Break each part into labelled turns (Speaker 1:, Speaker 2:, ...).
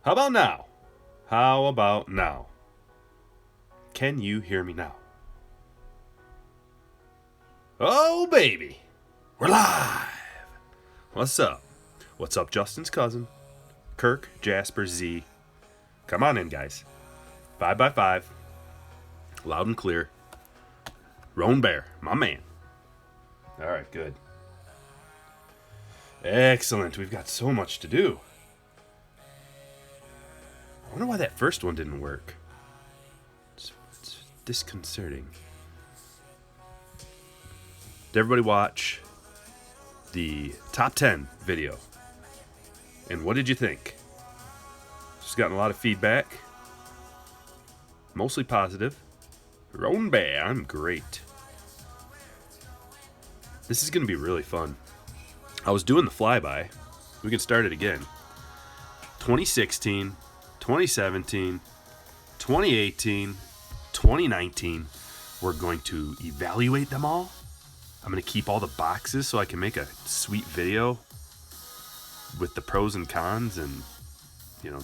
Speaker 1: How about now? How about now? Can you hear me now? Oh, baby. We're live. What's up? What's up, Justin's cousin? Kirk, Jasper, Z. Come on in, guys. 5x5. Loud and clear. Roan Bear, my man. All right, good. Excellent. We've got so much to do. I wonder why that first one didn't work. It's disconcerting. Did everybody watch the top 10 video? And what did you think? Just gotten a lot of feedback. Mostly positive. Roan Bear, I'm great. This is going to be really fun. I was doing the flyby. We can start it again. 2016, 2017, 2018, 2019. We're going to evaluate them all. I'm going to keep all the boxes so I can make a sweet video with the pros and cons and,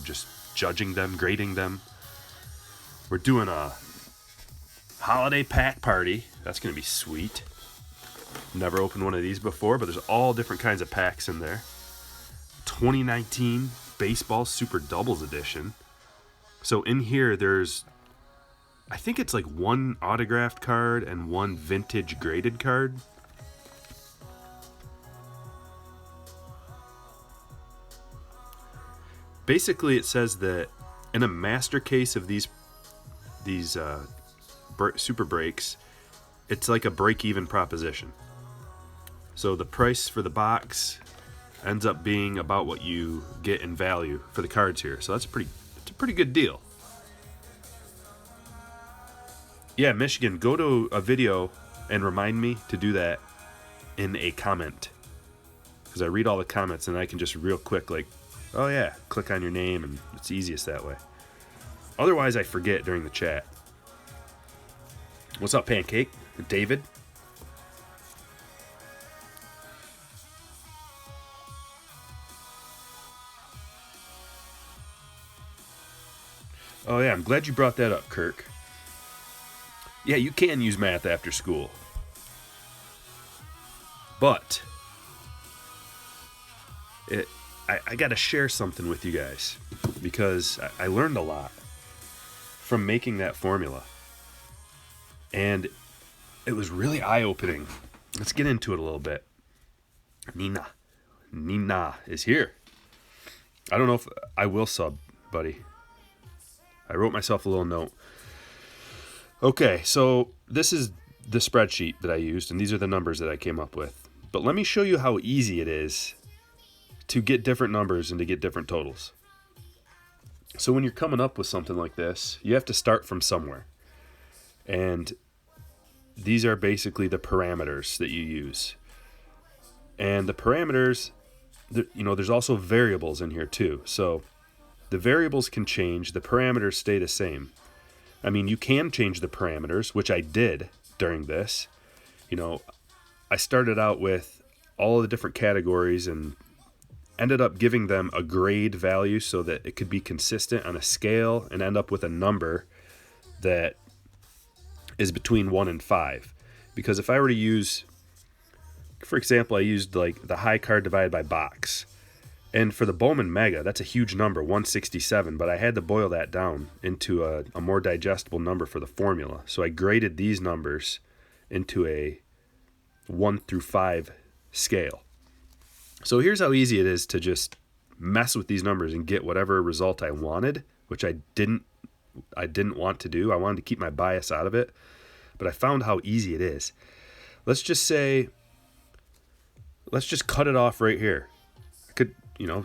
Speaker 1: just judging them, grading them. We're doing a holiday pack party. That's going to be sweet. Never opened one of these before, but there's all different kinds of packs in there. 2019 Baseball Super Doubles Edition. So in here, I think it's like one autographed card and one vintage graded card. Basically, it says that in a master case of these super breaks, it's like a break-even proposition. So the price for the box ends up being about what you get in value for the cards here. So it's a pretty good deal. Yeah, Michigan, go to a video and remind me to do that in a comment. Because I read all the comments and I can just real quick oh yeah, click on your name, and it's easiest that way. Otherwise, I forget during the chat. What's up, Pancake? David? Oh yeah, I'm glad you brought that up, Kirk. Yeah, you can use math after school. But I got to share something with you guys because I learned a lot from making that formula. And it was really eye-opening. Let's get into it a little bit. Nina is here. I don't know if I will sub, buddy. I wrote myself a little note. Okay, so this is the spreadsheet that I used, and these are the numbers that I came up with. But let me show you how easy it is to get different numbers and to get different totals. So when you're coming up with something like this, you have to start from somewhere. And these are basically the parameters that you use. And the parameters, there's also variables in here too. So the variables can change, the parameters stay the same. I mean, you can change the parameters, which I did during this. I started out with all of the different categories and ended up giving them a grade value so that it could be consistent on a scale and end up with a number that is between 1 and 5. Because if I were to use, for example, I used like the high card divided by box. And for the Bowman Mega, that's a huge number, 167, but I had to boil that down into a more digestible number for the formula. So I graded these numbers into a 1 through 5 scale. So here's how easy it is to just mess with these numbers and get whatever result I wanted, which I didn't want to do. I wanted to keep my bias out of it, but I found how easy it is. Let's just cut it off right here. I could,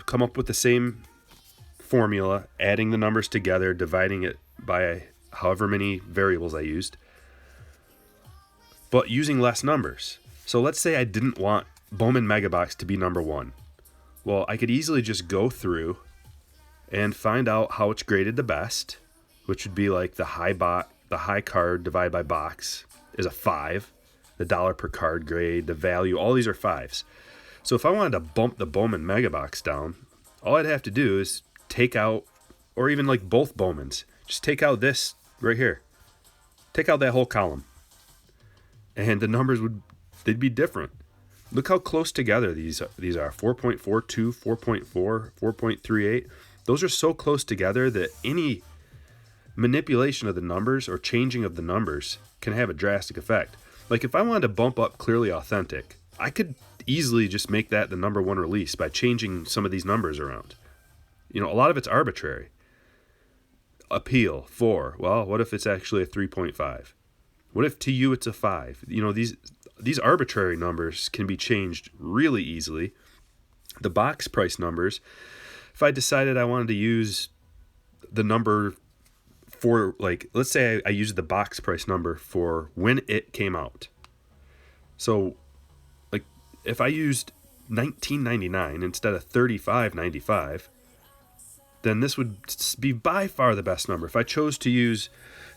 Speaker 1: come up with the same formula, adding the numbers together, dividing it by however many variables I used, but using less numbers. So let's say I didn't want Bowman Megabox to be number 1. Well, I could easily just go through and find out how it's graded the best, which would be like the high card divided by box is a 5. The dollar per card grade, the value, all these are 5s. So if I wanted to bump the Bowman Megabox down, all I'd have to do is take out or even like both Bowmans. Just take out this right here. Take out that whole column. And the numbers they'd be different. Look how close together these are. 4.42, 4.4, 4.38. Those are so close together that any manipulation of the numbers or changing of the numbers can have a drastic effect. Like if I wanted to bump up Clearly Authentic, I could easily just make that the number one release by changing some of these numbers around. You know, a lot of it's arbitrary. Appeal, 4. Well, what if it's actually a 3.5? What if to you it's a 5? You know, these arbitrary numbers can be changed really easily. The box price numbers, if I decided I wanted to use the number for, like, let's say I used the box price number for when it came out. So, like, if I used $19.99 instead of $35.95, then this would be by far the best number. If I chose to use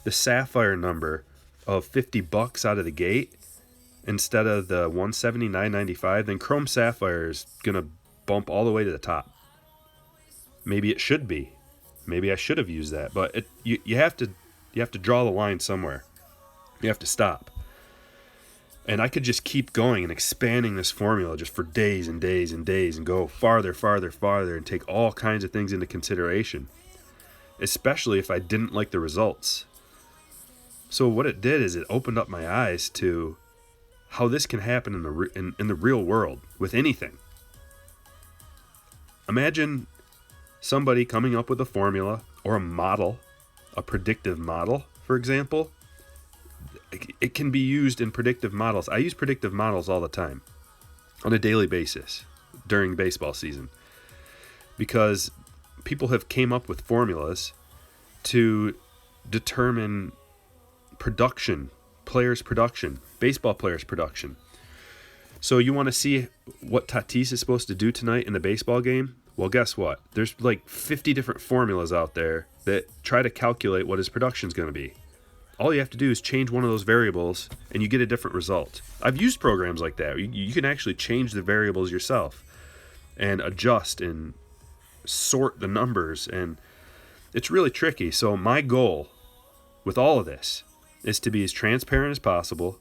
Speaker 1: the Sapphire number of $50 out of the gate instead of the $179.95, then Chrome Sapphire is gonna bump all the way to the top. Maybe it should be. Maybe I should have used that, but you have to draw the line somewhere. You have to stop. And I could just keep going and expanding this formula just for days and days and days and go farther, farther, farther and take all kinds of things into consideration, especially if I didn't like the results. So what it did is it opened up my eyes to how this can happen in the real world with anything. Imagine somebody coming up with a formula or a model, a predictive model, for example. It can be used in predictive models. I use predictive models all the time on a daily basis during baseball season because people have came up with formulas to determine production, players' production, baseball players' production. So you want to see what Tatis is supposed to do tonight in the baseball game? Well, guess what? There's like 50 different formulas out there that try to calculate what his production is going to be. All you have to do is change one of those variables and you get a different result. I've used programs like that. You can actually change the variables yourself and adjust and sort the numbers, and it's really tricky. So my goal with all of this is to be as transparent as possible,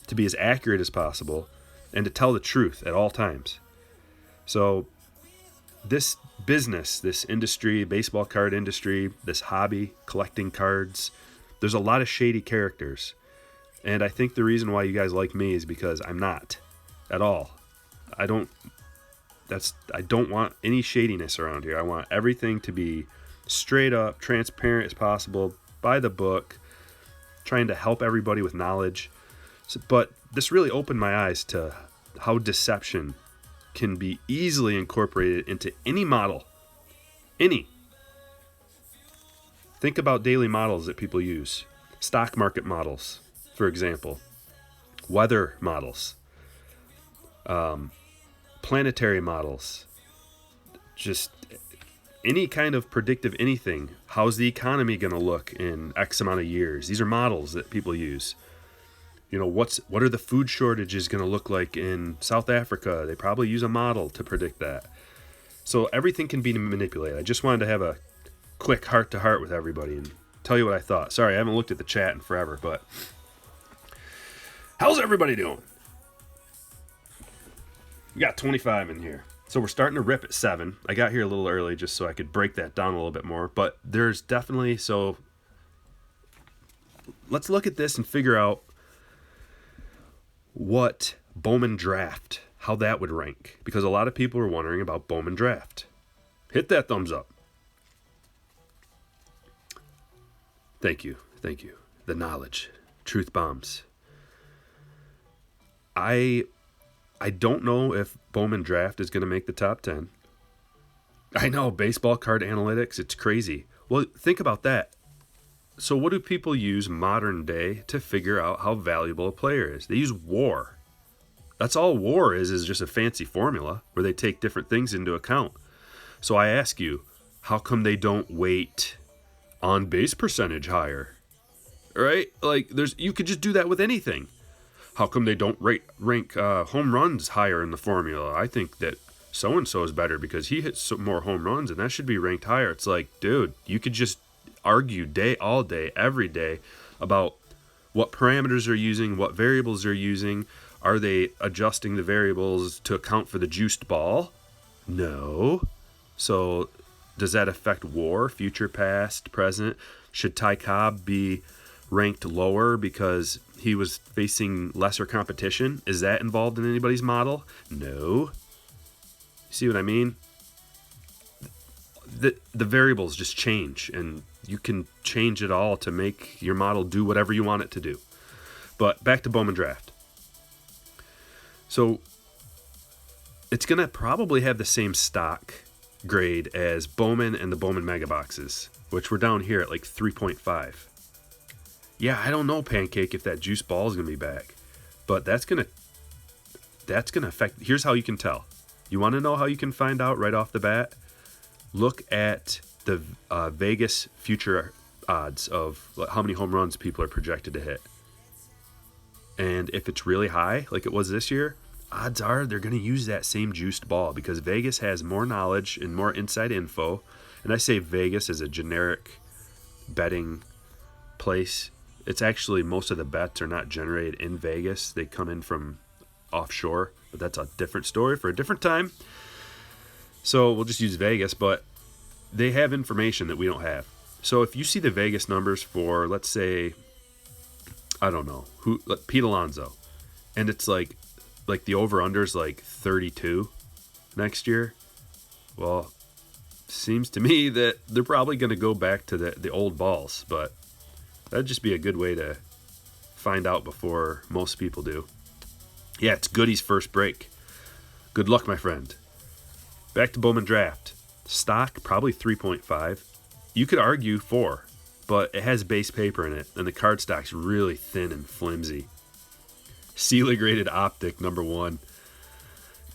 Speaker 1: to be as accurate as possible, and to tell the truth at all times. So this business, this industry, baseball card industry, this hobby, collecting cards, there's a lot of shady characters. And I think the reason why you guys like me is because I'm not at all. I don't want any shadiness around here. I want everything to be straight up, transparent as possible, by the book, trying to help everybody with knowledge. But this really opened my eyes to how deception can be easily incorporated into any model. Any. Think about daily models that people use. Stock market models, for example. Weather models. Planetary models. Just any kind of predictive anything. How's the economy going to look in X amount of years? These are models that people use. You know, what are the food shortages going to look like in South Africa? They probably use a model to predict that. So everything can be manipulated. I just wanted to have a quick heart-to-heart with everybody and tell you what I thought. Sorry, I haven't looked at the chat in forever, but how's everybody doing? We got 25 in here. So we're starting to rip at 7. I got here a little early just so I could break that down a little bit more, but there's definitely, so let's look at this and figure out what Bowman Draft, how that would rank, because a lot of people are wondering about Bowman Draft. Hit that thumbs up. Thank you. The knowledge. Truth bombs. I don't know if Bowman Draft is going to make the top 10. I know, baseball card analytics, it's crazy. Well, think about that. So what do people use modern day to figure out how valuable a player is? They use WAR. That's all WAR is just a fancy formula where they take different things into account. So I ask you, how come they don't weight on base percentage higher? Right? Like, you could just do that with anything. How come they don't rank home runs higher in the formula? I think that so-and-so is better because he hits more home runs and that should be ranked higher. It's like, dude, you could just argue all day, every day about what parameters they're using, what variables they're using. Are they adjusting the variables to account for the juiced ball? No. So does that affect WAR, future, past, present? Should Ty Cobb be ranked lower because he was facing lesser competition? Is that involved in anybody's model? No. See what I mean? The variables just change, and you can change it all to make your model do whatever you want it to do. But back to Bowman Draft. So it's going to probably have the same stock grade as Bowman and the Bowman Mega Boxes, which we're down here at like 3.5. Yeah, I don't know, Pancake, if that juice ball is going to be back. But that's going to affect. Here's how you can tell. You want to know how you can find out right off the bat? Look at the Vegas future odds of how many home runs people are projected to hit. And if it's really high, like it was this year, odds are they're going to use that same juiced ball because Vegas has more knowledge and more inside info. And I say Vegas as a generic betting place. It's actually, most of the bets are not generated in Vegas. They come in from offshore, but that's a different story for a different time. So we'll just use Vegas, but they have information that we don't have. So if you see the Vegas numbers for, let's say, I don't know, Pete Alonso, and it's like the over-under's like 32 next year, well, seems to me that they're probably going to go back to the old balls, but that'd just be a good way to find out before most people do. Yeah, it's Goody's first break. Good luck, my friend. Back to Bowman Draft. Stock, probably 3.5. You could argue 4, but it has base paper in it, and the card stock's really thin and flimsy. Clealy graded Optic, number 1.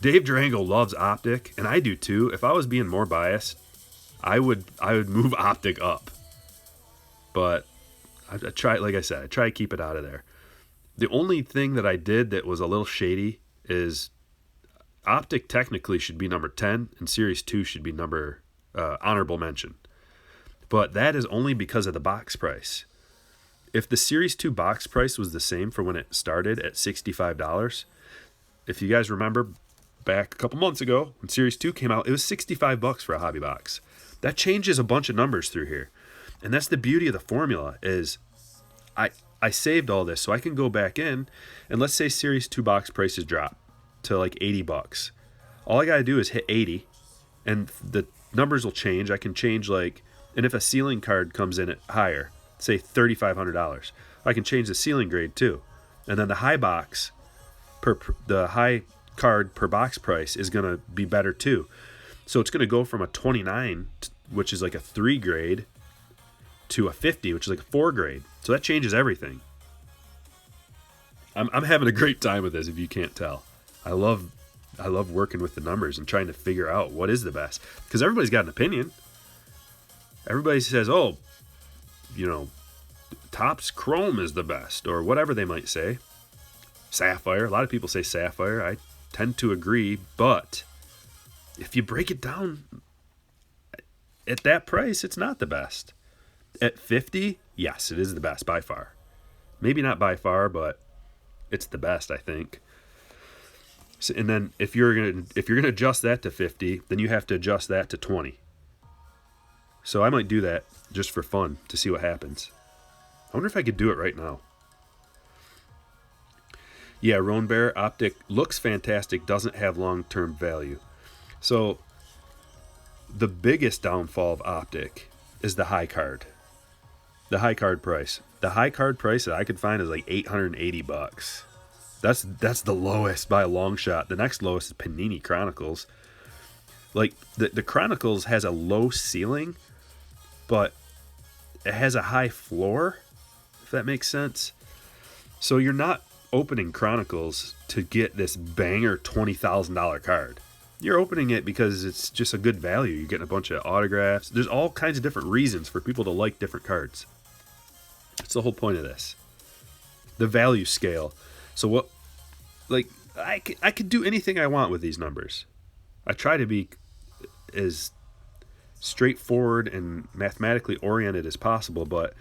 Speaker 1: Dave Durango loves Optic, and I do too. If I was being more biased, I would move Optic up. But I try, like I said, I try to keep it out of there. The only thing that I did that was a little shady is Optic technically should be number 10, and Series 2 should be number honorable mention. But that is only because of the box price. If the Series 2 box price was the same for when it started at $65, if you guys remember back a couple months ago when Series 2 came out, it was $65 for a hobby box. That changes a bunch of numbers through here. And that's the beauty of the formula is I saved all this so I can go back in and let's say Series 2 box prices drop to like $80. All I got to do is hit 80 and the numbers will change. I can change and if a ceiling card comes in at higher, say $3,500, I can change the ceiling grade too. And then the high box, the high card per box price is going to be better too. So it's going to go from a 29, which is like a 3 grade, to a 50, which is like a 4 grade. So that changes everything. I'm having a great time with this, if you can't tell. I love working with the numbers and trying to figure out what is the best. Because everybody's got an opinion. Everybody says, oh, Topps Chrome is the best, or whatever they might say. Sapphire. A lot of people say Sapphire. I tend to agree, but if you break it down, at that price, it's not the best. At 50, yes, it is the best by far. Maybe not by far, but it's the best, I think. So, and then if you're gonna adjust that to 50, then you have to adjust that to 20. So I might do that just for fun to see what happens. I wonder if I could do it right now. Yeah, Roan Bear Optic looks fantastic, doesn't have long-term value. So the biggest downfall of Optic is the high card. The high card price. The high card price that I could find is like $880. That's the lowest by a long shot. The next lowest is Panini Chronicles. Like the Chronicles has a low ceiling, but it has a high floor, if that makes sense. So you're not opening Chronicles to get this banger $20,000 card. You're opening it because it's just a good value. You're getting a bunch of autographs. There's all kinds of different reasons for people to like different cards. That's the whole point of this. The value scale. So what, I could do anything I want with these numbers. I try to be as straightforward and mathematically oriented as possible, but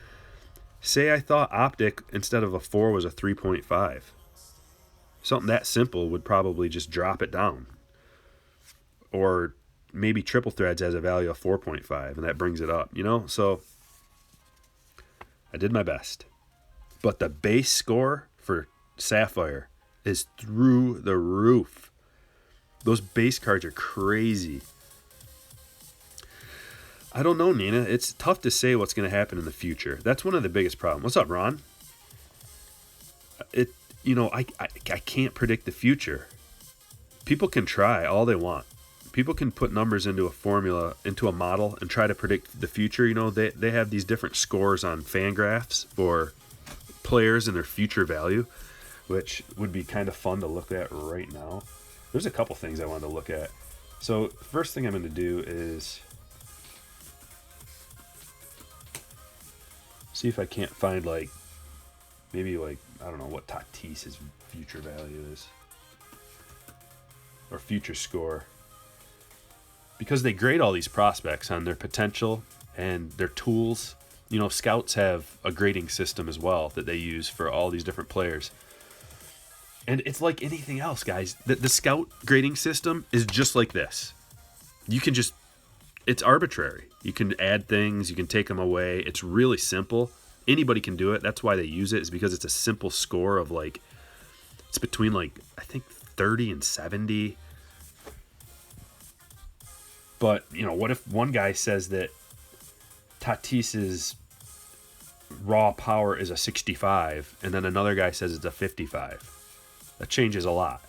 Speaker 1: say I thought Optic instead of a 4 was a 3.5. Something that simple would probably just drop it down. Or maybe triple threads has a value of 4.5 and that brings it up, you know? So I did my best. But the base score for Sapphire is through the roof. Those base cards are crazy. I don't know, Nina. It's tough to say what's going to happen in the future. That's one of the biggest problems. What's up, Ron? I can't predict the future. People can try all they want. People can put numbers into a formula, into a model, and try to predict the future. You know, they have these different scores on Fangraphs for players and their future value, which would be kind of fun to look at right now. There's a couple things I wanted to look at. So first thing I'm going to do is see if I can't find maybe I don't know what Tatis's future value is or future score, because they grade all these prospects on their potential and their tools. You know, scouts have a grading system as well that they use for all these different players. And it's like anything else, guys. The scout grading system is just like this. It's arbitrary. You can add things, you can take them away. It's really simple. Anybody can do it. That's why they use it, is because it's a simple score of it's between I think 30 and 70. But, you know, what if one guy says that Tatis's raw power is a 65 and then another guy says it's a 55? That changes a lot.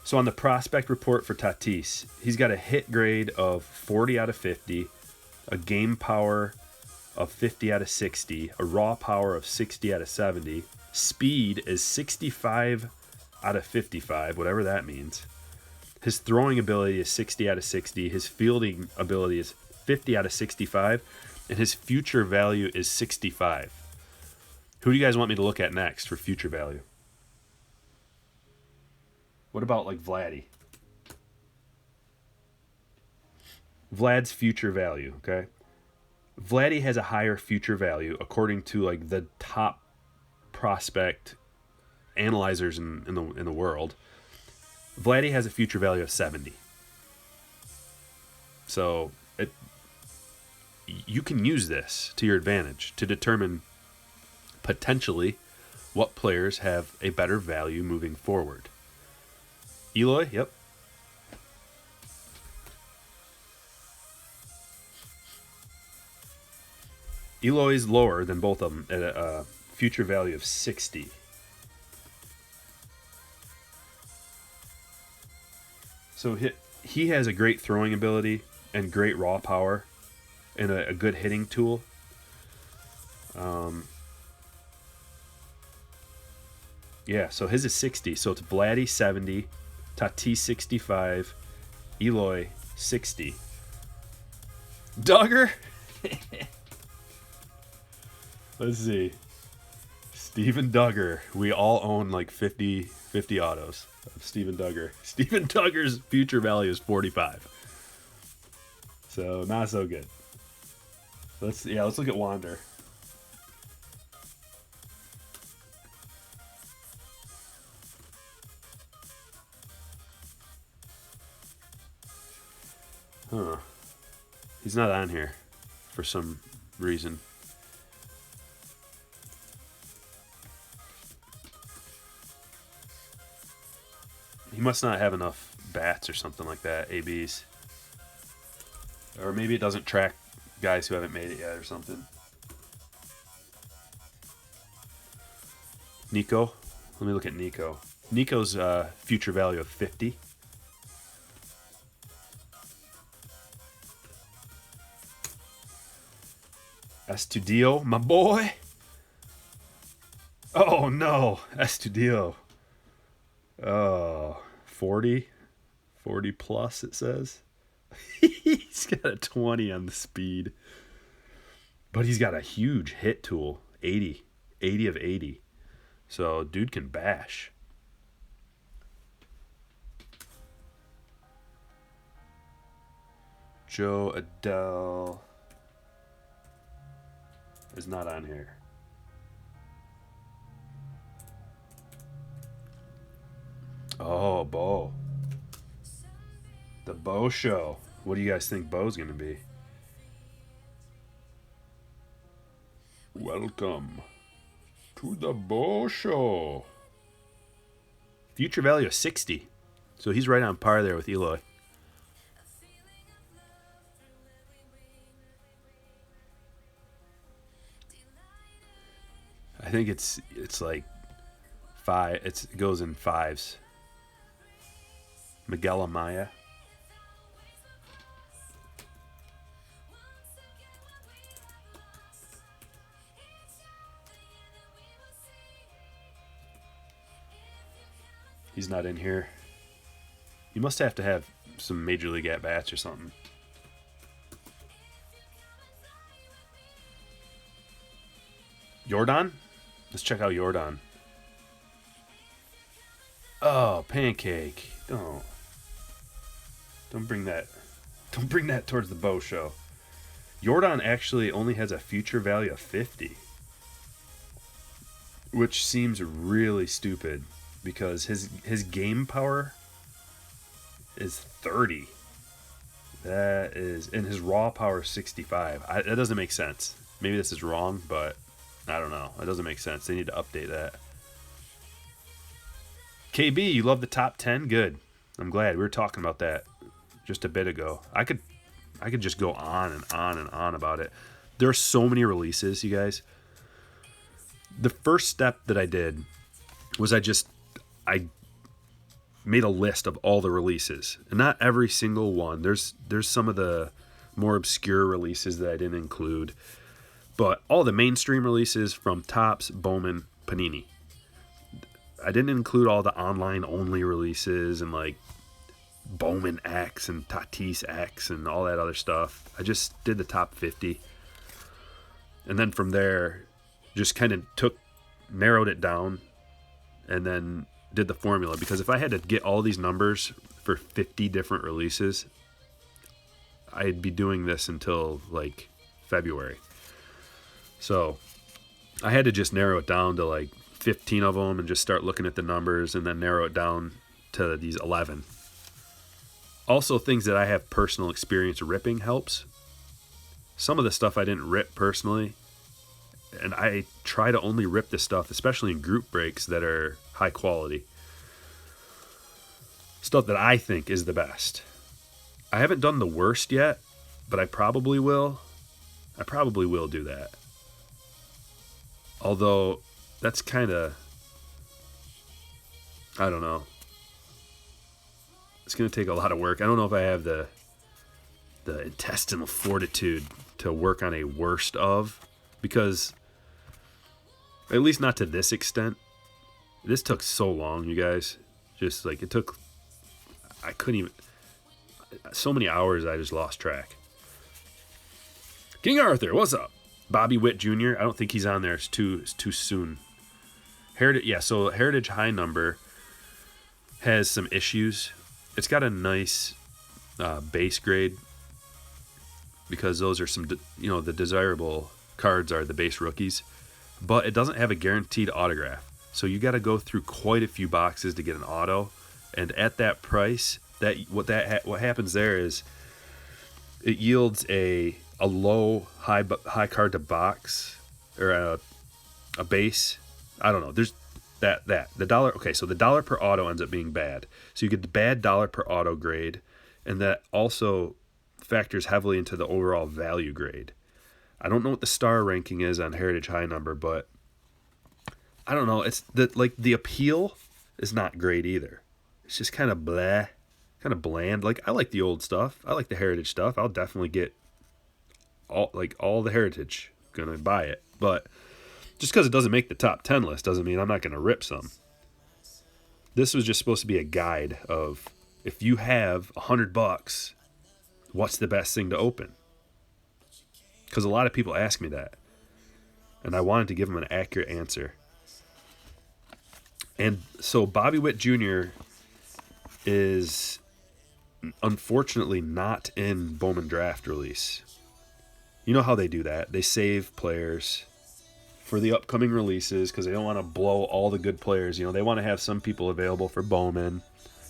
Speaker 1: So on the prospect report for Tatis, he's got a hit grade of 40 out of 50, a game power of 50 out of 60, a raw power of 60 out of 70. Speed is 65 out of 55, whatever that means. His throwing ability is 60 out of 60. His fielding ability is 50 out of 65. And his future value is 65. Who do you guys want me to look at next for future value? What about Vladdy? Vlad's future value, okay? Vladdy has a higher future value according to the top prospect analyzers in the world. Vladdy has a future value of 70. So you can use this to your advantage to determine potentially what players have a better value moving forward. Eloy, yep. Eloy's lower than both of them at a future value of 60. So he has a great throwing ability and great raw power and a good hitting tool. Yeah, so his is 60. So it's Vladdy 70, Tatis 65, Eloy 60. Duggar? Let's see. Steven Duggar. We all own 50 autos of Steven Duggar. Steven Duggar's future value is 45. So not so good. Let's look at Wander. Huh. He's not on here for some reason. He must not have enough bats or something like that, ABs. Or maybe it doesn't track guys who haven't made it yet or something. Nico. Let me look at Nico. Nico's future value of 50. Estudio, my boy. Oh, no. Estudio. Oh, 40 plus, it says. He's got a 20 on the speed. But he's got a huge hit tool. 80 of 80. So, dude can bash. Joe Adele is not on here. Oh, Bo. The Bo Show. What do you guys think Bo's going to be? Welcome to the Bo Show. Future value of 60. So he's right on par there with Eloy. I think it's like five. It goes in fives. Miguel Amaya. He's not in here. You must have to have some major league at bats or something. Jordan? Let's check out Jordan. Oh, pancake. Don't bring that towards the Bo Show. Jordan actually only has a future value of 50. Which seems really stupid because his game power is 30. That is, and his raw power is 65. That doesn't make sense. Maybe this is wrong, but I don't know. It doesn't make sense. They need to update that. KB, you love the top 10? Good. I'm glad. We were talking about that just a bit ago. I could just go on and on and on about it. There are so many releases, you guys. The first step that I did was I made a list of all the releases. And not every single one. There's some of the more obscure releases that I didn't include. But all the mainstream releases from Topps, Bowman, Panini. I didn't include all the online only releases and like Bowman X and Tatis X and all that other stuff. I just did the top 50. And then from there, just kind of narrowed it down and then did the formula. Because if I had to get all these numbers for 50 different releases, I'd be doing this until like February. So I had to just narrow it down to like 15 of them and just start looking at the numbers and then narrow it down to these 11. Also, things that I have personal experience ripping helps. Some of the stuff I didn't rip personally, and I try to only rip the stuff, especially in group breaks, that are high quality. Stuff that I think is the best. I haven't done the worst yet, but I probably will. I probably will do that. Although, that's kind of, I don't know. It's going to take a lot of work. I don't know if I have the intestinal fortitude to work on a worst of, because at least not to this extent. This took so long, you guys. Just like I couldn't even, so many hours I just lost track. King Arthur, what's up? Bobby Witt Jr., I don't think he's on there. It's too soon. Heritage, yeah, so Heritage High Number has some issues. It's got a nice base grade because those are some, the desirable cards are the base rookies, but it doesn't have a guaranteed autograph. So you got to go through quite a few boxes to get an auto, and at that price, what happens there is it yields a low high card to box or a base. I don't know. There's the dollar. Okay, so the dollar per auto ends up being bad. So you get the bad dollar per auto grade, and that also factors heavily into the overall value grade. I don't know what the star ranking is on Heritage High Number, but I don't know. It's the appeal is not great either. It's just kind of blah, kind of bland. Like, I like the old stuff. I like the Heritage stuff. I'll definitely get all the Heritage. Gonna buy it, but just because it doesn't make the top 10 list doesn't mean I'm not gonna rip some. This was just supposed to be a guide of, if you have $100, what's the best thing to open? Because a lot of people ask me that, and I wanted to give them an accurate answer. And so Bobby Witt Jr. is unfortunately not in Bowman draft release. You know how they do that. They save players for the upcoming releases because they don't want to blow all the good players. You know, they want to have some people available for Bowman.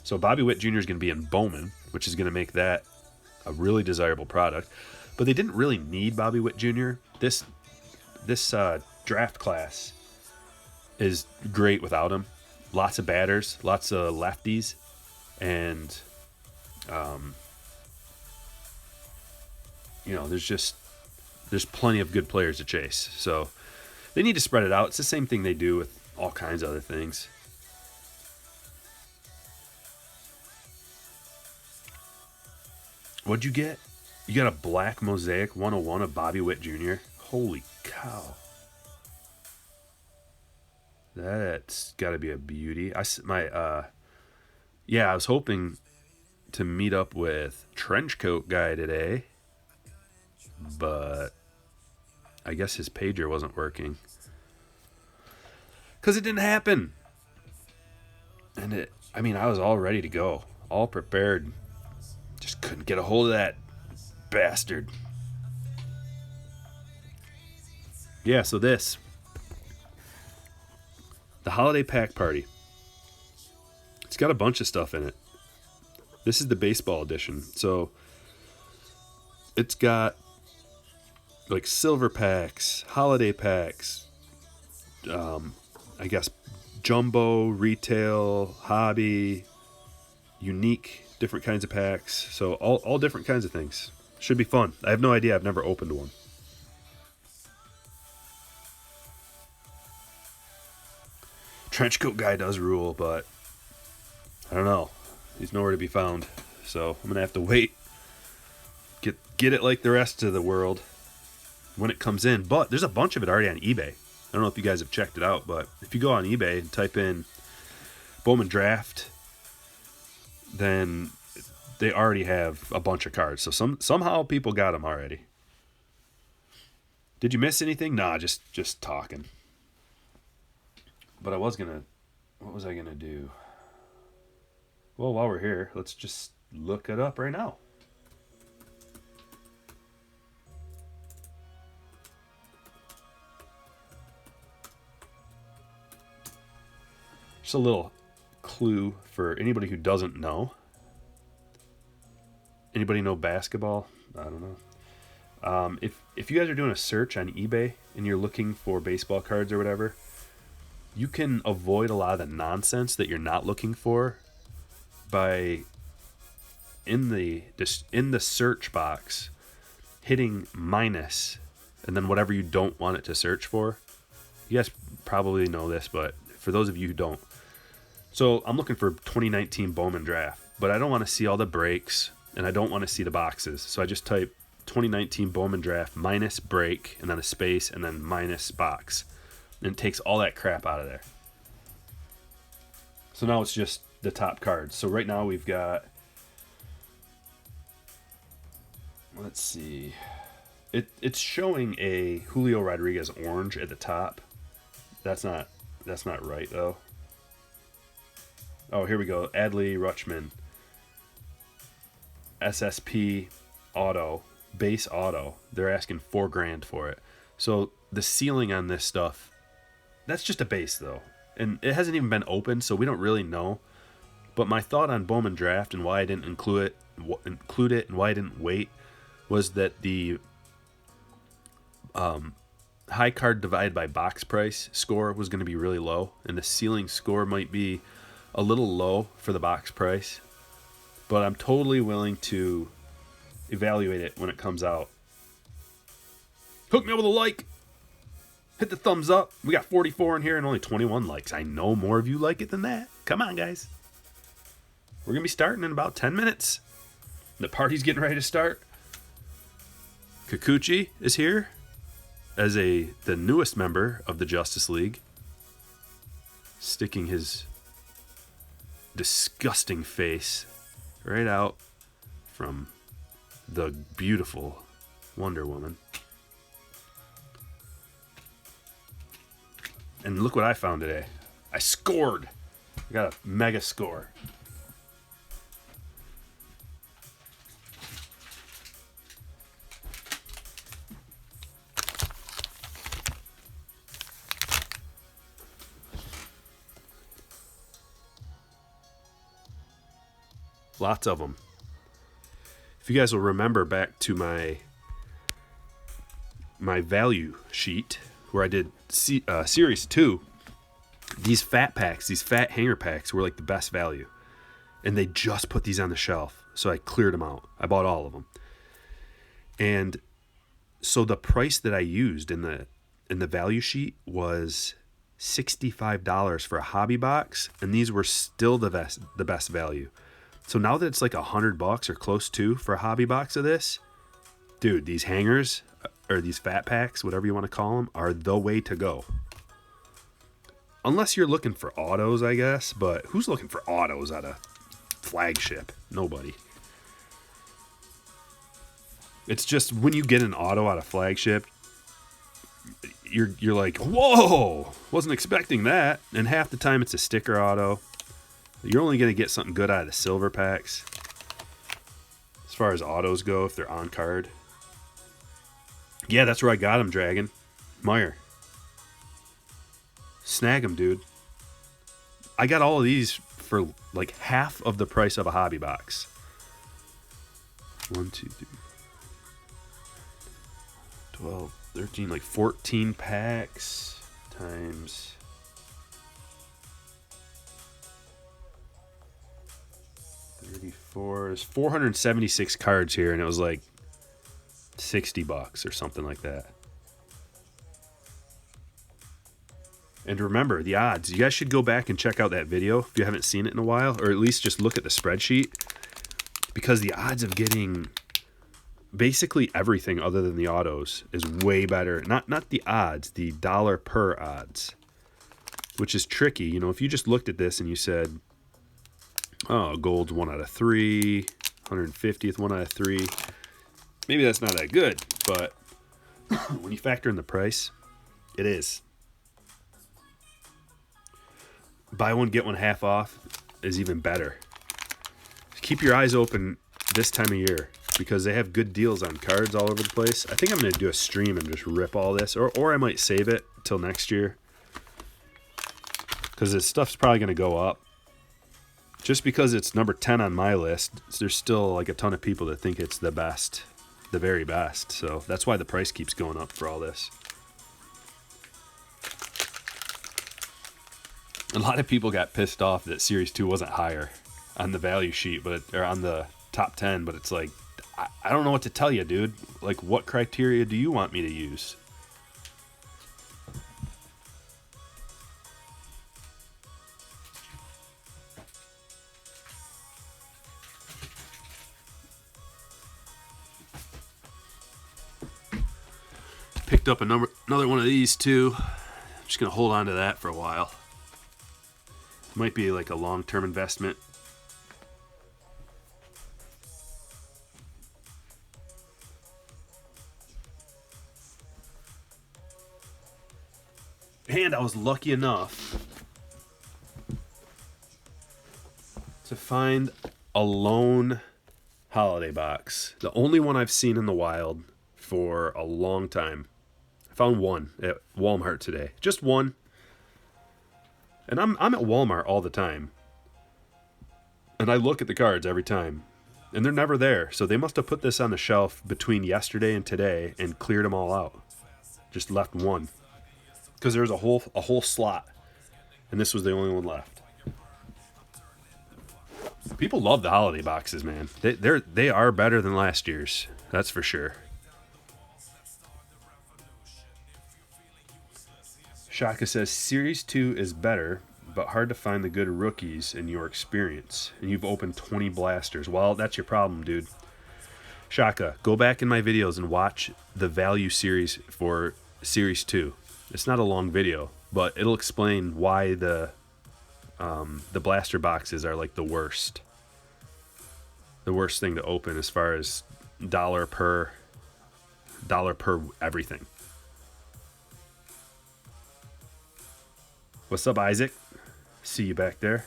Speaker 1: So Bobby Witt Jr. is going to be in Bowman, which is going to make that a really desirable product. But they didn't really need Bobby Witt Jr. This draft class is great without him. Lots of batters, lots of lefties, and you know, there's plenty of good players to chase. So they need to spread it out. It's the same thing they do with all kinds of other things. What'd you get? You got a black mosaic 101 of Bobby Witt Jr. Holy cow. That's got to be a beauty. I was hoping to meet up with Trenchcoat Guy today, but I guess his pager wasn't working. Because it didn't happen. And I was all ready to go. All prepared. Just couldn't get a hold of that bastard. Yeah, so the Holiday Pack Party. It's got a bunch of stuff in it. This is the baseball edition. So it's got like silver packs, holiday packs, I guess jumbo, retail, hobby, unique, different kinds of packs. So all different kinds of things. Should be fun. I have no idea. I've never opened one. Trenchcoat Guy does rule, but I don't know. He's nowhere to be found. So I'm going to have to wait. Get it like the rest of the world when it comes in. But there's a bunch of it already on eBay. I don't know if you guys have checked it out, but if you go on eBay and type in Bowman Draft, then they already have a bunch of cards. So somehow people got them already. Did you miss anything? Nah, just talking. But what was I gonna do? Well, while we're here, let's just look it up right now. Just a little clue for anybody who doesn't know. Anybody know basketball? I don't know. If you guys are doing a search on eBay and you're looking for baseball cards or whatever, you can avoid a lot of the nonsense that you're not looking for by in the search box hitting minus and then whatever you don't want it to search for. You guys probably know this, but for those of you who don't, so I'm looking for 2019 Bowman Draft, but I don't want to see all the breaks and I don't want to see the boxes. So I just type 2019 Bowman Draft minus break and then a space and then minus box. And it takes all that crap out of there. So now it's just the top cards. So right now we've got, let's see, it's showing a Julio Rodriguez orange at the top. That's not right though. Oh, here we go. Adley Rutschman, SSP auto, base auto. They're asking $4,000 for it. So the ceiling on this stuff, that's just a base though, and it hasn't even been opened, so we don't really know. But my thought on Bowman Draft and why I didn't include it and why I didn't wait was that the high card divided by box price score was going to be really low, and the ceiling score might be a little low for the box price. But I'm totally willing to evaluate it when it comes out. Hook me up with a like. Hit the thumbs up. We got 44 in here and only 21 likes. I know more of you like it than that. Come on, guys. We're going to be starting in about 10 minutes. The party's getting ready to start. Kikuchi is here as the newest member of the Justice League, sticking his disgusting face right out from the beautiful Wonder Woman. And look what I found today. I scored. I got a mega score. Lots of them. If you guys will remember back to my value sheet where I did Series 2, these fat packs, these fat hanger packs were like the best value. And they just put these on the shelf. So I cleared them out. I bought all of them. And so the price that I used in the value sheet was $65 for a hobby box, and these were still the best value. So now that it's like $100 or close to for a hobby box of this, dude, these hangers or these fat packs, whatever you want to call them, are the way to go. Unless you're looking for autos, I guess, but who's looking for autos at a flagship? Nobody. It's just when you get an auto out of flagship, you're like, whoa, wasn't expecting that. And half the time it's a sticker auto. You're only going to get something good out of the silver packs. As far as autos go, if they're on card. Yeah, that's where I got them, Dragon. Meyer. Snag them, dude. I got all of these for like half of the price of a hobby box. 1, 2, 3, 12, 13, like 14 packs times 34. There's 476 cards here, and it was like $60 or something like that. And remember, the odds. You guys should go back and check out that video if you haven't seen it in a while, or at least just look at the spreadsheet, because the odds of getting basically everything other than the autos is way better. Not the odds, the dollar per odds, which is tricky. You know, if you just looked at this and you said, oh, gold's 1 out of 3, 150th 1 out of 3, maybe that's not that good, but when you factor in the price, it is. Buy one, get one half off is even better. Keep your eyes open this time of year, because they have good deals on cards all over the place. I think I'm going to do a stream and just rip all this, or I might save it till next year, because this stuff's probably going to go up. Just because it's number 10 on my list, there's still like a ton of people that think it's the best, the very best. So that's why the price keeps going up for all this. A lot of people got pissed off that Series 2 wasn't higher on the value sheet, or on the top 10, but it's like, I don't know what to tell you, dude. Like, what criteria do you want me to use? Picked up another one of these too. I'm just gonna hold on to that for a while. Might be like a long-term investment. And I was lucky enough to find a lone holiday box. The only one I've seen in the wild for a long time. I found one at Walmart today. Just one. And I'm at Walmart all the time. And I look at the cards every time. And they're never there. So they must have put this on the shelf between yesterday and today and cleared them all out. Just left one. Because there's a whole slot. And this was the only one left. People love the holiday boxes, man. They are better than last year's. That's for sure. Shaka says, Series 2 is better, but hard to find the good rookies in your experience. And you've opened 20 blasters. Well, that's your problem, dude. Shaka, go back in my videos and watch the value series for Series 2. It's not a long video, but it'll explain why the blaster boxes are like the worst. The worst thing to open as far as dollar per everything. What's up, Isaac? See you back there.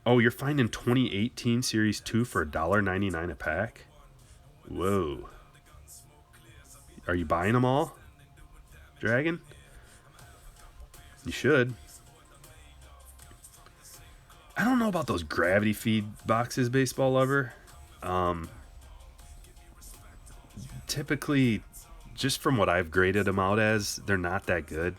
Speaker 1: Oh, you're finding 2018 Series 2 for $1.99 a pack? Whoa. Are you buying them all, Dragon? You should. I don't know about those gravity feed boxes, baseball lover. Typically, just from what I've graded them out as, they're not that good.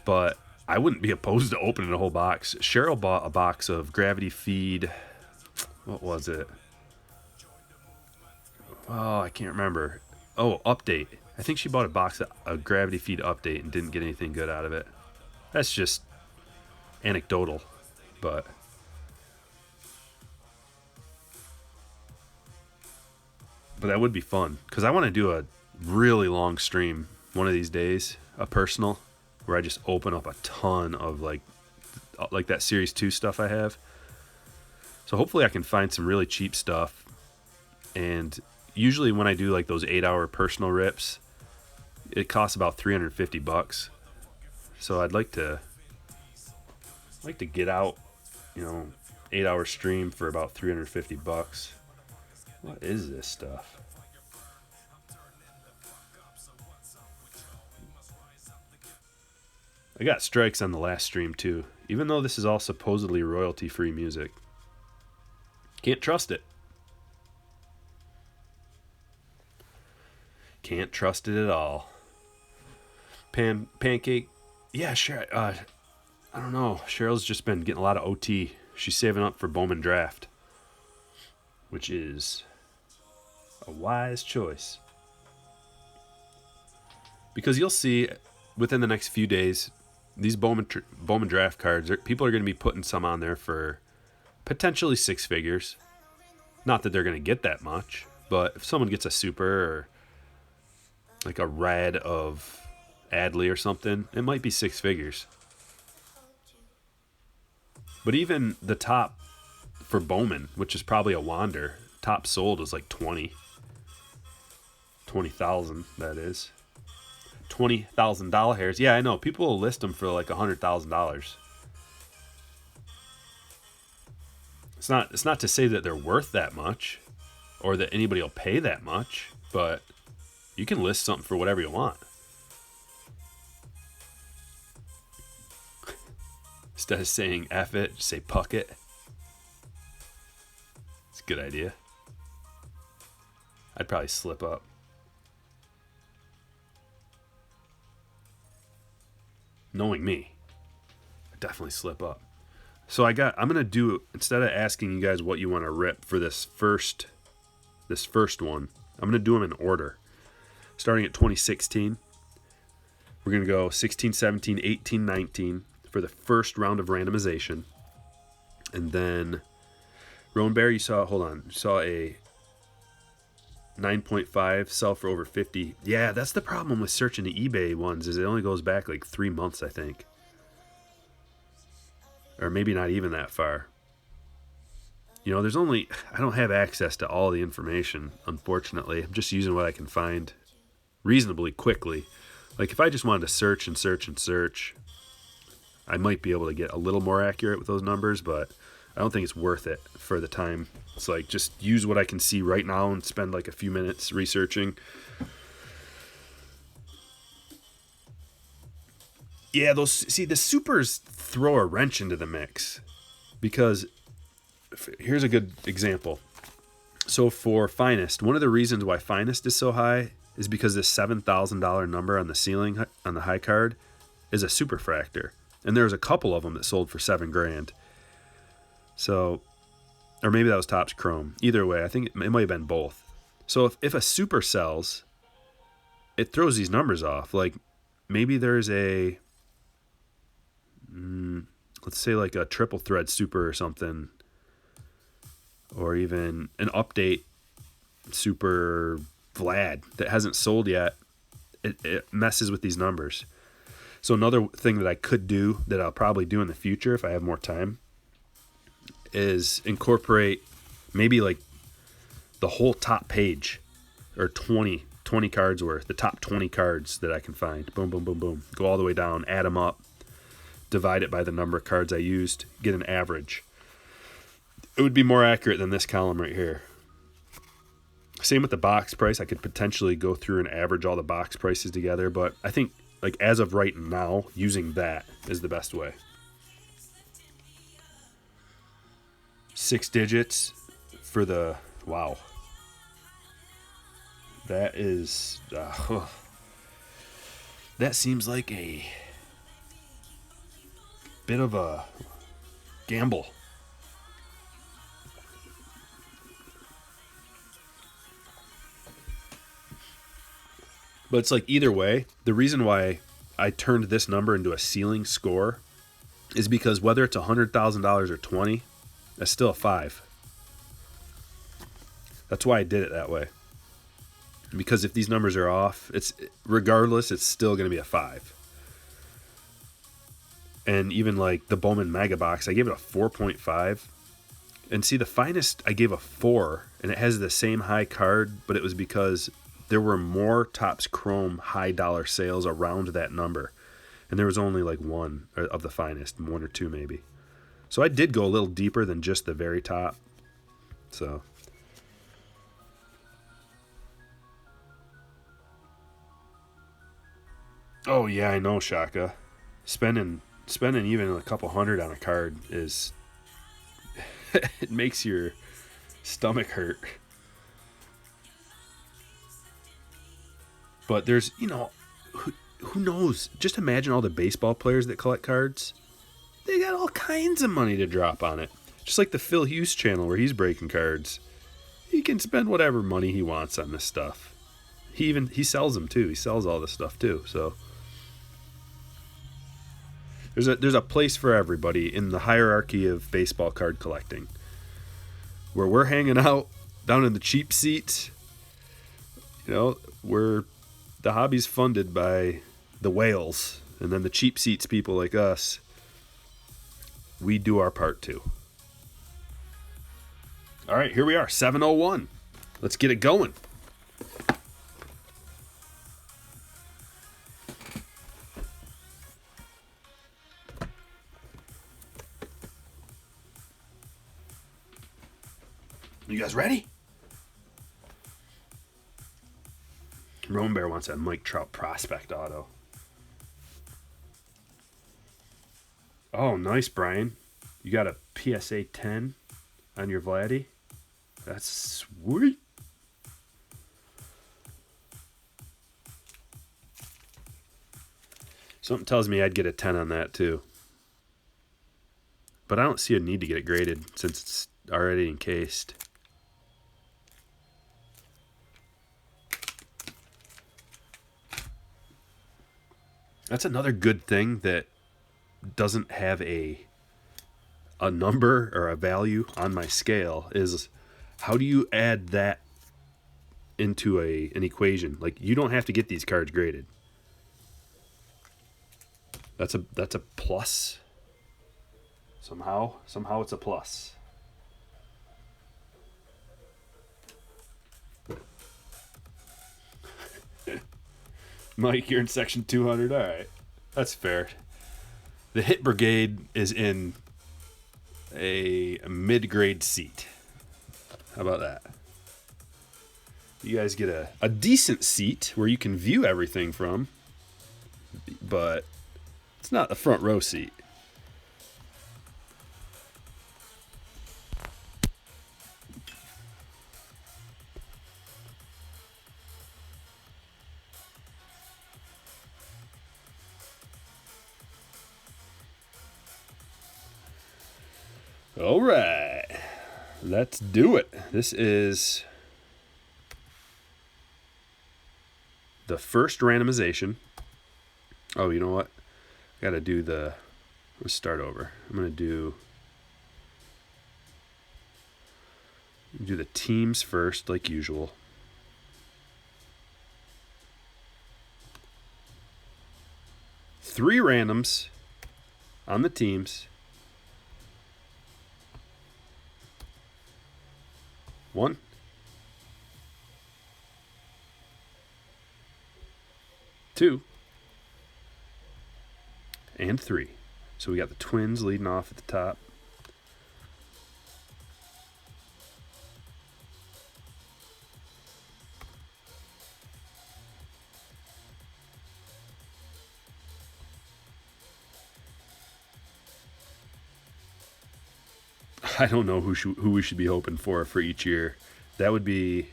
Speaker 1: But I wouldn't be opposed to opening a whole box. Cheryl bought a box of gravity feed. What was it? Oh, I can't remember. Oh, Update. I think she bought a box of a gravity feed Update and didn't get anything good out of it. That's just anecdotal, but that would be fun because I want to do a really long stream one of these days, a personal, where I just open up a ton of like that Series 2 stuff I have. So hopefully I can find some really cheap stuff. And usually when I do like those 8-hour personal rips, it costs about $350. So I'd like to get out, 8-hour stream for about $350. What is this stuff? I got strikes on the last stream too, even though this is all supposedly royalty-free music. Can't trust it. Can't trust it at all. Pancake. Yeah, sure. I don't know. Cheryl's just been getting a lot of OT. She's saving up for Bowman draft, which is a wise choice. Because you'll see within the next few days, these Bowman draft cards, people are going to be putting some on there for potentially 6 figures. Not that they're going to get that much, but if someone gets a super or like a red of Adley or something, it might be 6 figures. But even the top for Bowman, which is probably a Wander, top sold is like 20,000, that is. $20,000 hairs. Yeah, I know. People will list them for like $100,000. It's not to say that they're worth that much or that anybody will pay that much, but you can list something for whatever you want. Instead of saying F it, just say puck it. It's a good idea. I'd probably slip up. Knowing me, I'd definitely slip up. So I'm gonna do, instead of asking you guys what you want to rip for this first one, I'm gonna do them in order. Starting at 2016, we're gonna go 16, 17, 18, 19 for the first round of randomization, and then Roan Bear, you saw a 9.5 sell for over 50. Yeah, that's the problem with searching the eBay ones, is it only goes back like 3 months, I think. Or maybe not even that far. I don't have access to all the information, unfortunately. I'm just using what I can find reasonably quickly. Like if I just wanted to search and search and search, I might be able to get a little more accurate with those numbers, but I don't think it's worth it for the time. It's like just use what I can see right now and spend like a few minutes researching. Yeah, the supers throw a wrench into the mix, because here's a good example. So for Finest, one of the reasons why Finest is so high is because this $7,000 number on the ceiling on the high card is a superfractor, and there's a couple of them that sold for $7,000. So, or maybe that was Topps Chrome. Either way, I think it might have been both. So if a super sells, it throws these numbers off. Like maybe there's a let's say like a triple thread super or something, or even an Update super Vlad that hasn't sold yet. It messes with these numbers. So another thing that I could do, that I'll probably do in the future if I have more time, is incorporate maybe like the whole top page, or 20 cards worth, the top 20 cards that I can find. Boom, boom, boom, boom. Go all the way down, add them up, divide it by the number of cards I used, get an average. It would be more accurate than this column right here. Same with the box price. I could potentially go through and average all the box prices together, but I think like as of right now, using that is the best way. 6 digits for the... Wow. That is... that seems like a bit of a gamble. But it's like either way, the reason why I turned this number into a ceiling score is because whether it's $100,000 or 20, that's still a 5. That's why I did it that way. Because if these numbers are off, it's regardless, it's still going to be a 5. And even like the Bowman Mega Box, I gave it a 4.5. And see, the finest, I gave a 4, and it has the same high card, but it was because there were more Topps Chrome high dollar sales around that number. And there was only like one of the finest, 1 or 2 maybe. So I did go a little deeper than just the very top. So... Oh yeah, I know, Shaka. Spending even a couple hundred on a card is it makes your stomach hurt. But there's, who knows? Just imagine all the baseball players that collect cards. They got all kinds of money to drop on it. Just like the Phil Hughes channel where he's breaking cards. He can spend whatever money he wants on this stuff. He sells them too. He sells all this stuff too. So there's a place for everybody in the hierarchy of baseball card collecting. Where we're hanging out down in the cheap seats, where the hobby's funded by the whales, and then the cheap seats people like us, we do our part too. All right, here we are, 7:01. Let's get it going. You guys ready? Rome Bear wants a Mike Trout prospect auto. Oh, nice, Brian. You got a PSA 10 on your Vladdy? That's sweet. Something tells me I'd get a 10 on that too. But I don't see a need to get it graded since it's already encased. That's another good thing that doesn't have a number or a value on my scale is how do you add that into an equation? Like, you don't have to get these cards graded. That's a plus. Somehow it's a plus. Mike, you're in section 200. All right. That's fair. The Hit Brigade is in a mid-grade seat. How about that? You guys get a decent seat where you can view everything from, but it's not the front row seat. All right, let's do it. This is the first randomization. Oh, you know what? I got to do let's start over. I'm going to do the teams first, like usual. Three randoms on the teams. 1, 2, and 3. So we got the Twins leading off at the top. I don't know who we should be hoping for each year. That would be,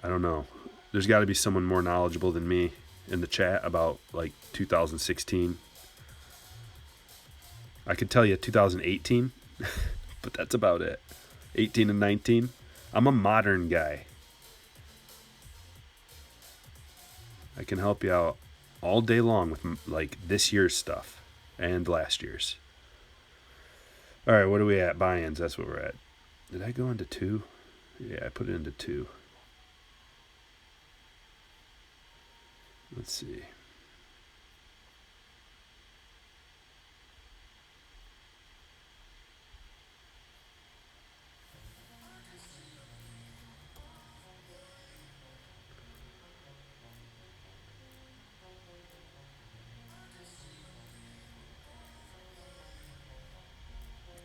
Speaker 1: I don't know. There's got to be someone more knowledgeable than me in the chat about like 2016. I could tell you 2018, but that's about it. 18 and 19. I'm a modern guy. I can help you out all day long with like this year's stuff and last year's. All right, what are we at? Buy-ins, that's what we're at. Did I go into 2? Yeah, I put it into 2. Let's see.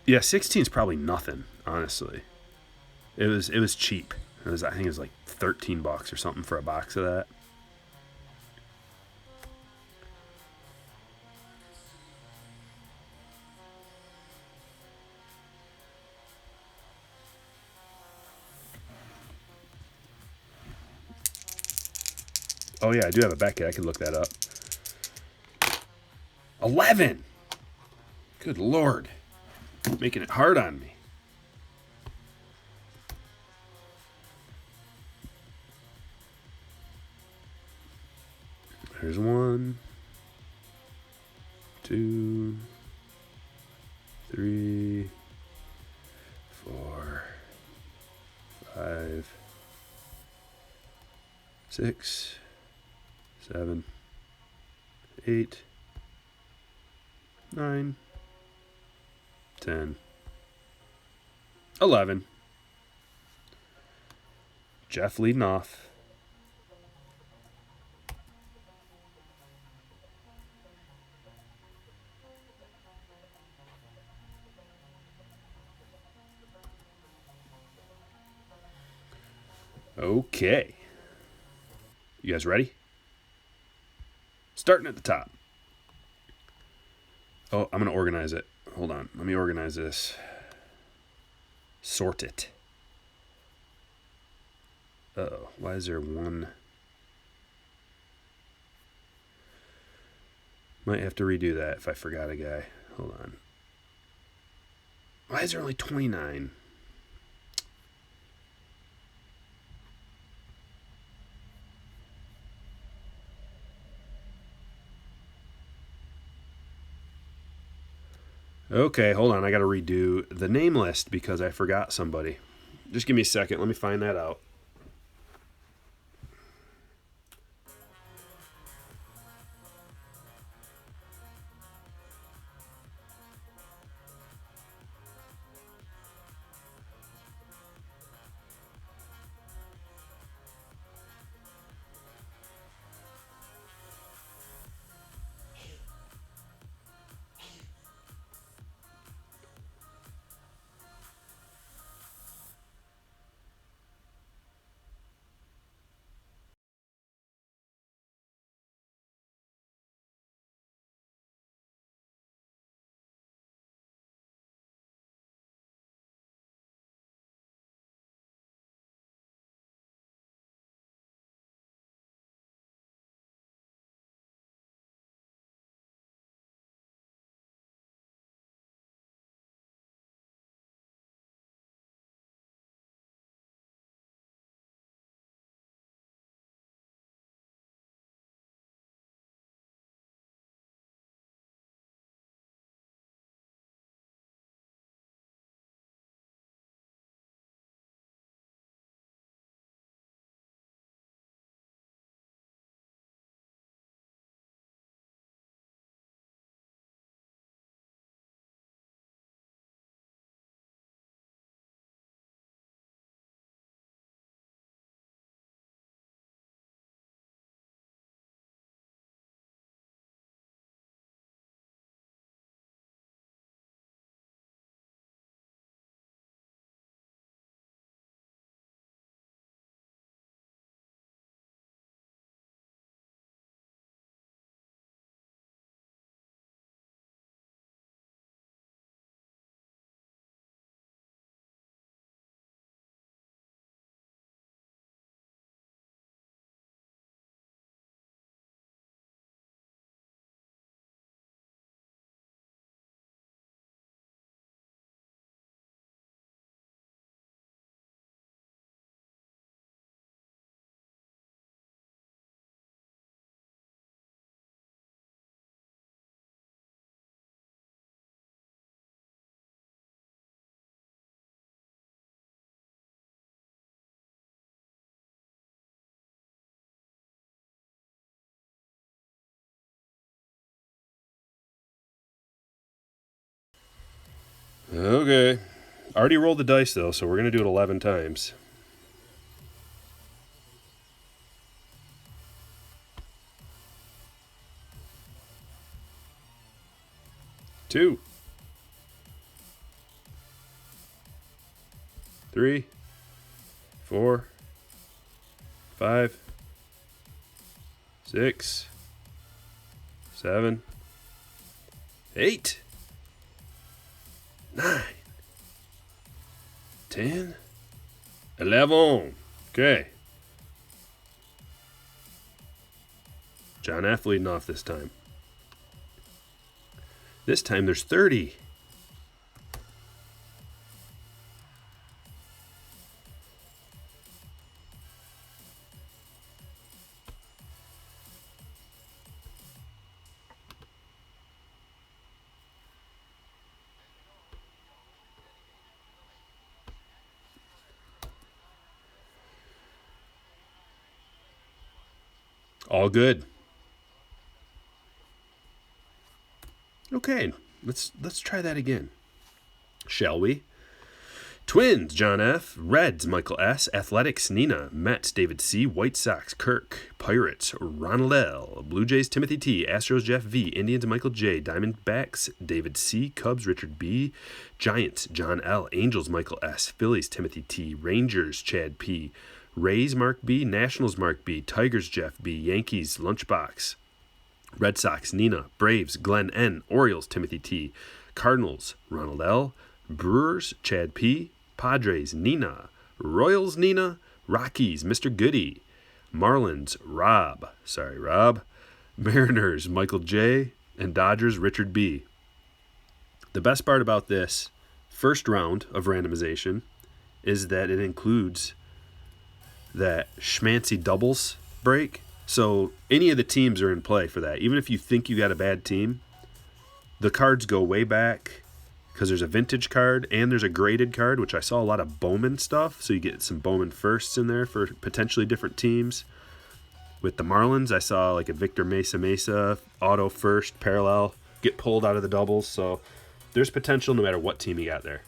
Speaker 1: Yeah, 16 is probably nothing, honestly. It was cheap. I think it was like $13 or something for a box of that. Oh yeah, I do have a back kit. I can look that up. 11. Good Lord. Making it hard on me. There's 1, 2, 3, 4, 5, 6, 7, 8, 9, 10, 11. Jeff leading off. Okay. You guys ready? Starting at the top. Oh, I'm going to organize it. Hold on. Let me organize this. Sort it. Uh-oh. Why is there 1? Might have to redo that if I forgot a guy. Hold on. Why is there only 29? Okay, hold on. I got to redo the name list because I forgot somebody. Just give me a second. Let me find that out. Okay. Already rolled the dice, though, so we're going to do it 11 times. Two. 3, 4, 5, 6, 7, 8, 9, 10, 11. Okay. John F. leading off this time. This time there's 30. All good. Okay, let's try that again. Shall we? Twins, John F. Reds, Michael S. Athletics, Nina. Mets, David C. White Sox, Kirk. Pirates, Ronald L. Blue Jays, Timothy T. Astros, Jeff V. Indians, Michael J. Diamondbacks, David C. Cubs, Richard B. Giants, John L. Angels, Michael S. Phillies, Timothy T. Rangers, Chad P. Rays, Mark B. Nationals, Mark B. Tigers, Jeff B. Yankees, Lunchbox. Red Sox, Nina. Braves, Glenn N. Orioles, Timothy T. Cardinals, Ronald L. Brewers, Chad P. Padres, Nina. Royals, Nina. Rockies, Mr. Goody. Marlins, Rob. Sorry, Rob. Mariners, Michael J. And Dodgers, Richard B. The best part about this first round of randomization is that it includes that schmancy doubles break. So any of the teams are in play for that. Even if you think you got a bad team, the cards go way back because there's a vintage card and there's a graded card, which I saw a lot of Bowman stuff. So you get some Bowman firsts in there for potentially different teams. With the Marlins, I saw like a Victor Mesa auto first parallel get pulled out of the doubles. So there's potential no matter what team you got there.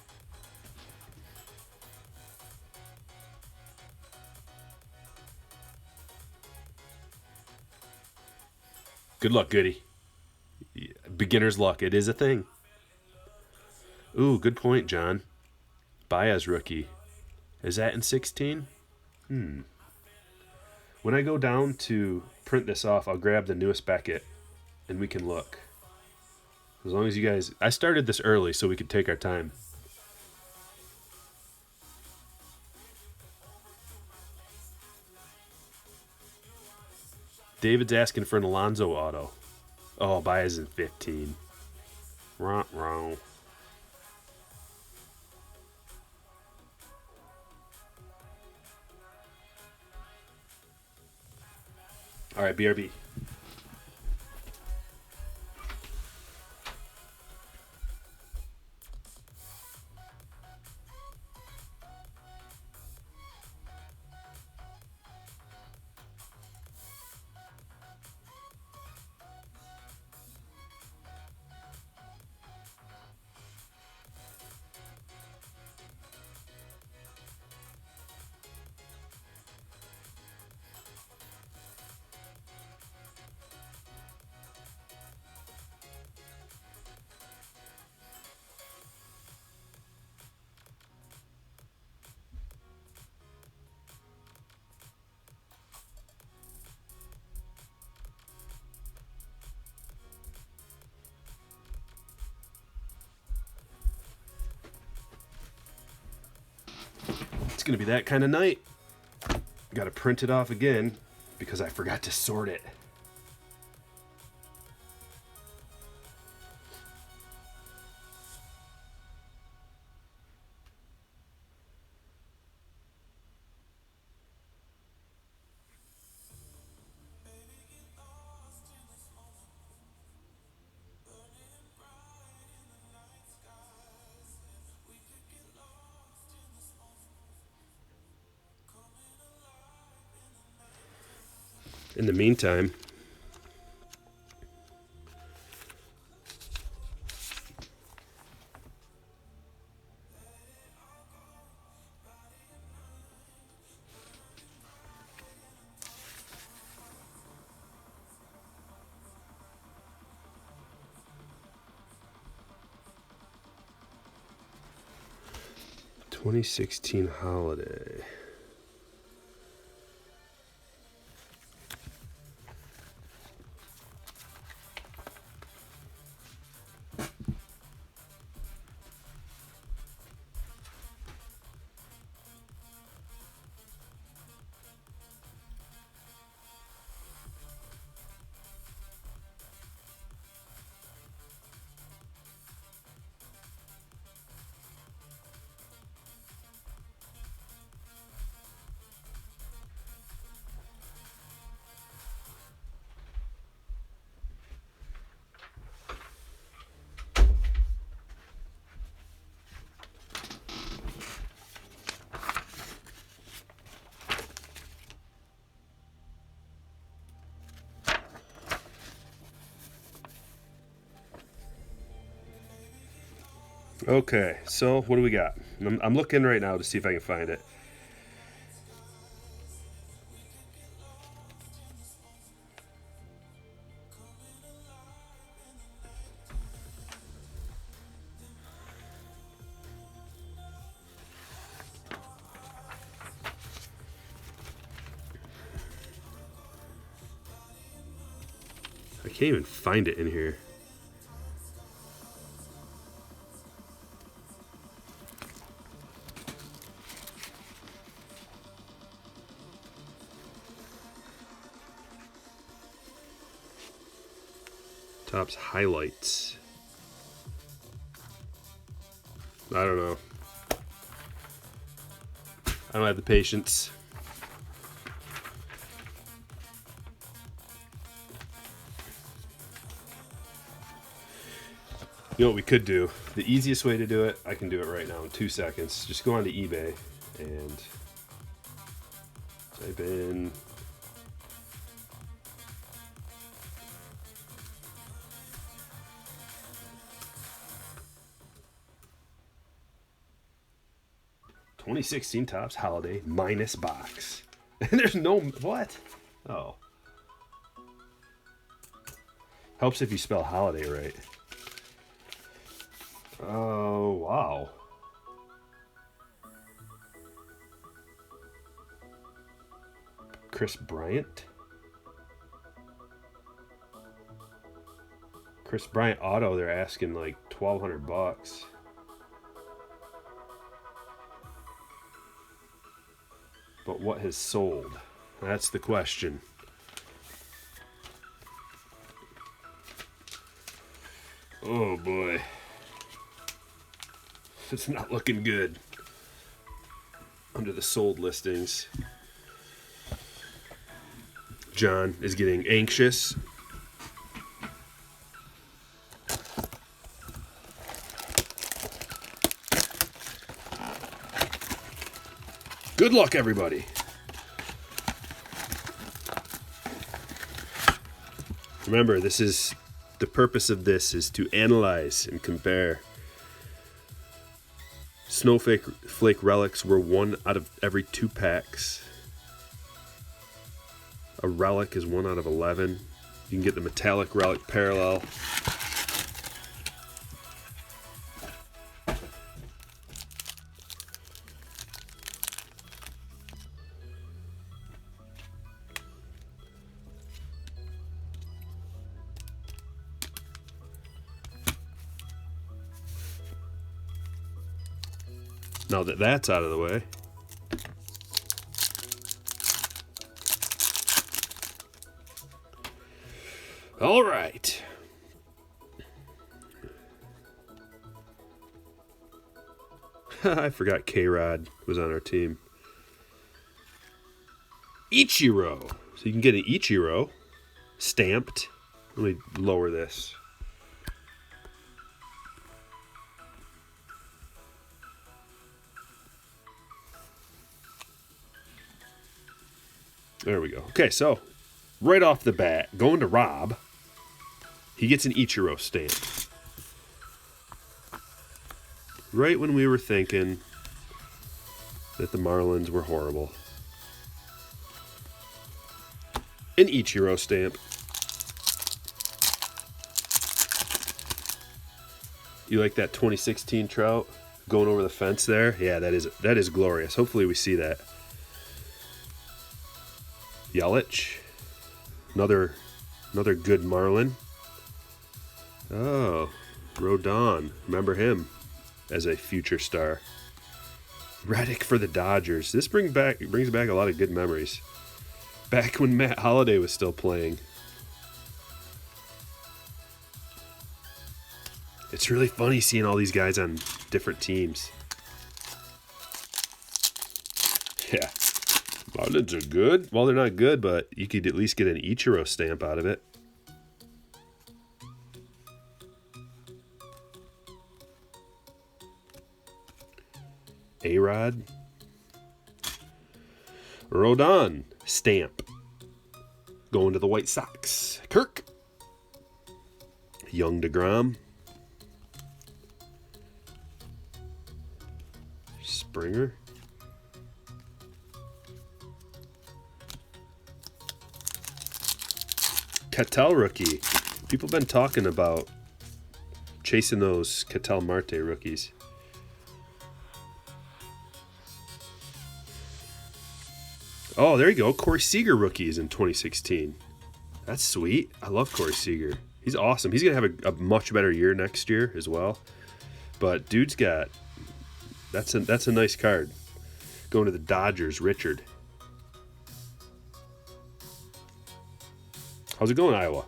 Speaker 1: Good luck, Goody. Beginner's luck. It is a thing. Ooh, good point, John. Baez rookie. Is that in 16? When I go down to print this off, I'll grab the newest Beckett and we can look. As long as you guys... I started this early so we could take our time. David's asking for an Alonso auto. Oh, Baez in 15. Wrong. All right, BRB. It's going to be that kind of night. Got to print it off again because I forgot to sort it. In the meantime, 2016 holiday. Okay, so what do we got? I'm looking right now to see if I can find it. I can't even find it in here. Topps highlights. I don't know. I don't have the patience. You know what we could do? The easiest way to do it, I can do it right now in 2 seconds. Just go onto eBay and type in "2016 Topps Holiday minus box." And there's no what? Oh. Helps if you spell holiday right. Oh, wow. Chris Bryant. Chris Bryant auto, they're asking like $1,200. But what has sold? That's the question. Oh boy. It's not looking good under the sold listings. John is getting anxious. Good luck, everybody. Remember, this is the purpose of this is to analyze and compare. Snowflake relics were 1 out of every 2 packs. A relic is 1 out of 11. You can get the metallic relic parallel. Now that that's out of the way, all right. I forgot K-Rod was on our team. Ichiro. So you can get an Ichiro stamped. Let me lower this. There we go. Okay, so right off the bat, going to Rob, he gets an Ichiro stamp. Right when we were thinking that the Marlins were horrible. An Ichiro stamp. You like that 2016 Trout? going over the fence there. Yeah, that is glorious. Hopefully we see that. Yelich. Another good Marlin. Oh, Rodon. Remember him as a future star. Reddick for the Dodgers. This brings back a lot of good memories. Back when Matt Holliday was still playing. It's really funny seeing all these guys on different teams. Yeah. Marlins are good. Well, they're not good, but you could at least get an Ichiro stamp out of it. A-Rod. Rodon stamp. Going to the White Sox. Kirk. Young DeGrom. Springer. Ketel rookie. People have been talking about chasing those Ketel Marte rookies. Oh, there you go. Corey Seager rookies in 2016. That's sweet. I love Corey Seager. He's awesome. He's going to have a much better year next year as well. But dude's got... That's a nice card. Going to the Dodgers, Richard. How's it going, Iowa?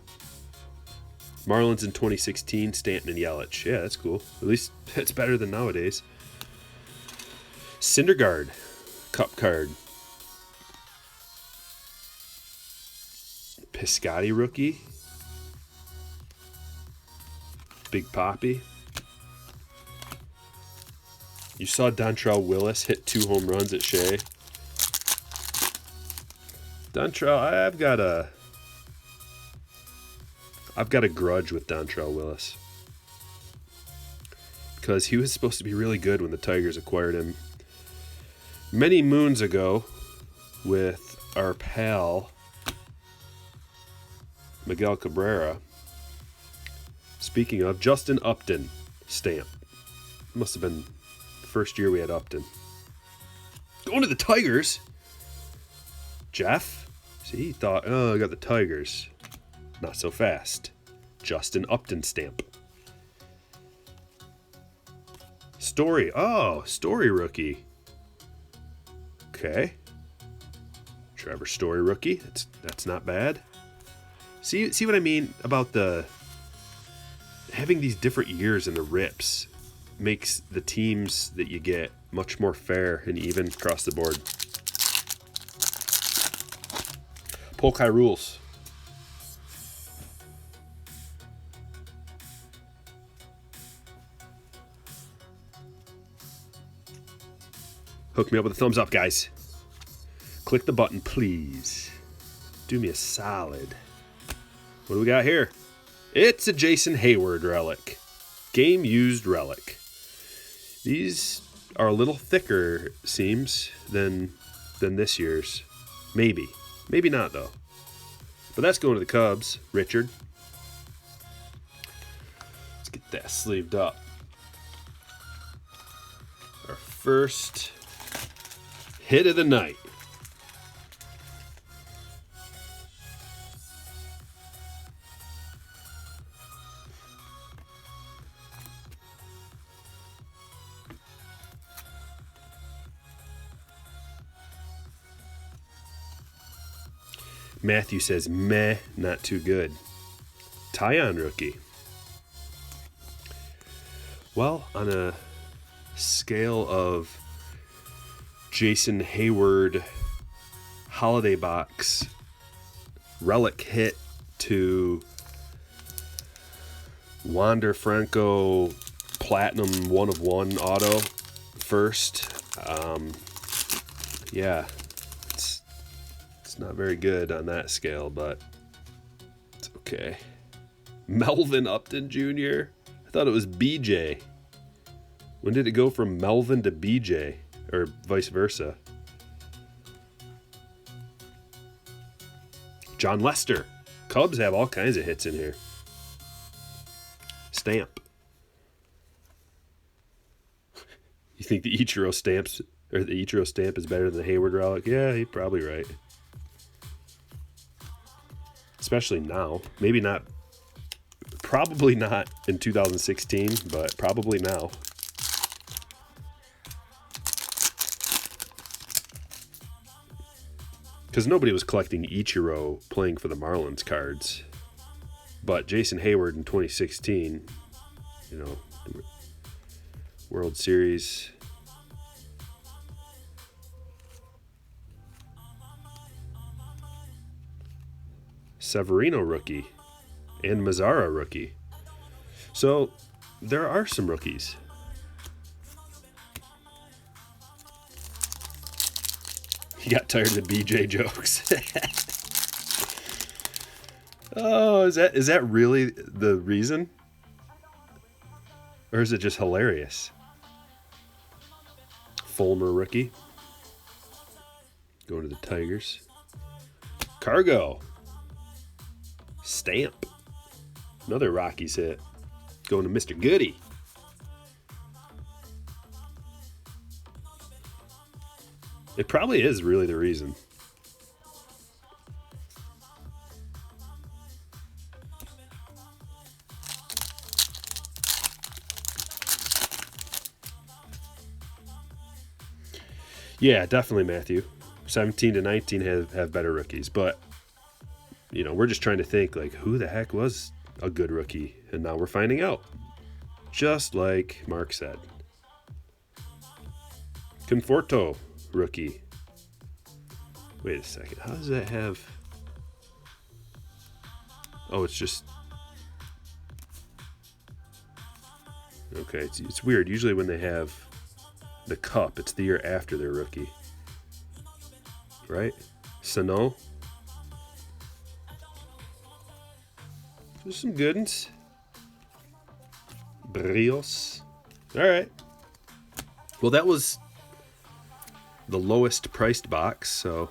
Speaker 1: Marlins in 2016, Stanton and Yelich. Yeah, that's cool. At least it's better than nowadays. Syndergaard, Cup card. Piscotty rookie. Big Poppy. You saw Dontrell Willis hit 2 home runs at Shea. Dontrell, I've got a grudge with Dontrell Willis. Because he was supposed to be really good when the Tigers acquired him many moons ago with our pal Miguel Cabrera. Speaking of, Justin Upton stamp. Must have been the first year we had Upton. Going to the Tigers. Jeff. See, he thought, oh, I got the Tigers. Not so fast. Justin Upton stamp. Story. Oh, Story rookie. Okay. Trevor Story rookie. That's not bad. See what I mean about the having these different years in the rips makes the teams that you get much more fair and even across the board. Polkai rules. Hook me up with a thumbs up, guys. Click the button, please. Do me a solid. What do we got here? It's a Jason Hayward relic. Game used relic. These are a little thicker, seems, than this year's. Maybe. Maybe not, though. But that's going to the Cubs, Richard. Let's get that sleeved up. Our first hit of the night. Matthew says, meh, not too good. Tyon rookie. Well, on a scale of Jason Hayward holiday box relic hit to Wander Franco platinum 1 of 1 auto first, yeah, it's not very good on that scale, but it's okay. Melvin Upton Jr. I thought it was BJ. When did it go from Melvin to BJ? Or vice versa? John Lester. Cubs have all kinds of hits in here. Stamp. think the Ichiro stamp is better than the Hayward relic? Yeah, you're probably right. Especially now. Maybe not. Probably not in 2016, but probably now. Because nobody was collecting Ichiro playing for the Marlins cards. But Jason Hayward in 2016, you know, World Series. Severino rookie and Mazzara rookie. So there are some rookies. He got tired of the BJ jokes. Oh, is that really the reason? Or is it just hilarious? Fulmer rookie. Going to the Tigers. Cargo. Stamp. Another Rockies hit. Going to Mr. Goody. It probably is really the reason. Yeah, definitely, Matthew. 17 to 19 have better rookies, but you know, we're just trying to think like who the heck was a good rookie, and now we're finding out. Just like Mark said. Conforto rookie. Wait a second. How does that have? Oh, it's just. Okay, it's weird. Usually when they have the cup, it's the year after their rookie. Right? Sano. There's some good ones. Brios. All right. Well, that was the lowest priced box, so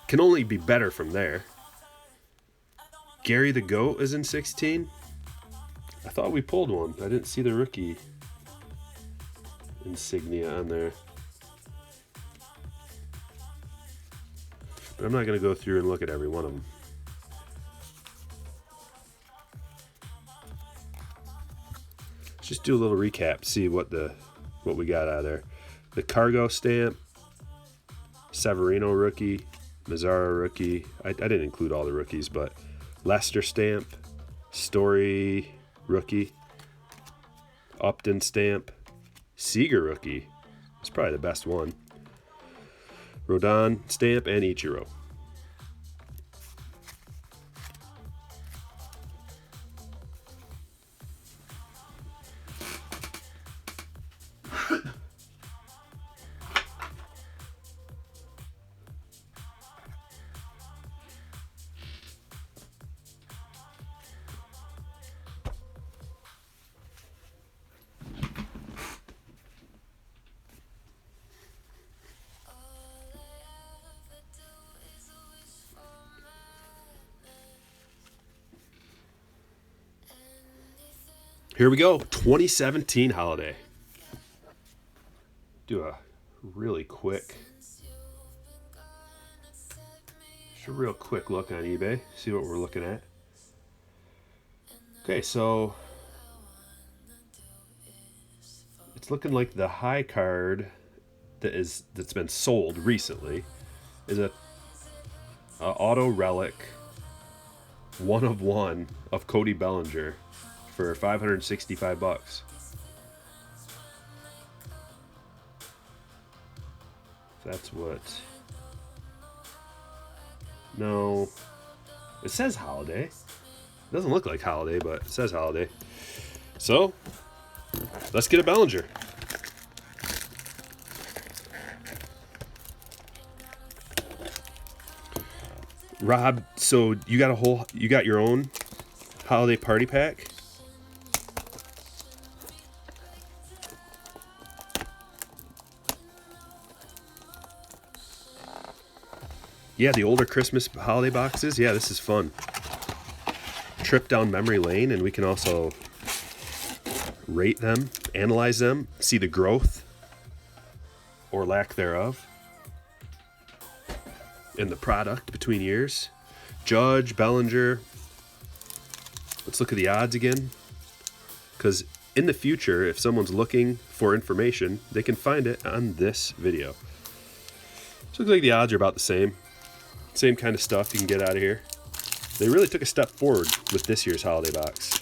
Speaker 1: can only be better from there. Gary the Goat is in 16. I thought we pulled one. I didn't see the rookie insignia on there. But I'm not going to go through and look at every one of them. Let's just do a little recap, see what we got out of there. The Cargo stamp, Severino rookie, Mazzara rookie. I didn't include all the rookies, but Lester stamp, Story rookie, Upton stamp, Seager rookie. It's probably the best one. Rodon stamp and Ichiro. Here we go, 2017 holiday. Do a really quick, just a real quick look on eBay, see what we're looking at. Okay, so it's looking like the high card that's been sold recently is a auto relic 1 of 1 of Cody Bellinger for $565. That's what. No, it says holiday. It doesn't look like holiday, but it says holiday. So let's get a Bellinger. Rob, so you got your own holiday party pack? Yeah, the older Christmas holiday boxes. Yeah, this is fun. Trip down memory lane, and we can also rate them, analyze them, see the growth or lack thereof in the product between years. Judge, Bellinger. Let's look at the odds again. Because in the future, if someone's looking for information, they can find it on this video. So it looks like the odds are about the same. Same kind of stuff you can get out of here. They really took a step forward with this year's holiday box.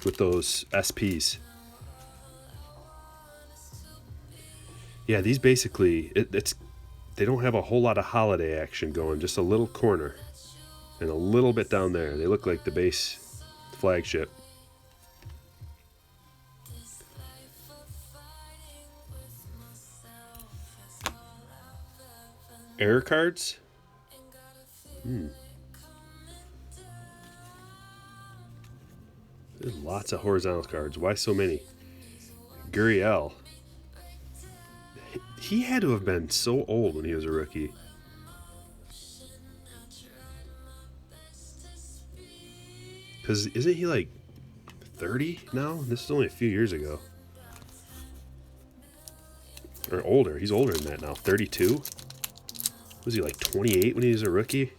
Speaker 1: With those SPs. Yeah, these basically, they don't have a whole lot of holiday action going. Just a little corner. And a little bit down there. They look like the base flagship. Error cards? There's lots of horizontal cards. Why so many? Gurriel. He had to have been so old when he was a rookie. Because isn't he like 30 now? This is only a few years ago. Or older. He's older than that now. 32? Was he like 28 when he was a rookie?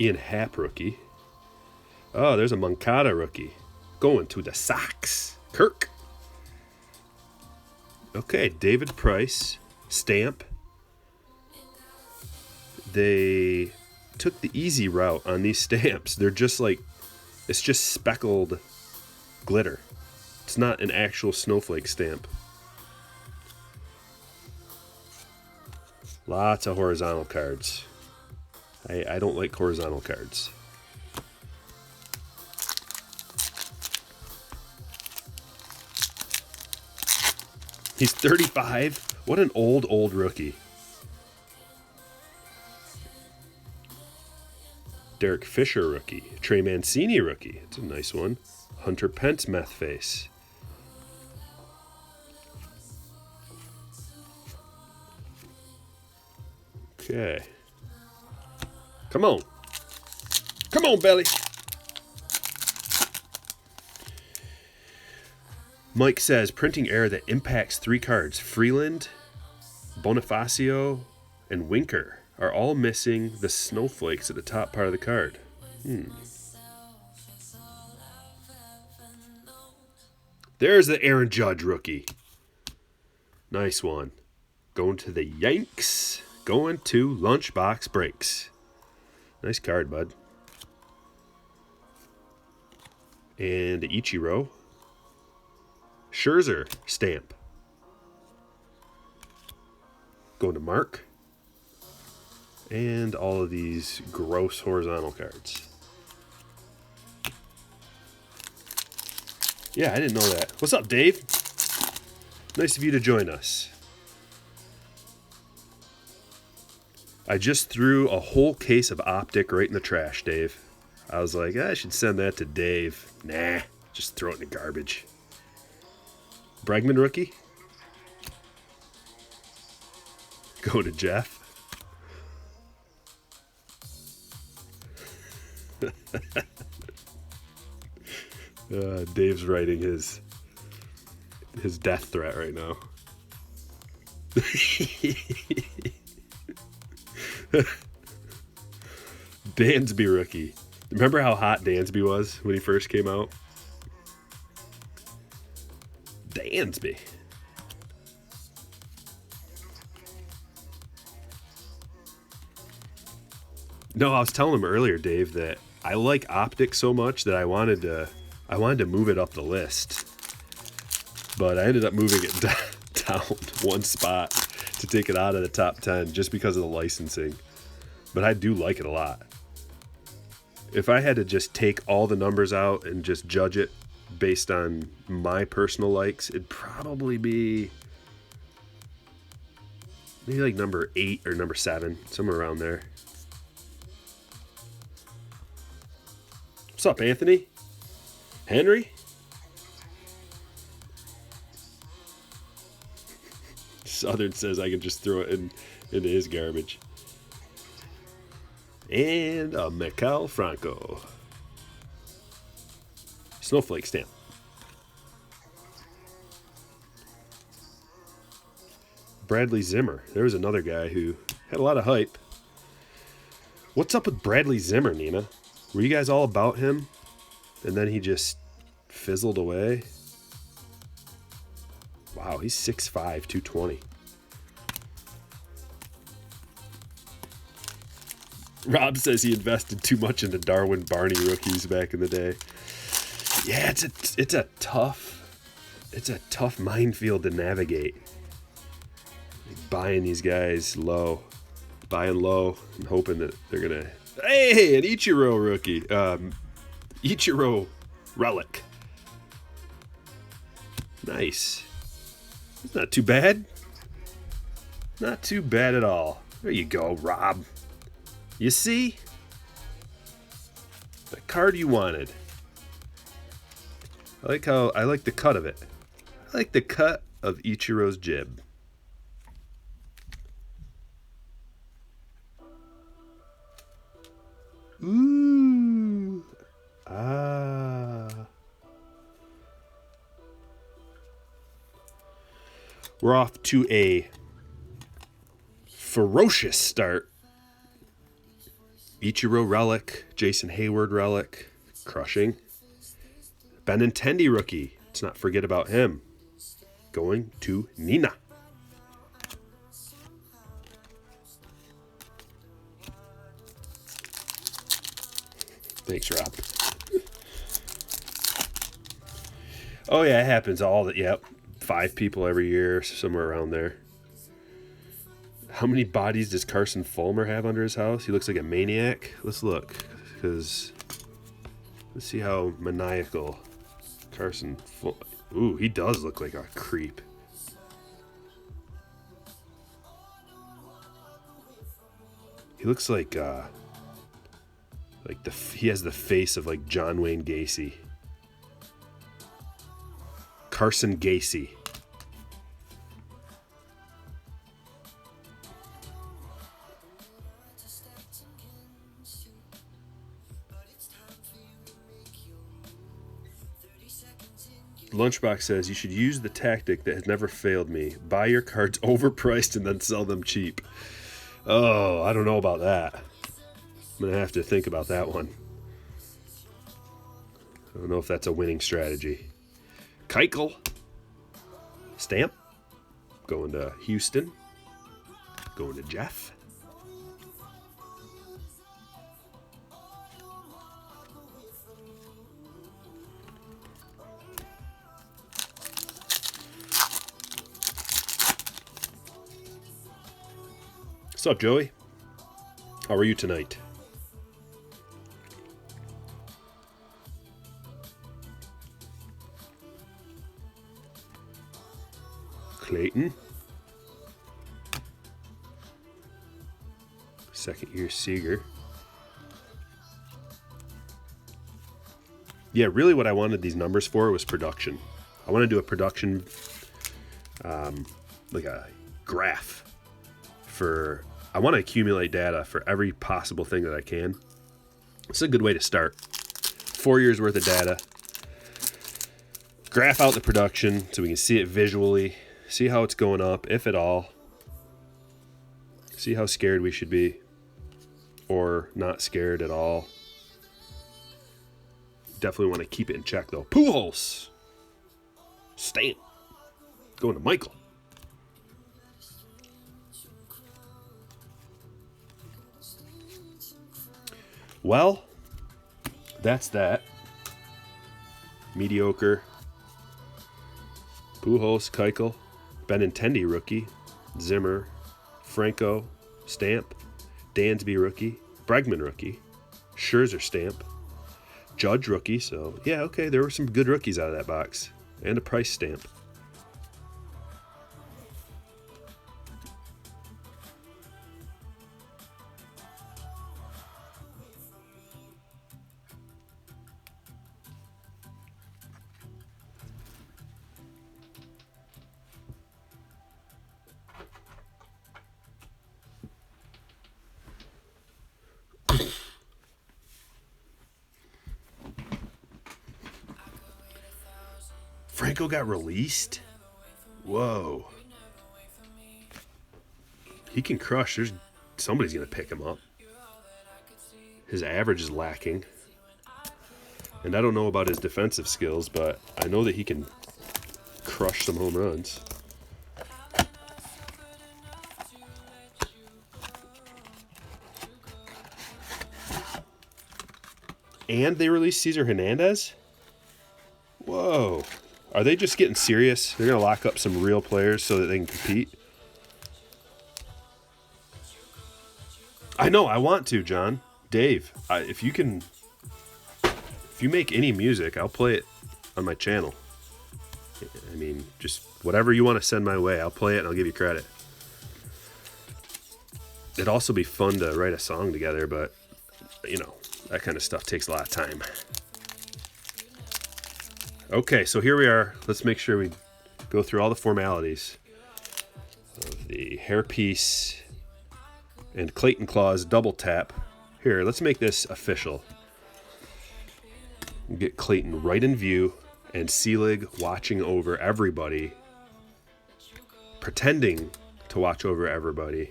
Speaker 1: Ian Happ rookie. Oh, there's a Moncada rookie. Going to the Sox. Kirk. Okay, David Price. Stamp. They took the easy route on these stamps. They're just like, it's just speckled glitter. It's not an actual snowflake stamp. Lots of horizontal cards. I don't like horizontal cards. He's 35. What an old rookie. Derek Fisher rookie. Trey Mancini rookie. It's a nice one. Hunter Pence meth face. Okay. Come on. Come on, Belly. Mike says, printing error that impacts 3 cards. Freeland, Bonifacio, and Winker are all missing the snowflakes at the top part of the card. There's the Aaron Judge rookie. Nice one. Going to the Yanks. Going to Lunchbox Breaks. Nice card, bud. And Ichiro. Scherzer stamp. Going to Mark. And all of these gross horizontal cards. Yeah, I didn't know that. What's up, Dave? Nice of you to join us. I just threw a whole case of Optic right in the trash, Dave. I was like, I should send that to Dave. Nah, just throw it in the garbage. Bregman rookie. Go to Jeff. Dave's writing his death threat right now. Dansby rookie. Remember how hot Dansby was when he first came out? Dansby. No, I was telling him earlier, Dave, that I like Optic so much that I wanted to move it up the list. But I ended up moving it down one spot to take it out of the top 10 just because of the licensing. But I do like it a lot. If I had to just take all the numbers out and just judge it based on my personal likes, it'd probably be maybe like number 8 or number 7, somewhere around there. What's up, Anthony? Henry? Southern says I can just throw it into his garbage. And a Mikal Franco. Snowflake stamp. Bradley Zimmer. There was another guy who had a lot of hype. What's up with Bradley Zimmer, Nina? Were you guys all about him? And then he just fizzled away? Wow, he's 6'5", 220. Rob says he invested too much into Darwin Barney rookies back in the day. Yeah, it's a tough minefield to navigate. Like buying these guys low, buying low, and hoping that they're gonna. Hey, an Ichiro rookie, Ichiro relic. Nice. It's not too bad. Not too bad at all. There you go, Rob. You see? The card you wanted. I like the cut of it. I like the cut of Ichiro's jib. Ooh. Ah. We're off to a ferocious start. Ichiro relic, Jason Hayward relic, crushing. Benintendi rookie, let's not forget about him. Going to Nina. Thanks, Rob. Oh yeah, it happens yep. 5 people every year, somewhere around there. How many bodies does Carson Fulmer have under his house? He looks like a maniac. Let's look, because let's see how maniacal Carson Fulmer. Ooh, he does look like a creep. He looks like he has the face of like John Wayne Gacy. Carson Gacy. Lunchbox says you should use the tactic that has never failed me. Buy your cards overpriced and then sell them cheap. Oh, I don't know about that. I'm going to have to think about that one. I don't know if that's a winning strategy. Keuchel. Stamp. Going to Houston. Going to Jeff. What's up, Joey? How are you tonight? Clayton. Second year Seager. Yeah, really what I wanted these numbers for was production. I want to do a production, like a graph for, I want to accumulate data for every possible thing that I can. It's a good way to start. 4 years worth of data. Graph out the production so we can see it visually. See how it's going up, if at all. See how scared we should be. Or not scared at all. Definitely want to keep it in check, though. Pujols. Stamp. Going to Michael. Well, that's that. Mediocre. Pujols, Keuchel, Benintendi rookie, Zimmer, Franco, stamp, Dansby rookie, Bregman rookie, Scherzer stamp, Judge rookie. So yeah, okay, there were some good rookies out of that box, and a price stamp. Franco got released? Whoa. He can crush. Somebody's going to pick him up. His average is lacking. And I don't know about his defensive skills, but I know that he can crush some home runs. And they released Cesar Hernandez? Whoa. Are they just getting serious? They're going to lock up some real players so that they can compete? I know, I want to, John. Dave, if you make any music, I'll play it on my channel. I mean, just whatever you want to send my way, I'll play it and I'll give you credit. It'd also be fun to write a song together, but, you know, that kind of stuff takes a lot of time. Okay, so here we are. Let's make sure we go through all the formalities of the hairpiece and Clayton Claus double tap. Here, let's make this official. Get Clayton right in view and Selig watching over everybody, pretending to watch over everybody,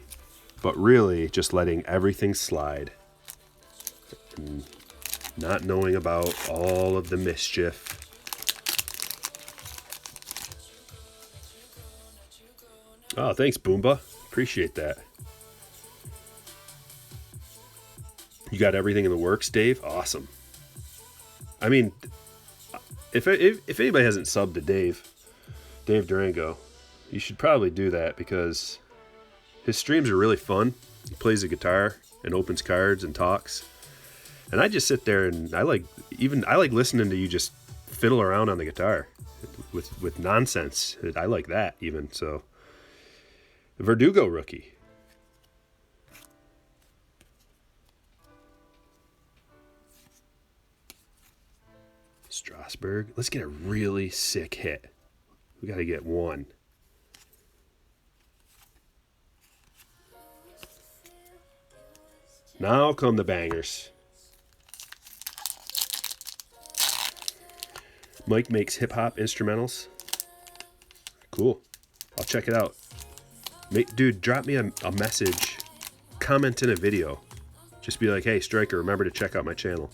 Speaker 1: but really just letting everything slide and not knowing about all of the mischief. Oh, thanks, Boomba. Appreciate that. You got everything in the works, Dave? Awesome. I mean, if anybody hasn't subbed to Dave Durango, you should probably do that because his streams are really fun. He plays the guitar and opens cards and talks. And I just sit there and I like listening to you just fiddle around on the guitar with nonsense. I like that even. So, Verdugo rookie. Strasburg. Let's get a really sick hit. We got to get one. Now come the bangers. Mike makes hip-hop instrumentals. Cool. I'll check it out. Dude, drop me a message. Comment in a video. Just be like, hey, Stryker, remember to check out my channel.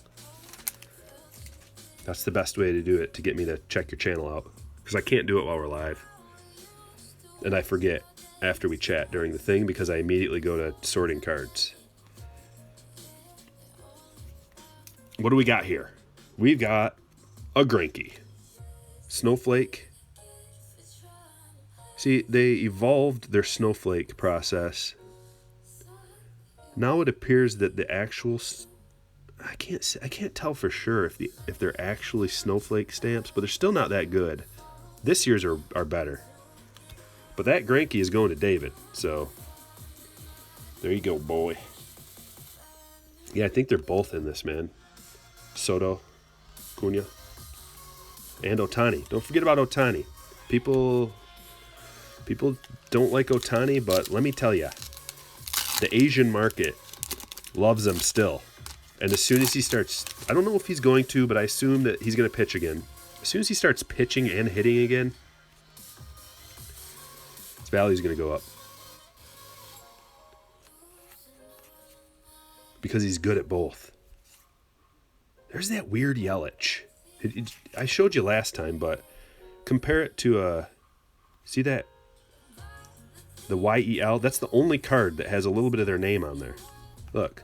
Speaker 1: That's the best way to do it, to get me to check your channel out. Because I can't do it while we're live. And I forget after we chat during the thing because I immediately go to sorting cards. What do we got here? We've got a Greinke. Snowflake. See, they evolved their snowflake process. Now it appears that the actual... I can't tell for sure if they're actually snowflake stamps, but they're still not that good. This year's are better. But that Greinke is going to David, so there you go, boy. Yeah, I think they're both in this, man. Soto, Cunha, and Ohtani. Don't forget about Ohtani. People don't like Ohtani, but let me tell you, the Asian market loves him still. And as soon as he starts, I don't know if he's going to, but I assume that he's going to pitch again. As soon as he starts pitching and hitting again, his value's going to go up. Because he's good at both. There's that weird Yelich. I showed you last time, but compare it to see that? The YEL, that's the only card that has a little bit of their name on there. Look.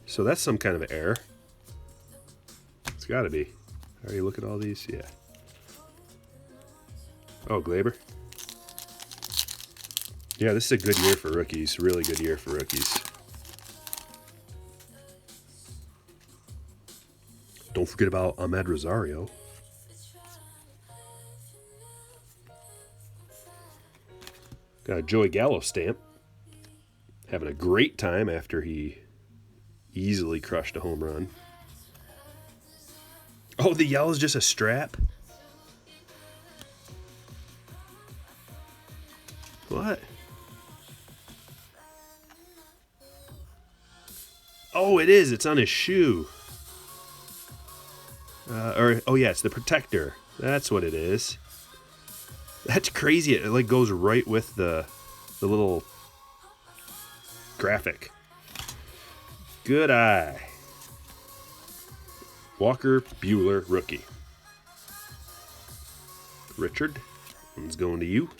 Speaker 1: So that's some kind of error. It's got to be. Alright, look at all these. Yeah. Oh, Glaber. Yeah, this is a good year for rookies. Really good year for rookies. Don't forget about Ahmed Rosario. Got a Joey Gallo stamp. Having a great time after he easily crushed a home run. Oh, the yellow is just a strap? What? Oh, it is. It's on his shoe. Oh yeah, it's the protector. That's what it is. That's crazy. It like goes right with the little graphic. Good eye. Walker Buehler rookie. Richard, one's going to you.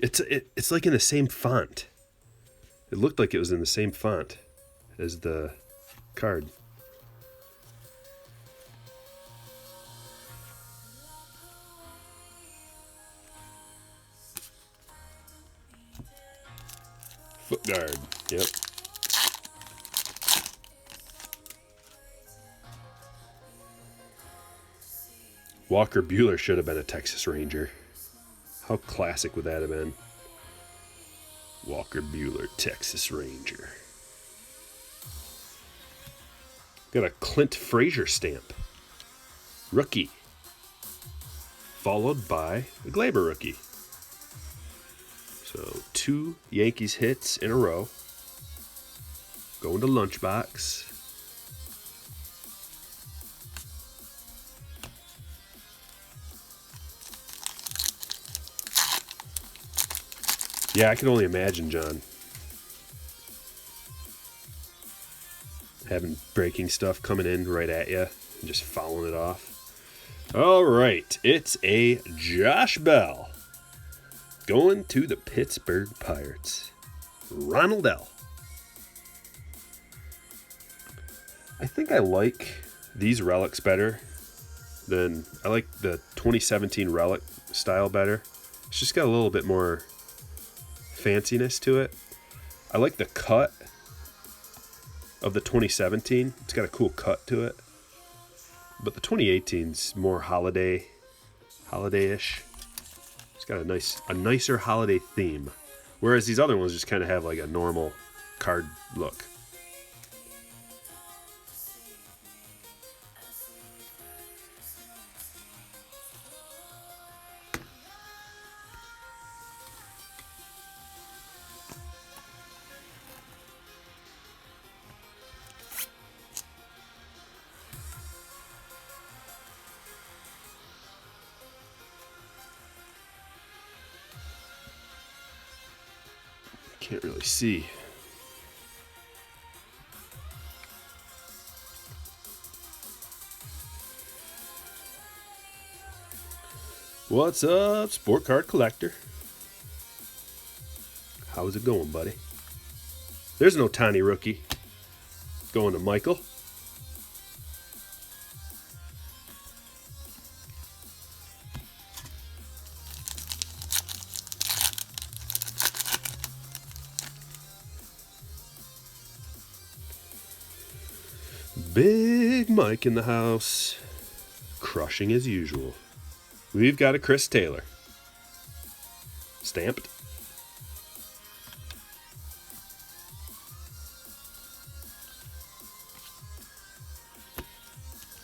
Speaker 1: It's like in the same font. It looked like it was in the same font as the card. Foot guard. Yep. Walker Buehler should have been a Texas Ranger. How classic would that have been? Walker Buehler, Texas Ranger. Got a Clint Frazier stamp. Rookie. Followed by a Glaber rookie. So 2 Yankees hits in a row. Going to Lunchbox. Yeah, I can only imagine, John. Having breaking stuff coming in right at you and just fouling it off. All right, it's a Josh Bell. Going to the Pittsburgh Pirates. Ronald L. I think I like these relics better than... I like the 2017 relic style better. It's just got a little bit more fanciness to it. I like the cut of the 2017. It's got a cool cut to it. But the 2018's more holiday-ish. It's got a nicer holiday theme. Whereas these other ones just kind of have like a normal card look. Can't really see. What's up, Sport Card Collector? How's it going, buddy? There's no Tiny rookie. Going to Michael. Big Mike in the house. Crushing as usual. We've got a Chris Taylor. Stamped.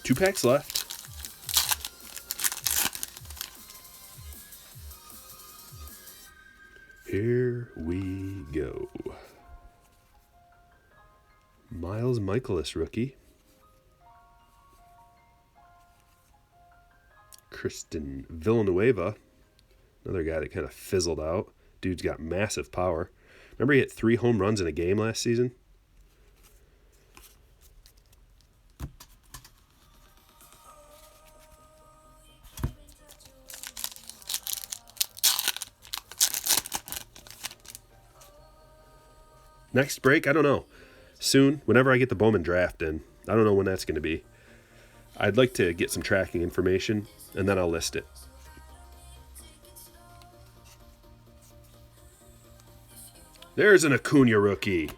Speaker 1: Two packs left. Here we go. Miles Michaelis rookie. Kristen Villanueva, another guy that kind of fizzled out. Dude's got massive power. Remember he hit 3 home runs in a game last season? Next break, I don't know. Soon, whenever I get the Bowman draft in. I don't know when that's going to be. I'd like to get some tracking information, and then I'll list it. There's an Acuna rookie.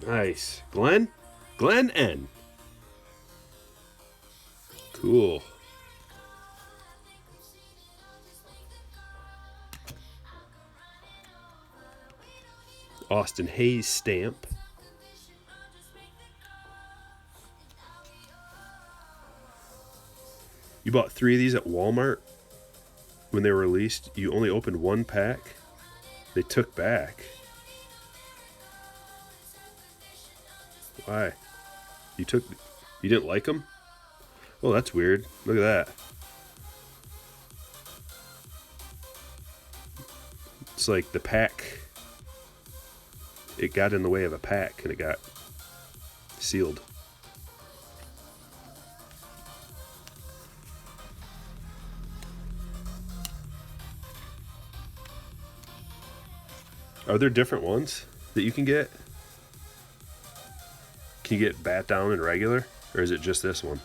Speaker 1: Nice. Glenn N. Cool. Austin Hayes stamp. You bought 3 of these at Walmart when they were released. You only opened 1 pack. They took back. Why? You didn't like them? Oh, that's weird. Look at that. It's like the pack, it got in the way of a pack and it got sealed. Are there different ones that you can get? Can you get Bat Down and regular? Or is it just this one?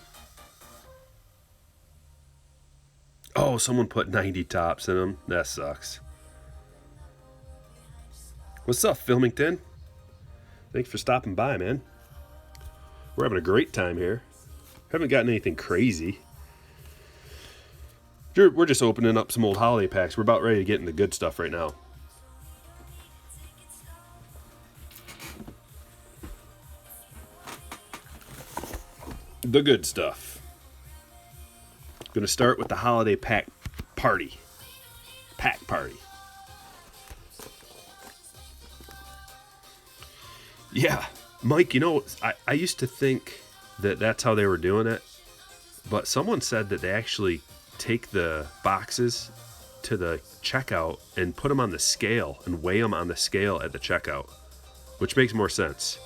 Speaker 1: Oh, someone put 90 tops in them. That sucks. What's up, Filmington? Thanks for stopping by, man. We're having a great time here. Haven't gotten anything crazy. We're just opening up some old holiday packs. We're about ready to get into good stuff right now. The good stuff. Going to start with the holiday pack party. Pack party. Yeah, Mike, you know, I used to think that that's how they were doing it, but someone said that they actually take the boxes to the checkout and put them on the scale and weigh them on the scale at the checkout, which makes more sense.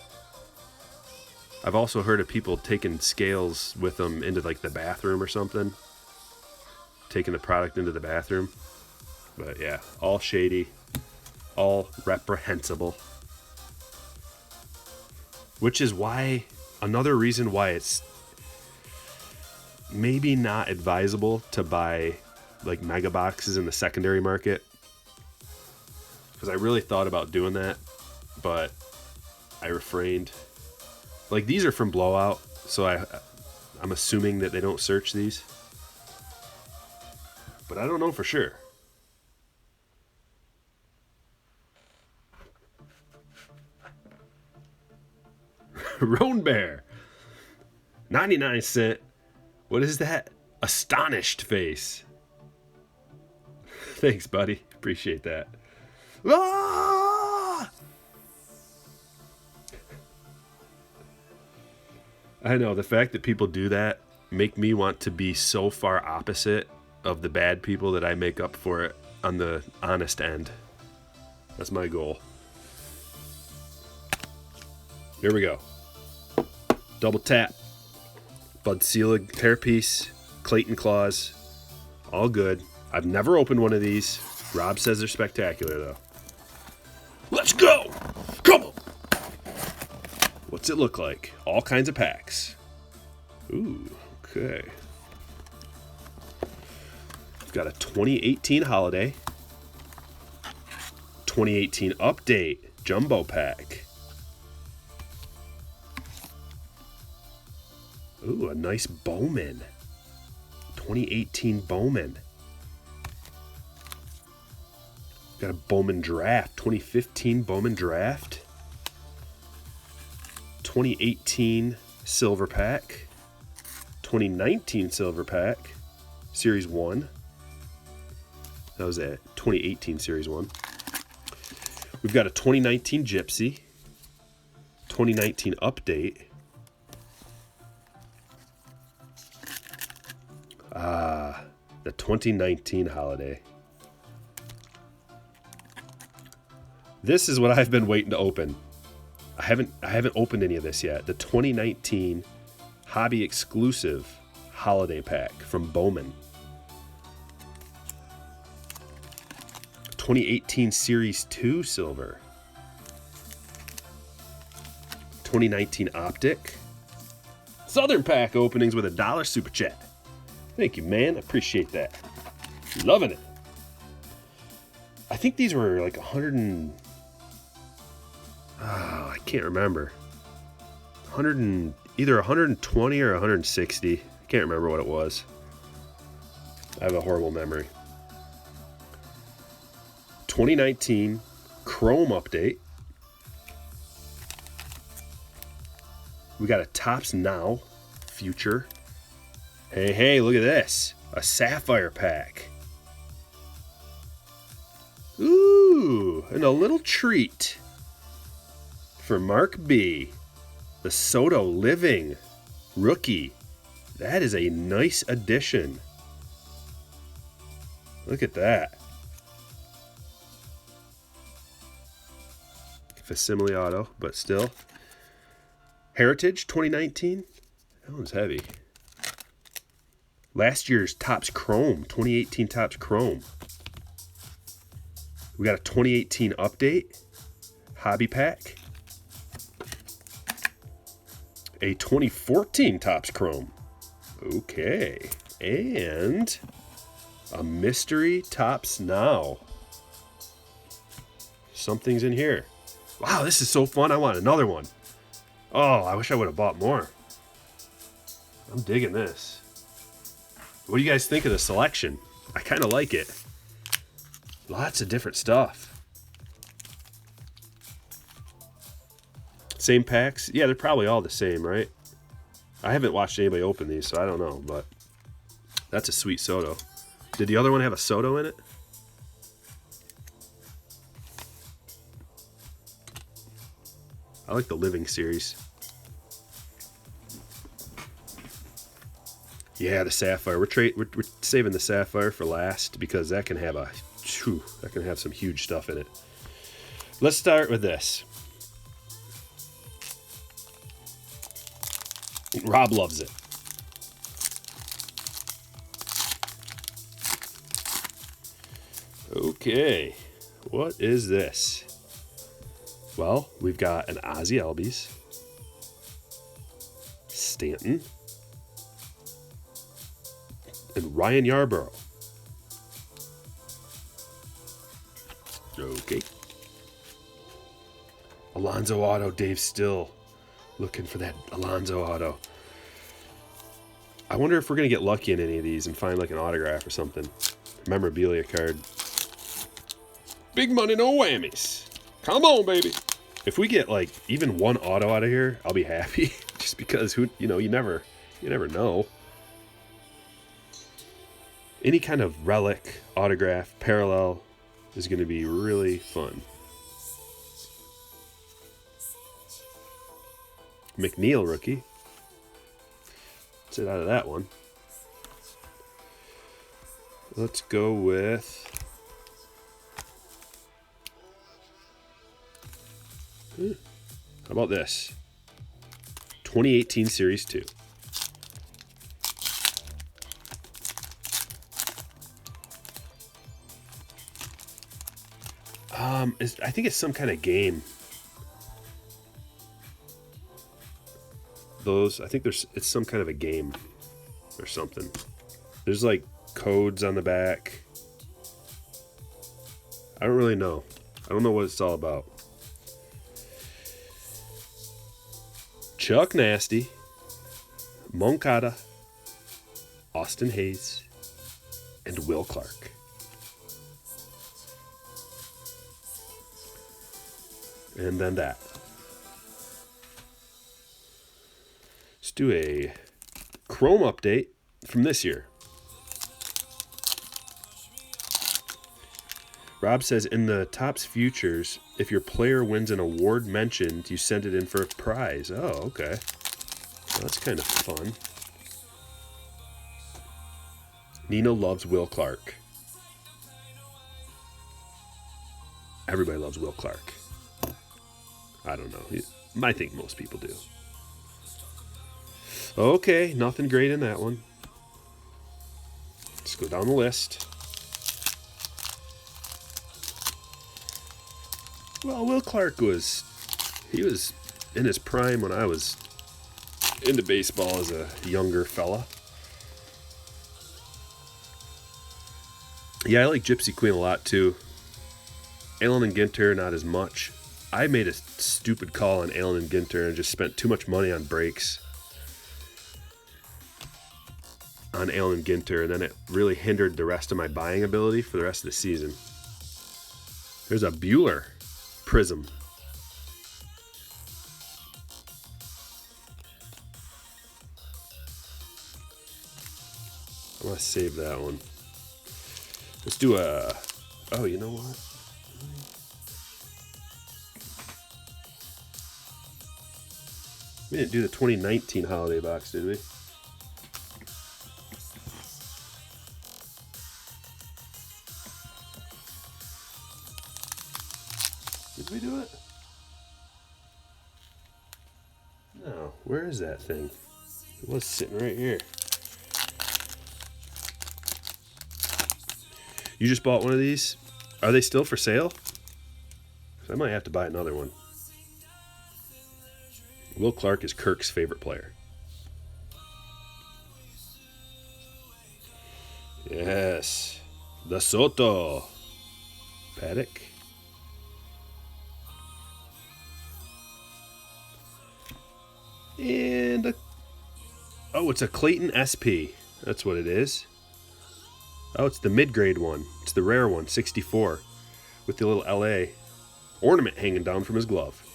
Speaker 1: I've also heard of people taking scales with them into like the bathroom or something, taking the product into the bathroom. But yeah, all shady, all reprehensible. Which is why, another reason why it's maybe not advisable to buy like mega boxes in the secondary market. Because I really thought about doing that, but I refrained. Like, these are from Blowout, so I'm assuming that they don't search these. But I don't know for sure. Roan Bear. 99 cent. What is that? Astonished face. Thanks, buddy. Appreciate that. Ah! I know, the fact that people do that make me want to be so far opposite of the bad people that I make up for it on the honest end. That's my goal. Here we go. Double tap. Bud Selig hairpiece, Clayton claws, all good. I've never opened one of these. Rob says they're spectacular though. Let's go! Come on! What's it look like? All kinds of packs. Ooh, okay. We've got a 2018 holiday, 2018 update jumbo pack. Ooh, a nice Bowman. 2018 Bowman. Got a Bowman draft. 2015 Bowman draft. 2018 silver pack. 2019 silver pack. Series 1. That was a 2018 Series 1. We've got a 2019 Gypsy. 2019 update. The 2019 holiday. This is what I've been waiting to open. I haven't opened any of this yet. The 2019 hobby exclusive holiday pack from Bowman. 2018 Series 2 silver. 2019 Optic. Southern pack openings with $1 super chat. Thank you, man. Appreciate that. Loving it. I think these were like 100 and... I can't remember. 100 and... Either 120 or 160. I can't remember what it was. I have a horrible memory. 2019 Chrome update. We got a Tops Now Future. Hey, look at this. A Sapphire pack. Ooh, and a little treat for Mark B. The Soto Living rookie. That is a nice addition. Look at that. Facsimile auto, but still. Heritage 2019. That one's heavy. Last year's Topps Chrome, 2018 Topps Chrome. We got a 2018 update, hobby pack. A 2014 Topps Chrome. Okay. And a mystery Topps Now. Something's in here. Wow, this is so fun. I want another one. Oh, I wish I would have bought more. I'm digging this. What do you guys think of the selection? I kind of like it. Lots of different stuff. Same packs? Yeah, they're probably all the same, right? I haven't watched anybody open these, so I don't know, but that's a sweet Soto. Did the other one have a Soto in it? I like the Living series. Yeah, the Sapphire. We're saving the Sapphire for last because that can have some huge stuff in it. Let's start with this. Rob loves it. Okay, what is this? Well, we've got an Ozzie Albies, Stanton, and Ryan Yarbrough. Okay. Alonso auto. Dave still looking for that Alonso auto. I wonder if we're going to get lucky in any of these and find like an autograph or something. Memorabilia card. Big money, no whammies. Come on, baby. If we get like even one auto out of here, I'll be happy. Just because you never know. Any kind of relic, autograph, parallel is going to be really fun. McNeil rookie. Let's get out of that one. Let's go with... How about this? 2018 Series 2. I think it's some kind of game. I think it's some kind of a game or something. There's like codes on the back. I don't really know. I don't know what it's all about. Chuck Nasty, Moncada, Austin Hayes, and Will Clark. And then that. Let's do a Chrome update from this year. Rob says, in the Topps Futures, if your player wins an award mentioned, you send it in for a prize. Oh, okay. Well, that's kind of fun. Nino loves Will Clark. Everybody loves Will Clark. I don't know. I think most people do. Okay, nothing great in that one. Let's go down the list. Well, Will Clark was in his prime when I was into baseball as a younger fella. Yeah, I like Gypsy Queen a lot too. Allen and Ginter, not as much. I made a stupid call on Allen and Ginter and just spent too much money on breaks on Allen and Ginter, and then it really hindered the rest of my buying ability for the rest of the season. There's a Bueller Prism. I want to save that one. Let's do a... Oh, you know what? We didn't do the 2019 holiday box, did we? Did we do it? No. Where is that thing? It was sitting right here. You just bought one of these? Are they still for sale? I might have to buy another one. Will Clark is Kirk's favorite player. Yes. The Soto. Paddock. And oh, it's a Clayton SP. That's what it is. Oh, it's the mid-grade one. It's the rare one, 64, with the little LA ornament hanging down from his glove.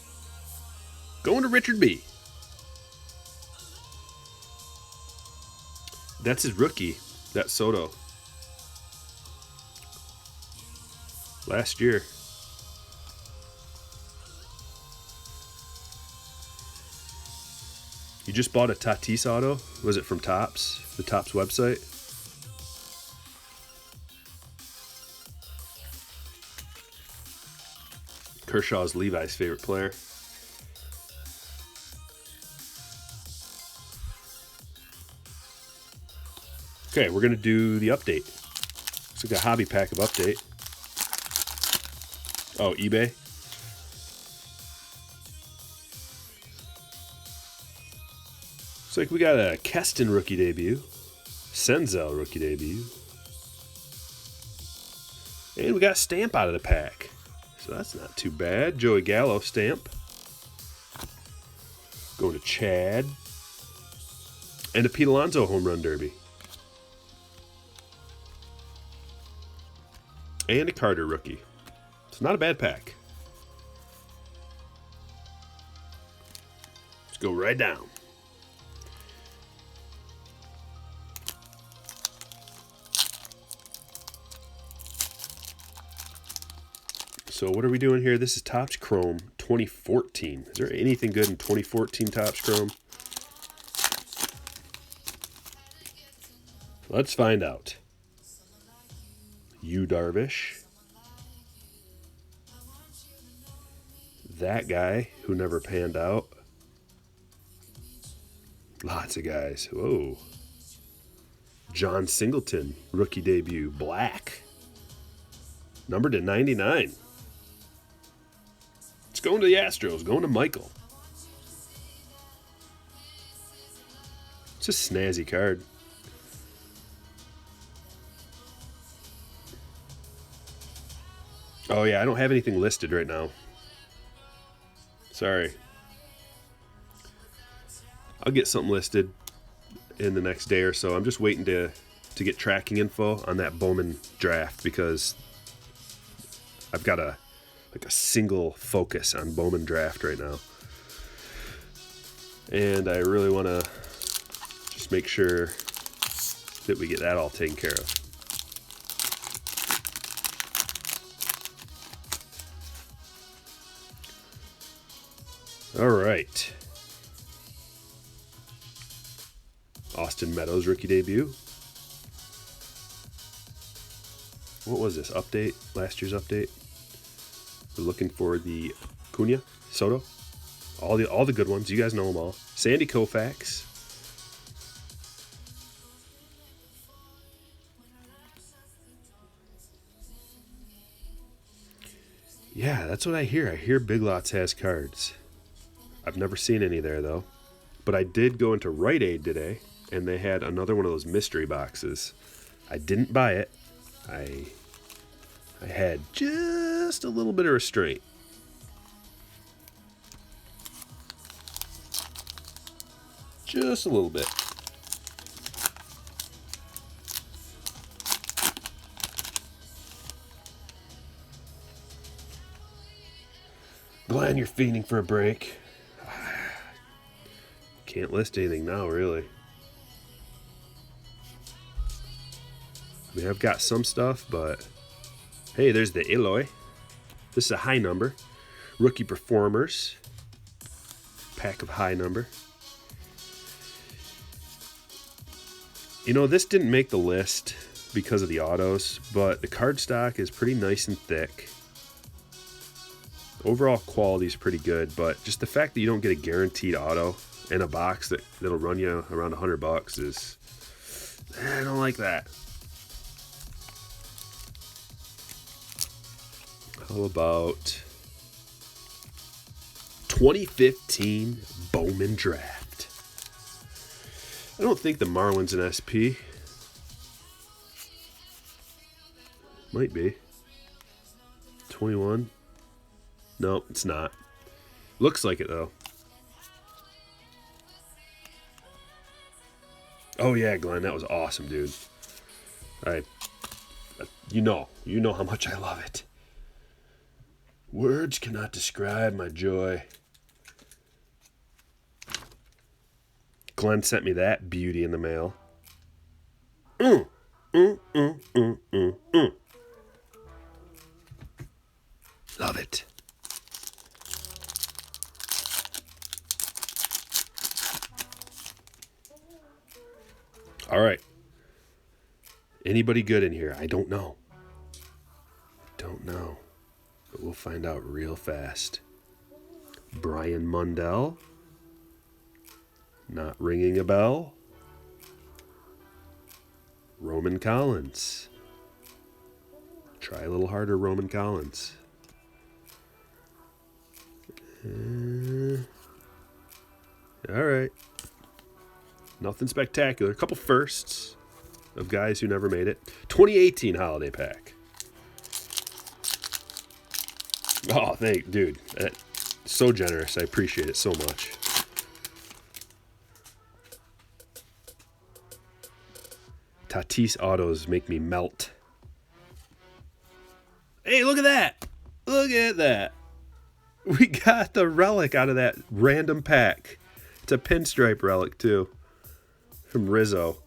Speaker 1: Going to Richard B. That's his rookie, that Soto. Last year. You just bought a Tatis auto? Was it from Topps? The Topps website? Kershaw's Levi's favorite player. Okay, we're going to do the update. It's like a hobby pack of update. Oh, eBay. Looks like we got a Keston rookie debut. Senzel rookie debut. And we got a stamp out of the pack. So that's not too bad. Joey Gallo stamp. Going to Chad. And a Pete Alonso home run derby. And a Carter rookie. It's not a bad pack. Let's go right down. So what are we doing here? This is Topps Chrome 2014. Is there anything good in 2014 Topps Chrome? Let's find out. Yu Darvish. That guy who never panned out. Lots of guys. Whoa. John Singleton, rookie debut, black. Numbered to 99. It's going to the Astros, going to Michael. It's a snazzy card. Oh yeah, I don't have anything listed right now. Sorry. I'll get something listed in the next day or so. I'm just waiting to get tracking info on that Bowman draft because I've got a single focus on Bowman draft right now. And I really want to just make sure that we get that all taken care of. All right. Austin Meadows rookie debut. What was this? Update? Last year's update? We're looking for the Cunha, Soto. All the good ones. You guys know them all. Sandy Koufax. Yeah, that's what I hear. I hear Big Lots has cards. I've never seen any there, though. But I did go into Rite Aid today, and they had another one of those mystery boxes. I didn't buy it. I had just a little bit of restraint. Just a little bit. Glenn, you're fiending for a break. Can't list anything now, really. I mean, I've got some stuff, but hey, there's the Eloy. This is a high number. Rookie Performers. pack of high number. You know, this didn't make the list because of the autos, but the cardstock is pretty nice and thick. Overall quality is pretty good, but just the fact that you don't get a guaranteed auto in a box that'll run you around $100 is, I don't like that. How about 2015 Bowman Draft? I don't think the Marlins an SP. Might be. 21. No, it's not. Looks like it, though. Oh, yeah, Glenn, that was awesome, dude. You know how much I love it. Words cannot describe my joy. Glenn sent me that beauty in the mail. Love it. All right. Anybody good in here? I don't know. But we'll find out real fast. Brian Mundell. Not ringing a bell. Roman Collins. Try a little harder, Roman Collins. All right. Nothing spectacular. A couple firsts of guys who never made it. 2018 Holiday Pack. Oh, dude. So generous. I appreciate it so much. Tatis autos make me melt. Hey, look at that. Look at that. We got the relic out of that random pack. It's a pinstripe relic, too. From Rizzo.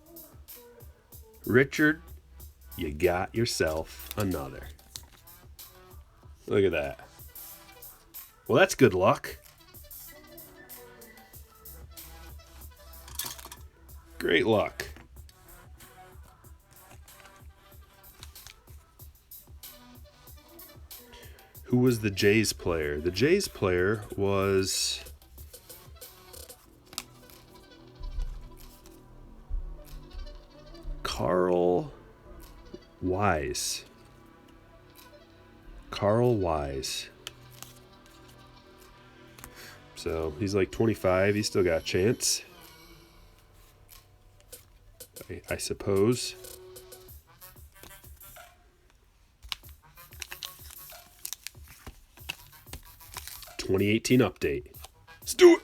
Speaker 1: Richard, you got yourself another. Look at that. Well, that's good luck. Great luck. Who was the Jays player? The Jays player was Carl Wise. So he's like 25. He's still got a chance, I suppose. '18 update. Let's do it.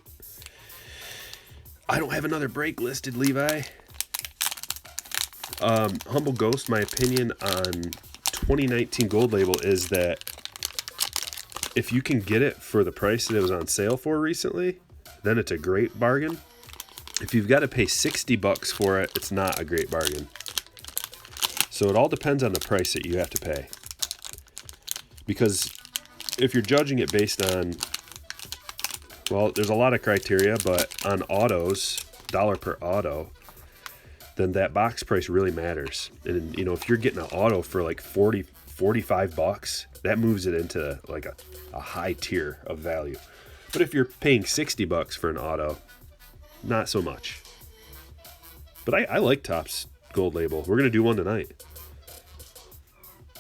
Speaker 1: I don't have another break listed, Levi. Humble Ghost, my opinion on 2019 Gold Label is that if you can get it for the price that it was on sale for recently, then it's a great bargain. If you've got to pay $60 for it, it's not a great bargain. So it all depends on the price that you have to pay. Because if you're judging it based on, well, there's a lot of criteria, but on autos, dollar per auto, then that box price really matters. And, you know, if you're getting an auto for like $45, that moves it into like a high tier of value. But if you're paying $60 for an auto, not so much. But I like Topps Gold Label. We're going to do one tonight.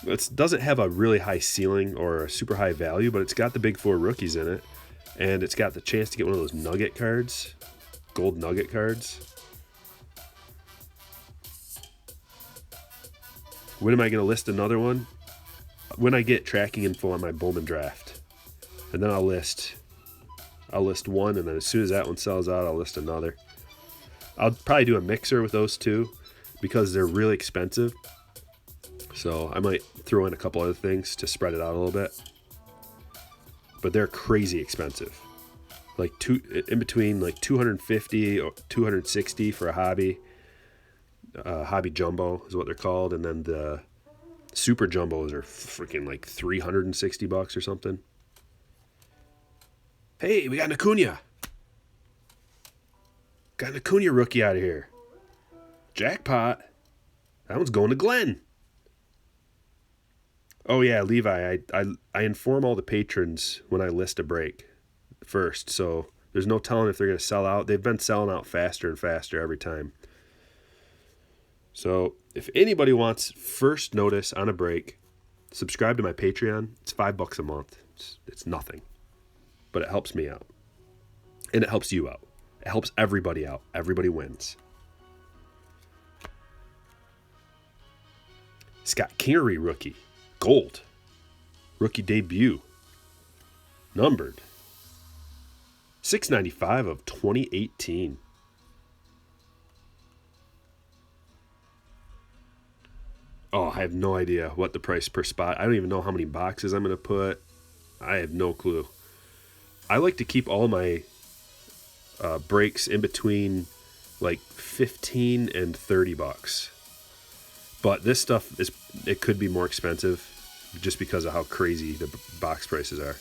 Speaker 1: It doesn't have a really high ceiling or a super high value, but it's got the big four rookies in it. And it's got the chance to get one of those nugget cards, gold nugget cards. When am I going to list another one? When I get tracking info on my Bowman draft. And then I'll list one, and then as soon as that one sells out, I'll list another. I'll probably do a mixer with those two because they're really expensive. So I might throw in a couple other things to spread it out a little bit. But they're crazy expensive. Like in between like $250 or $260 for a hobby. Hobby jumbo is what they're called, and then the super jumbos are freaking like $360 or something. Hey, we got an Acuna. Got an Acuna rookie out of here. Jackpot. That one's going to Glenn. Oh, yeah, Levi. I inform all the patrons when I list a break first, so there's no telling if they're going to sell out. They've been selling out faster and faster every time. So if anybody wants first notice on a break, subscribe to my Patreon. It's $5 a month. It's nothing, but it helps me out, and it helps you out. It helps everybody out. Everybody wins. Scott Kingery rookie, gold, rookie debut, numbered 695 of 2018. Oh, I have no idea what the price per spot. I don't even know how many boxes I'm going to put. I have no clue. I like to keep all my breaks in between like 15 and 30 bucks. But this stuff it could be more expensive just because of how crazy the box prices are.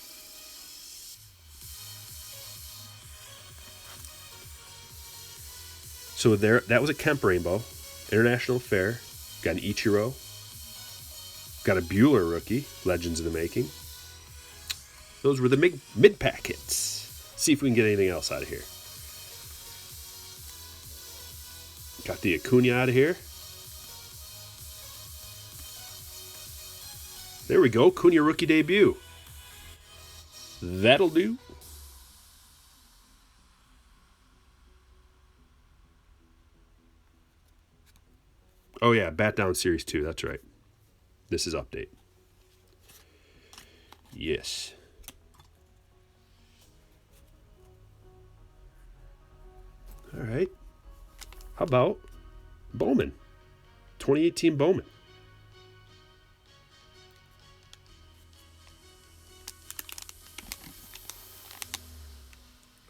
Speaker 1: So that was a Kemp Rainbow, International Fair. Got an Ichiro. Got a Bueller rookie, Legends of the Making. Those were the mid-pack hits. See if we can get anything else out of here. Got the Acuna out of here. There we go, Acuna rookie debut. That'll do. Oh yeah, Bat Down Series 2, that's right. This is update. Yes. All right. How about Bowman? 2018 Bowman.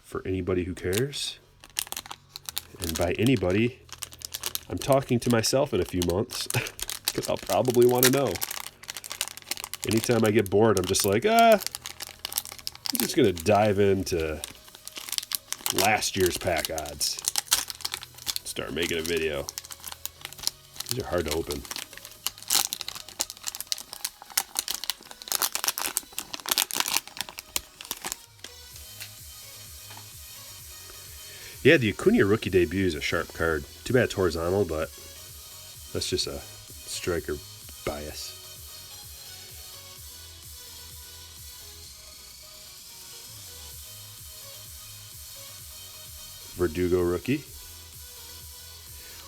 Speaker 1: For anybody who cares. And by anybody, I'm talking to myself in a few months because I'll probably want to know. Anytime I get bored, I'm just like, I'm just going to dive into last year's pack odds. Start making a video. These are hard to open. Yeah, the Acuna rookie debut is a sharp card. Too bad it's horizontal, but that's just a Stryker bias. Verdugo rookie.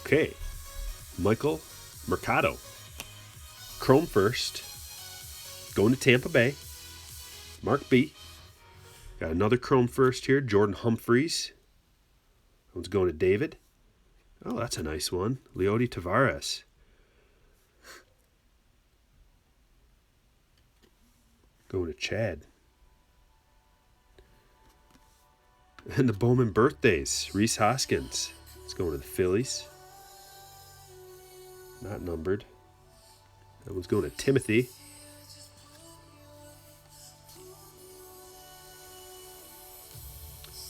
Speaker 1: Okay. Michael Mercado. Chrome first. Going to Tampa Bay. Mark B. Got another Chrome first here. Jordan Humphreys. That one's going to David. Oh, that's a nice one. Leody Tavares. Going to Chad. And the Bowman birthdays. Rhys Hoskins. It's going to the Phillies. Not numbered. That one's going to Timothy.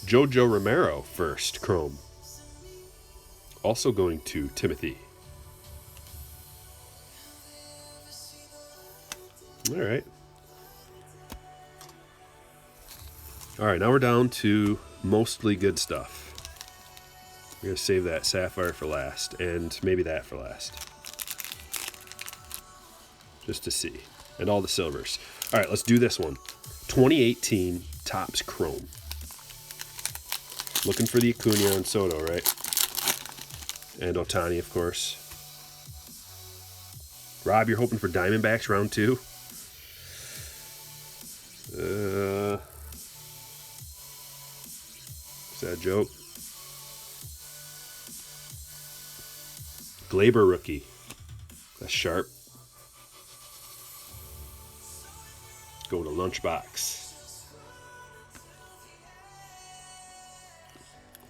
Speaker 1: Jojo Romero first, Chrome. Also going to Timothy. All right. All right, now we're down to mostly good stuff. We're going to save that sapphire for last, and maybe that for last. Just to see. And all the silvers. All right, let's do this one. 2018 Topps Chrome. Looking for the Acuna and Soto, right? And Ohtani, of course. Rob, you're hoping for Diamondbacks round 2? Is that a joke? Glaber rookie. That's sharp. Go to Lunchbox.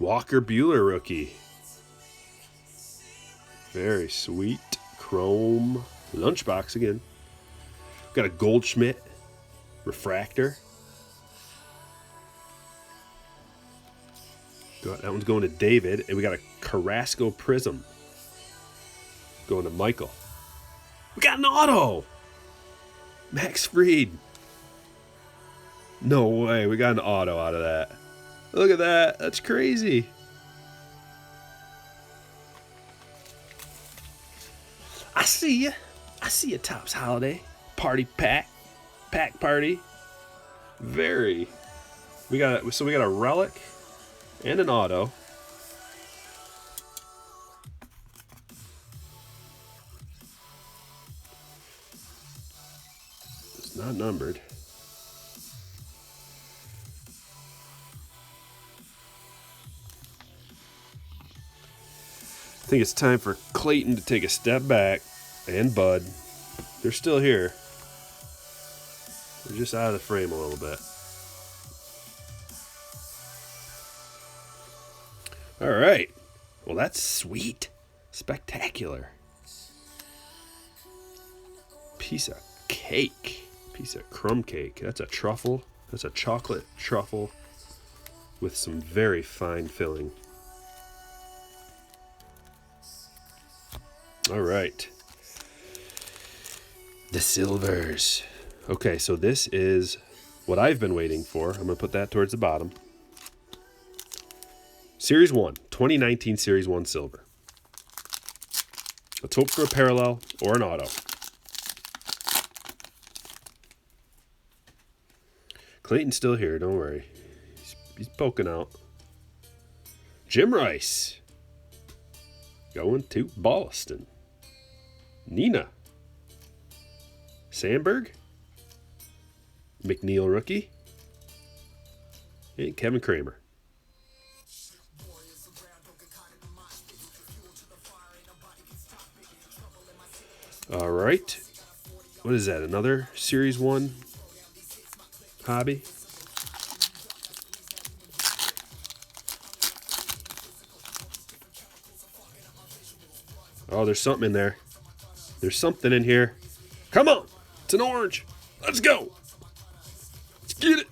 Speaker 1: Walker Bueller rookie. Very sweet. Chrome. Lunchbox again. Got a Goldschmidt refractor. That one's going to David. And we got a Carrasco Prism going to Michael. We got an auto! Max Fried. No way. We got an auto out of that. Look at that. That's crazy. I see ya. I see ya, Topps Holiday Party Pack Party. Very. We got a relic and an auto. It's not numbered. I think it's time for Clayton to take a step back, and Bud. They're still here. They're just out of the frame a little bit. All right. Well, that's sweet. Spectacular. Piece of cake. Piece of crumb cake. That's a truffle. That's a chocolate truffle with some very fine filling. All right. The silvers. Okay, so this is what I've been waiting for. I'm going to put that towards the bottom. Series 1, 2019 Series 1 silver. Let's hope for a parallel or an auto. Clayton's still here, don't worry. He's poking out. Jim Rice. Going to Boston. Nina. Sandberg. McNeil rookie. And Kevin Kramer. All right. What is that? Another Series 1 hobby? Oh, there's something in there. There's something in here. Come on. It's an orange. Let's go. Let's get it.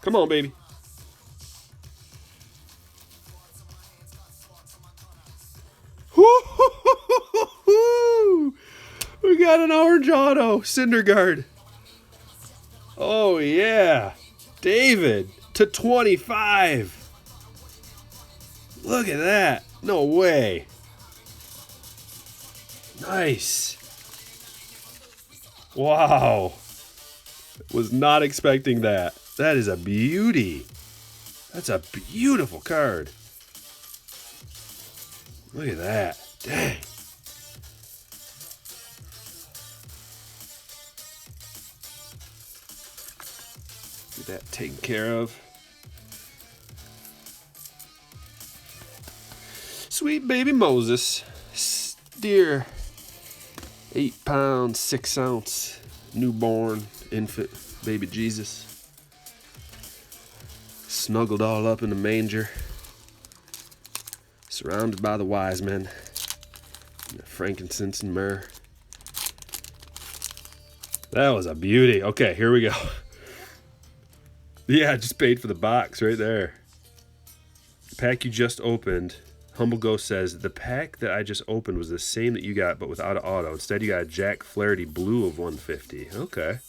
Speaker 1: Come on, baby. We got an orange auto. Syndergaard. Oh, yeah. David to 25. Look at that. No way. Nice. Wow. Was not expecting that. That is a beauty. That's a beautiful card. Look at that. Dang. Get that taken care of. Sweet baby Moses. Steer. 8 pounds, 6 ounce. Newborn infant baby Jesus. Snuggled all up in the manger. Surrounded by the wise men. Frankincense and myrrh. That was a beauty. Okay, here we go. Yeah, I just paid for the box right there. The pack you just opened. Humble Ghost says, the pack that I just opened was the same that you got, but without an auto. Instead, you got a Jack Flaherty blue of 150. Okay.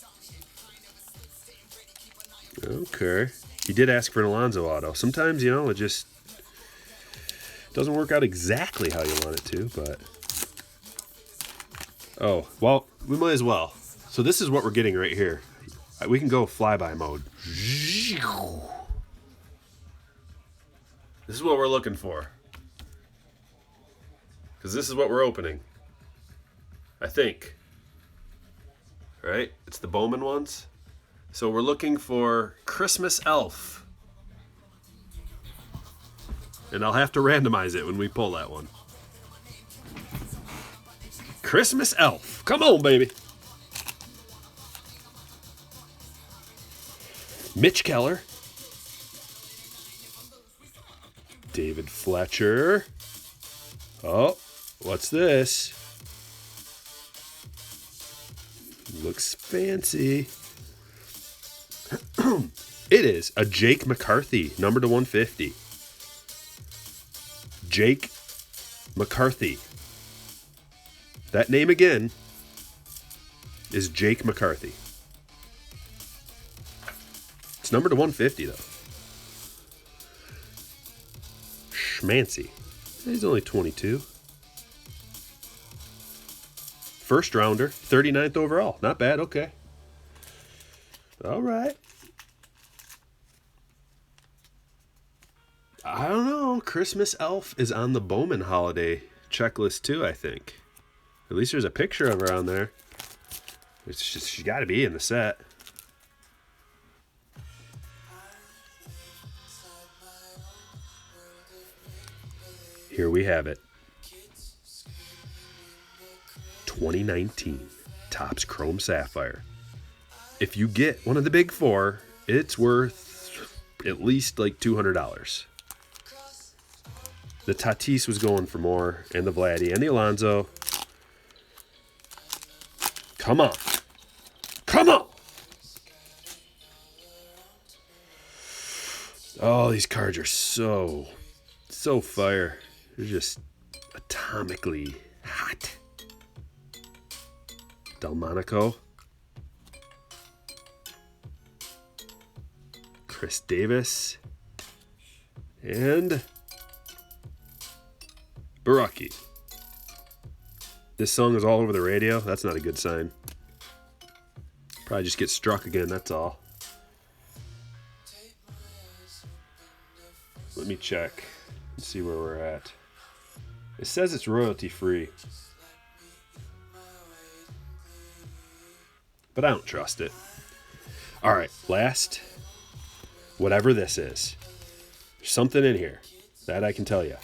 Speaker 1: Okay. You did ask for an Alonso auto. Sometimes, you know, it just doesn't work out exactly how you want it to, but... Oh, well, we might as well. So this is what we're getting right here. We can go flyby mode. This is what we're looking for. Because this is what we're opening. I think. Right? It's the Bowman ones. So we're looking for Christmas Elf. And I'll have to randomize it when we pull that one. Christmas Elf. Come on, baby. Mitch Keller. David Fletcher. Oh, what's this? Looks fancy. It is a Jake McCarthy, number to 150. Jake McCarthy. That name again is Jake McCarthy. It's number to 150 though. Schmancy. He's only 22. First rounder, 39th overall. Not bad, okay. All right. I don't know. Christmas Elf is on the Bowman holiday checklist too, I think. At least there's a picture of her on there. It's just, she's got to be in the set. Here we have it. 2019 Topps Chrome Sapphire. If you get one of the big four, it's worth at least like $200. The Tatis was going for more, and the Vladdy, and the Alonso. Come on. Come on! Oh, these cards are so fire. They're just atomically hot. Delmonico. Chris Davis. And Baraki. This song is all over the radio. That's not a good sign. Probably just get struck again, that's all. Let me check and see where we're at. It says it's royalty free. But I don't trust it. Alright, last. Whatever this is. There's something in here. That I can tell you.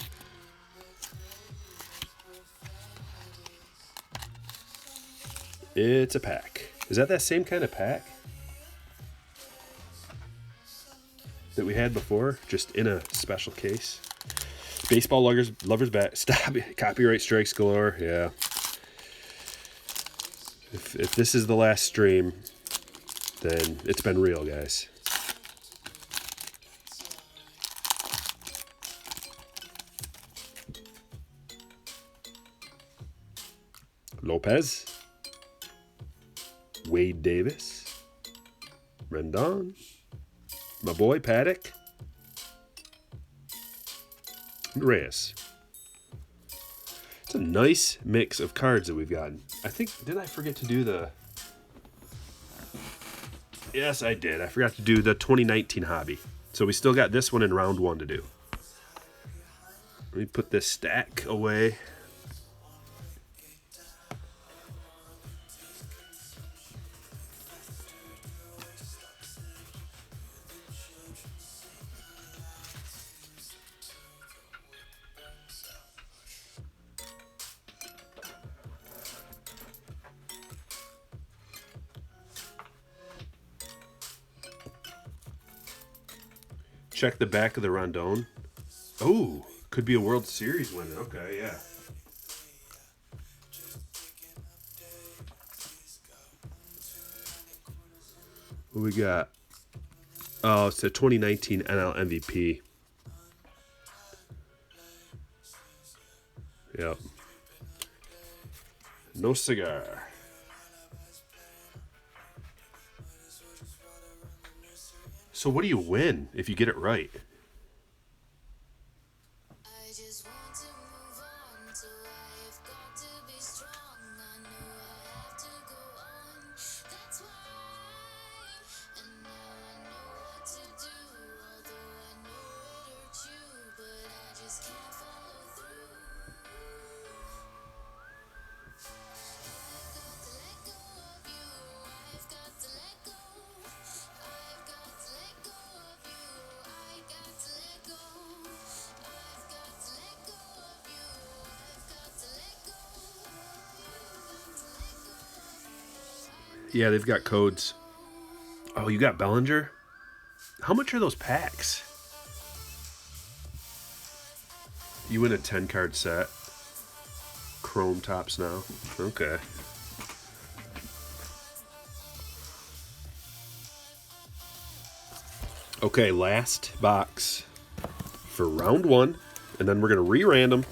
Speaker 1: It's a pack. Is that same kind of pack that we had before, just in a special case? Baseball lovers bat. Stop. Copyright strikes galore. Yeah. If this is the last stream, then it's been real, guys. Lopez. Wade Davis, Rendon, my boy Paddock, and Reyes. It's a nice mix of cards that we've gotten. I think, did I forget to do the... Yes, I did. I forgot to do the 2019 hobby. So we still got this one in round one to do. Let me put this stack away. Check the back of the Rondon. Oh, could be a World Series winner. Okay, yeah. What we got? Oh, it's the 2019 NL MVP. Yep. No cigar. So what do you win if you get it right? Yeah, they've got codes. Oh, you got Bellinger? How much are those packs? You win a 10-card set. Chrome tops now. Okay. Okay, last box for round 1, and then we're going to re-random.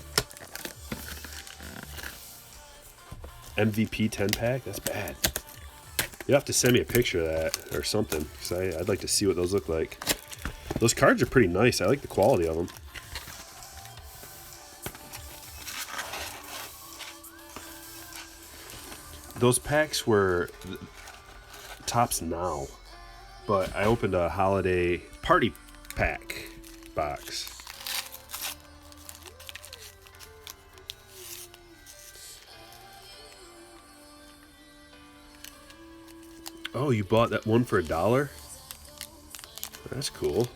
Speaker 1: MVP 10-pack? That's bad. You'll have to send me a picture of that or something, because I'd like to see what those look like. Those cards are pretty nice. I like the quality of them. Those packs were tops now, but I opened a holiday party pack box. Oh, you bought that one for $1? That's cool.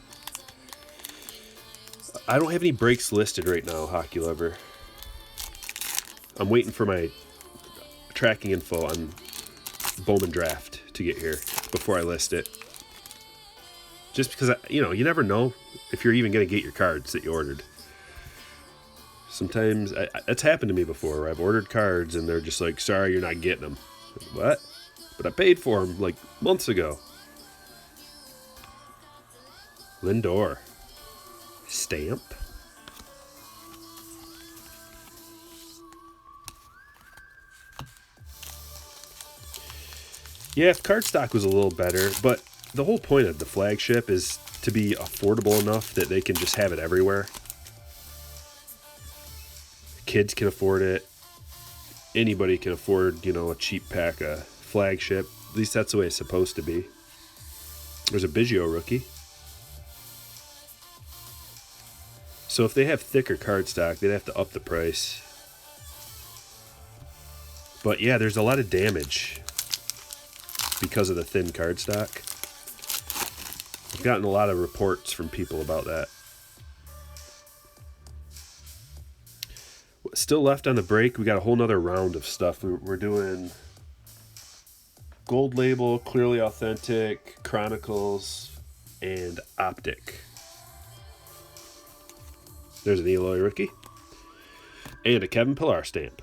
Speaker 1: I don't have any breaks listed right now, Hockey Lover. I'm waiting for my tracking info on Bowman draft to get here before I list it. Just because, you never know if you're even going to get your cards that you ordered. Sometimes, it's happened to me before, where I've ordered cards and they're just like, sorry, you're not getting them. What? But I paid for them like months ago. Lindor. Stamp. Yeah, if cardstock was a little better, but the whole point of the flagship is to be affordable enough that they can just have it everywhere. Kids can afford it. Anybody can afford, a cheap pack of flagship. At least that's the way it's supposed to be. There's a Biggio rookie. So if they have thicker cardstock, they'd have to up the price. But yeah, there's a lot of damage because of the thin cardstock. I've gotten a lot of reports from people about that. Still left on the break, we got a whole nother round of stuff. We're doing Gold Label, Clearly Authentic, Chronicles, and Optic. There's an Eloy rookie. And a Kevin Pillar stamp.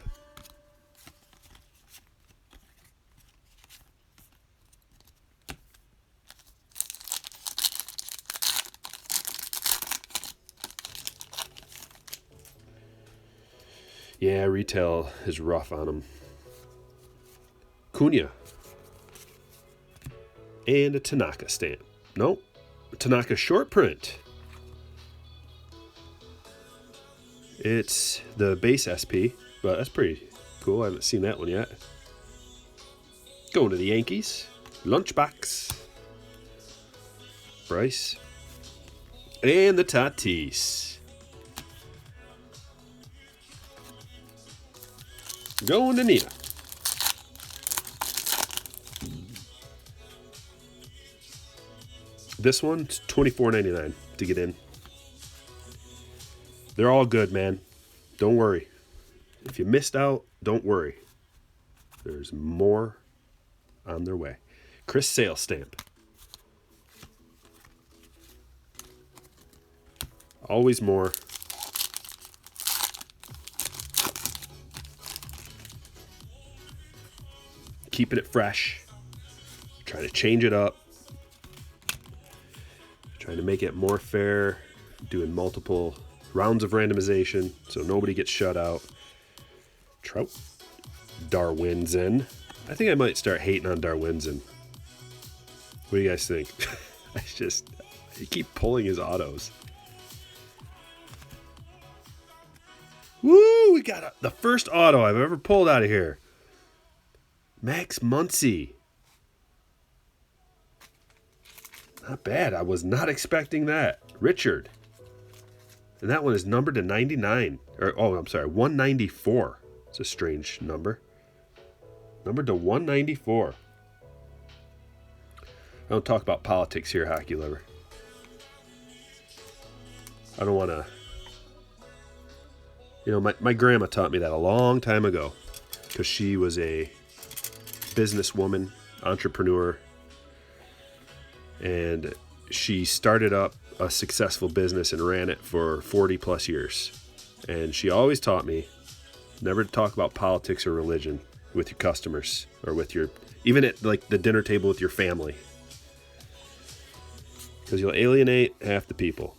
Speaker 1: Yeah, retail is rough on them. Cunha. And a Tanaka stamp. Nope. Tanaka short print. It's the base SP, but that's pretty cool. I haven't seen that one yet. Going to the Yankees. Lunchbox. Bryce. And the Tatis. Going to Nina. This one's $24.99 to get in. They're all good, man. Don't worry. If you missed out, don't worry. There's more on their way. Chris Sale stamp. Always more. Keeping it fresh. Trying to change it up. Trying to make it more fair. Doing multiple rounds of randomization so nobody gets shut out. Trout. Darwinzon. I think I might start hating on Darwinzon. What do you guys think? I keep pulling his autos. Woo! We got the first auto I've ever pulled out of here. Max Muncy. Not bad. I was not expecting that. Richard. And that one is numbered to 99. I'm sorry, 194. It's a strange number. Numbered to 194. I don't talk about politics here, Hockey Lover. I don't want to... my grandma taught me that a long time ago. Because she was a businesswoman, entrepreneur. And she started up a successful business and ran it for 40 plus years. And she always taught me never to talk about politics or religion with your customers or with even at like the dinner table with your family. because you'll alienate half the people.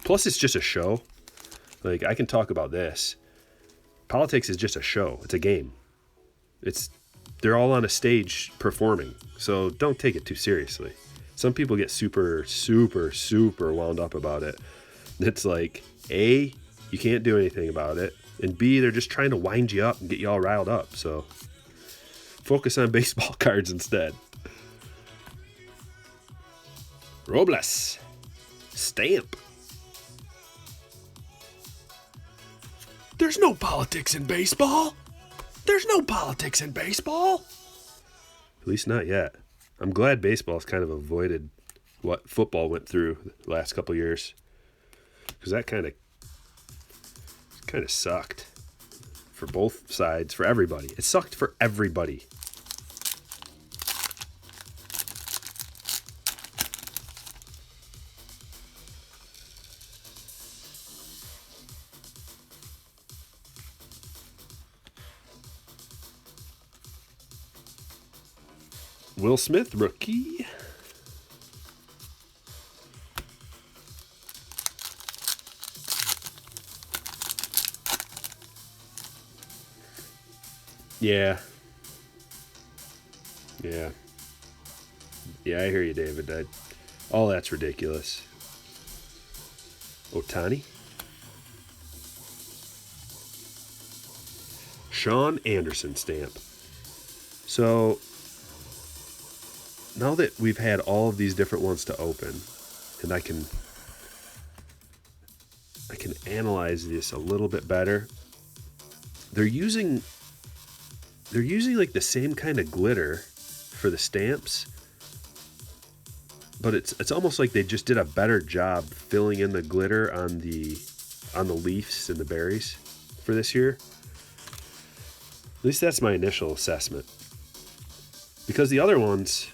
Speaker 1: Plus, it's just a show. Like, I can talk about this. Politics is just a show. It's a game. They're all on a stage performing, so don't take it too seriously. Some people get super, super, super wound up about it. It's like, A, you can't do anything about it, and B, they're just trying to wind you up and get you all riled up. So focus on baseball cards instead. Robles. Stamp. There's no politics in baseball. There's no politics in baseball. At least not yet. I'm glad baseball's kind of avoided what football went through the last couple of years, because that kind of sucked for both sides, for everybody. It sucked for everybody. Will Smith, rookie. Yeah. Yeah, I hear you, David. All that's ridiculous. Ohtani. Sean Anderson stamp. So, now that we've had all of these different ones to open, and I can analyze this a little bit better, they're using like the same kind of glitter for the stamps, but it's almost like they just did a better job filling in the glitter on the leaves and the berries for this year. At least that's my initial assessment. Because the other ones,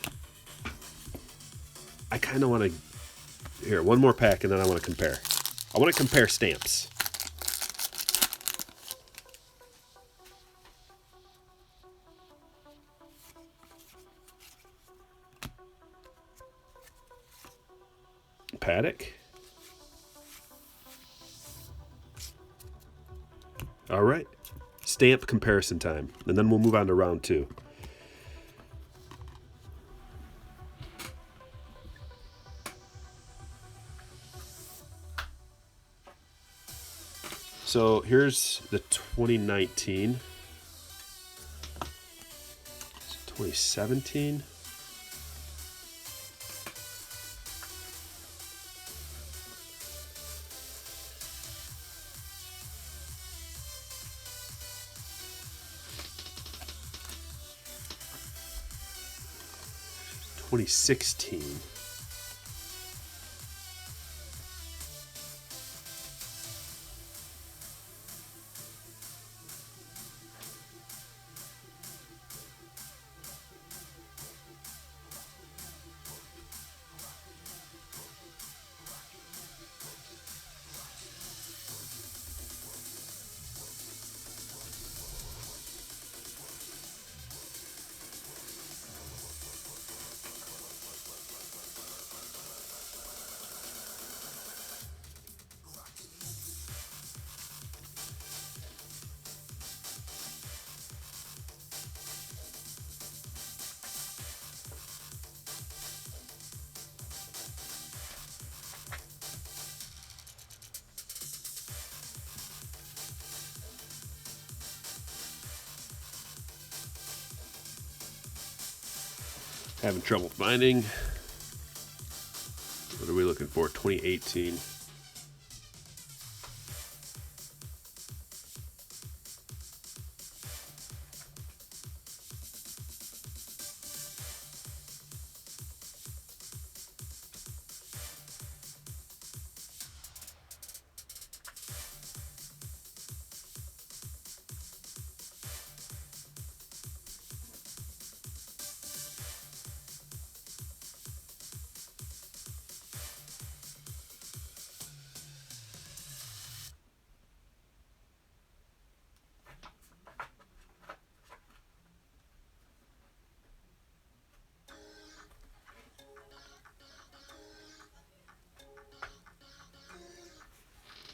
Speaker 1: I kind of want to... Here, one more pack and then I want to compare. I want to compare stamps. Paddock. All right. Stamp comparison time. And then we'll move on to round 2. So here's the 2019. 2017. $2016. Having trouble finding. What are we looking for? 2018.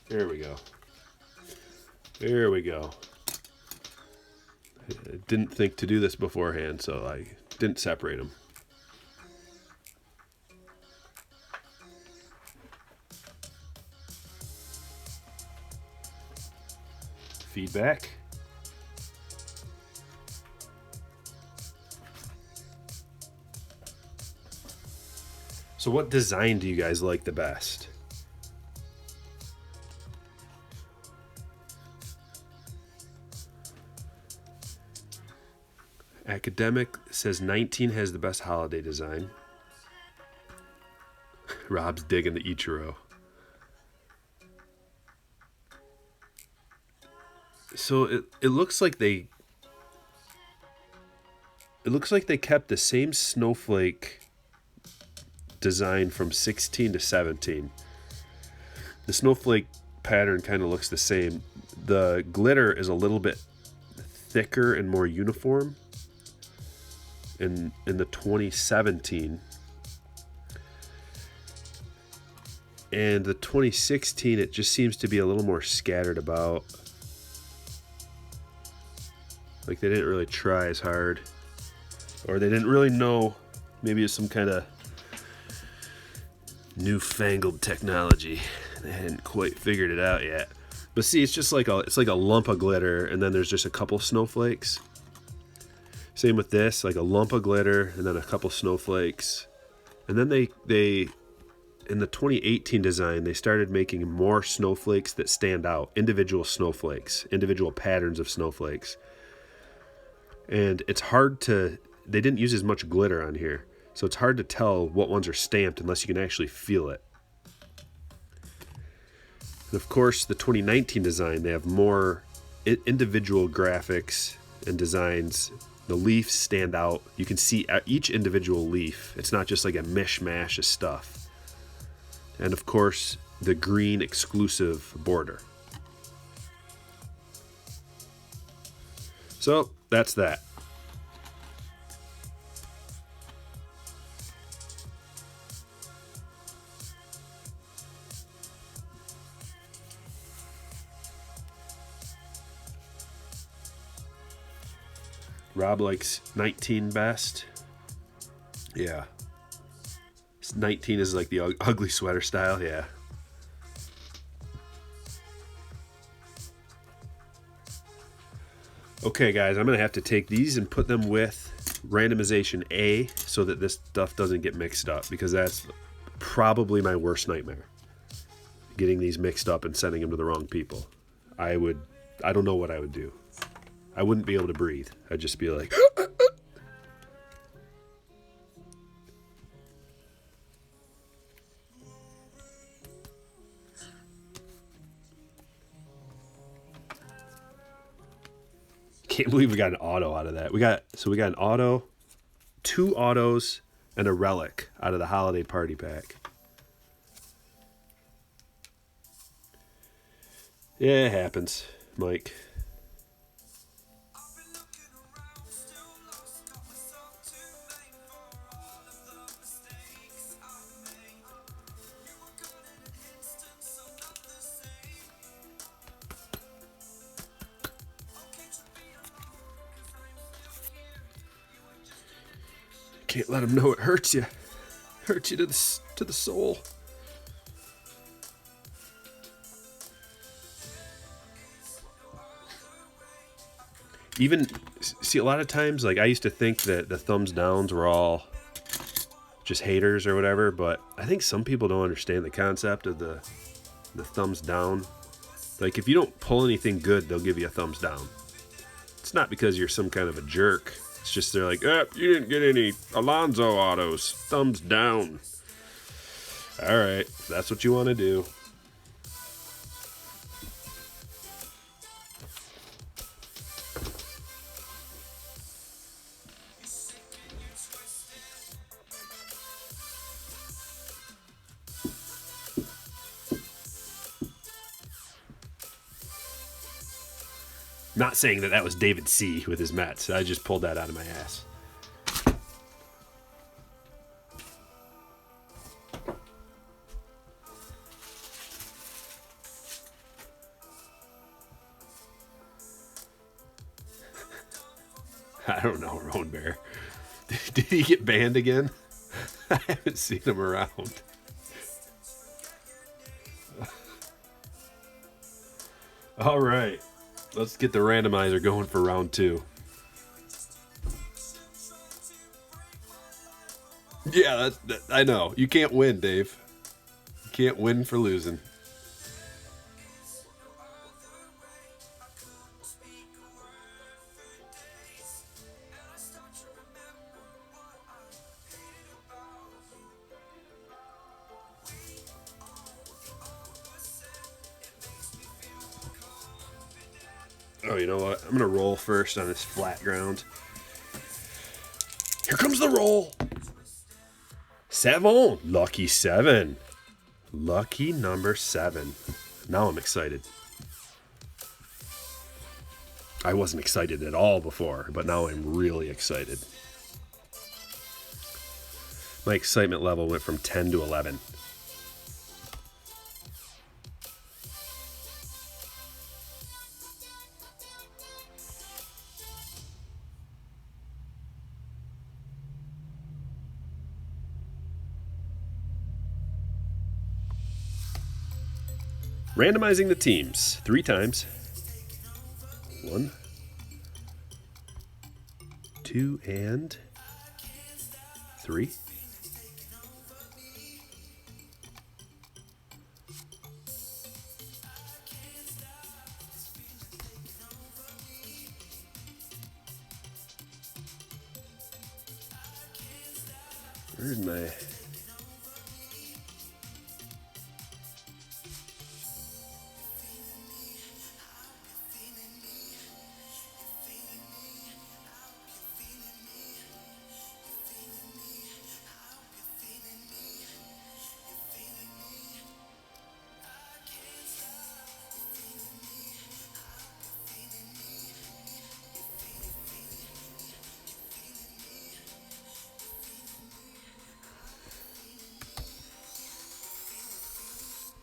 Speaker 1: There we go. There we go. I didn't think to do this beforehand, so I didn't separate them. Feedback. So what design do you guys like the best? Academic says 19 has the best holiday design. Rob's digging the Ichiro. So it looks like they kept the same snowflake design from 16 to 17. The snowflake pattern kind of looks the same. The glitter is a little bit thicker and more uniform in the 2017. And the 2016, it just seems to be a little more scattered about. Like they didn't really try as hard. Or they didn't really know. Maybe it's some kind of newfangled technology. They hadn't quite figured it out yet. But see, it's just like it's like a lump of glitter, and then there's just a couple snowflakes. Same with this, like a lump of glitter, and then a couple snowflakes. And then they in the 2018 design, they started making more snowflakes that stand out, individual snowflakes, individual patterns of snowflakes. And it's hard to, they didn't use as much glitter on here, so it's hard to tell what ones are stamped unless you can actually feel it. And of course, the 2019 design, they have more individual graphics and designs. The leaves stand out. You can see each individual leaf. It's not just like a mishmash of stuff. And of course, the green exclusive border. So that's that. Rob likes 19 best. Yeah. 19 is like the ugly sweater style, yeah. Okay, guys, I'm going to have to take these and put them with randomization A so that this stuff doesn't get mixed up, because that's probably my worst nightmare. Getting these mixed up and sending them to the wrong people. I don't know what I would do. I wouldn't be able to breathe. I'd just be like... Can't believe we got an auto out of that. We got an auto, 2 autos, and a relic out of the holiday party pack. Yeah, it happens, Mike. Can't let them know it hurts you. Hurts you to the soul. Even, see, a lot of times, like, I used to think that the thumbs downs were all just haters or whatever, but I think some people don't understand the concept of the thumbs down. Like, if you don't pull anything good, they'll give you a thumbs down. It's not because you're some kind of a jerk. It's just they're like, you didn't get any Alonzo autos. Thumbs down. All right, if that's what you want to do. Not saying that was David C. with his Mets. I just pulled that out of my ass. I don't know, Roan Bear. Did he get banned again? I haven't seen him around. All right. Let's get the randomizer going for round 2. Yeah, I know. You can't win, Dave. You can't win for losing. Oh, you know what? I'm going to roll first on this flat ground. Here comes the roll. 7. Lucky 7. Lucky number 7. Now I'm excited. I wasn't excited at all before, but now I'm really excited. My excitement level went from 10 to 11. Randomizing the teams 3 times. 1, 2, and 3. Where's my...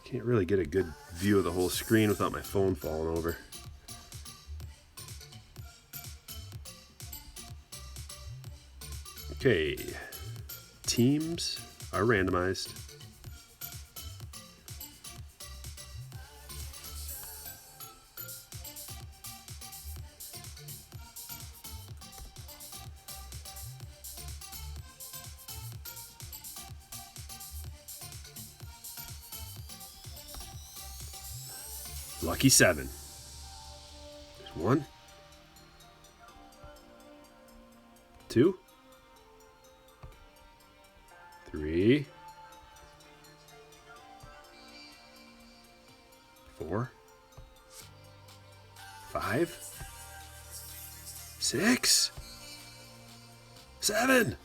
Speaker 1: Can't really get a good view of the whole screen without my phone falling over. Okay, teams are randomized. Lucky 7. There's 1, 2, 3, 4, 5, 6, 7.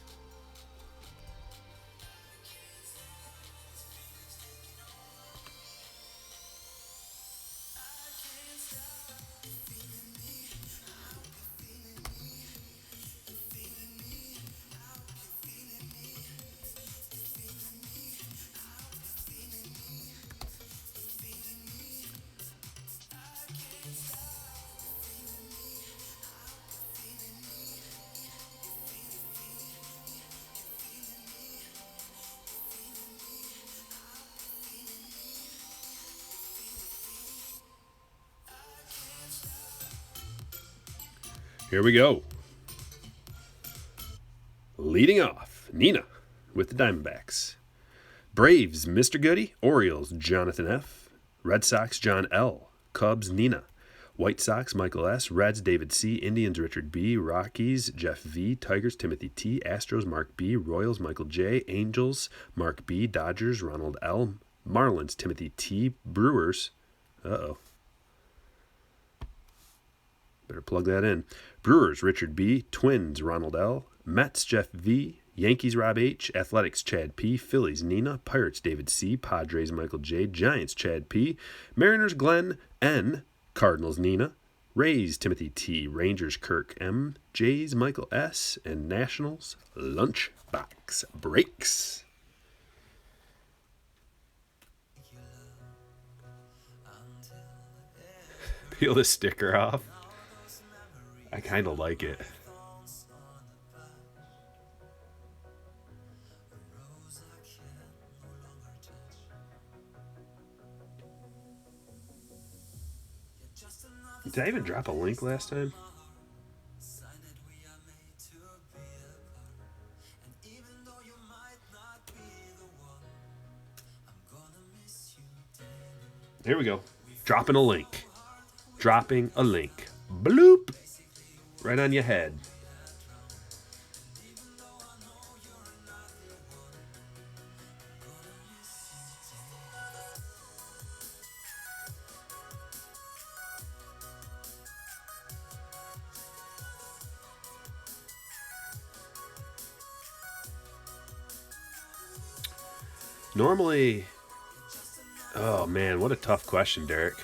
Speaker 1: Here we go. Leading off, Nina with the Diamondbacks. Braves, Mr. Goody. Orioles, Jonathan F. Red Sox, John L. Cubs, Nina. White Sox, Michael S. Reds, David C. Indians, Richard B. Rockies, Jeff V. Tigers, Timothy T. Astros, Mark B. Royals, Michael J. Angels, Mark B. Dodgers, Ronald L. Marlins, Timothy T. Brewers. Better plug that in. Brewers, Richard B. Twins, Ronald L. Mets, Jeff V. Yankees, Rob H. Athletics, Chad P. Phillies, Nina. Pirates, David C. Padres, Michael J. Giants, Chad P. Mariners, Glenn N. Cardinals, Nina. Rays, Timothy T. Rangers, Kirk M. Jays, Michael S. And Nationals, Lunchbox Breaks. Peel the sticker off. I kind of like it. Did I even drop a link last time? Here we go. Dropping a link. Dropping a link. Bloop. Right on your head. Normally, oh man, what a tough question, Derek.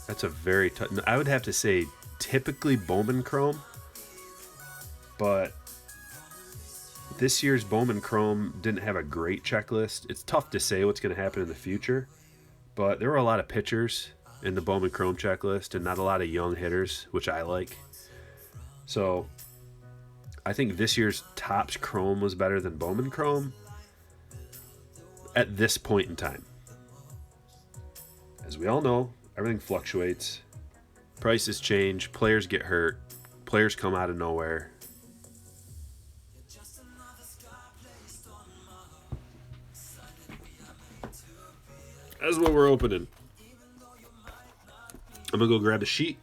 Speaker 1: That's a very tough. I would have to say typically Bowman Chrome, but this year's Bowman Chrome didn't have a great checklist. It's tough to say what's going to happen in the future, but there were a lot of pitchers in the Bowman Chrome checklist and not a lot of young hitters, which I like. So I think this year's Topps Chrome was better than Bowman Chrome at this point in time. As we all know, everything fluctuates. Prices change. Players get hurt. Players come out of nowhere. That's what we're opening. I'm going to go grab a sheet.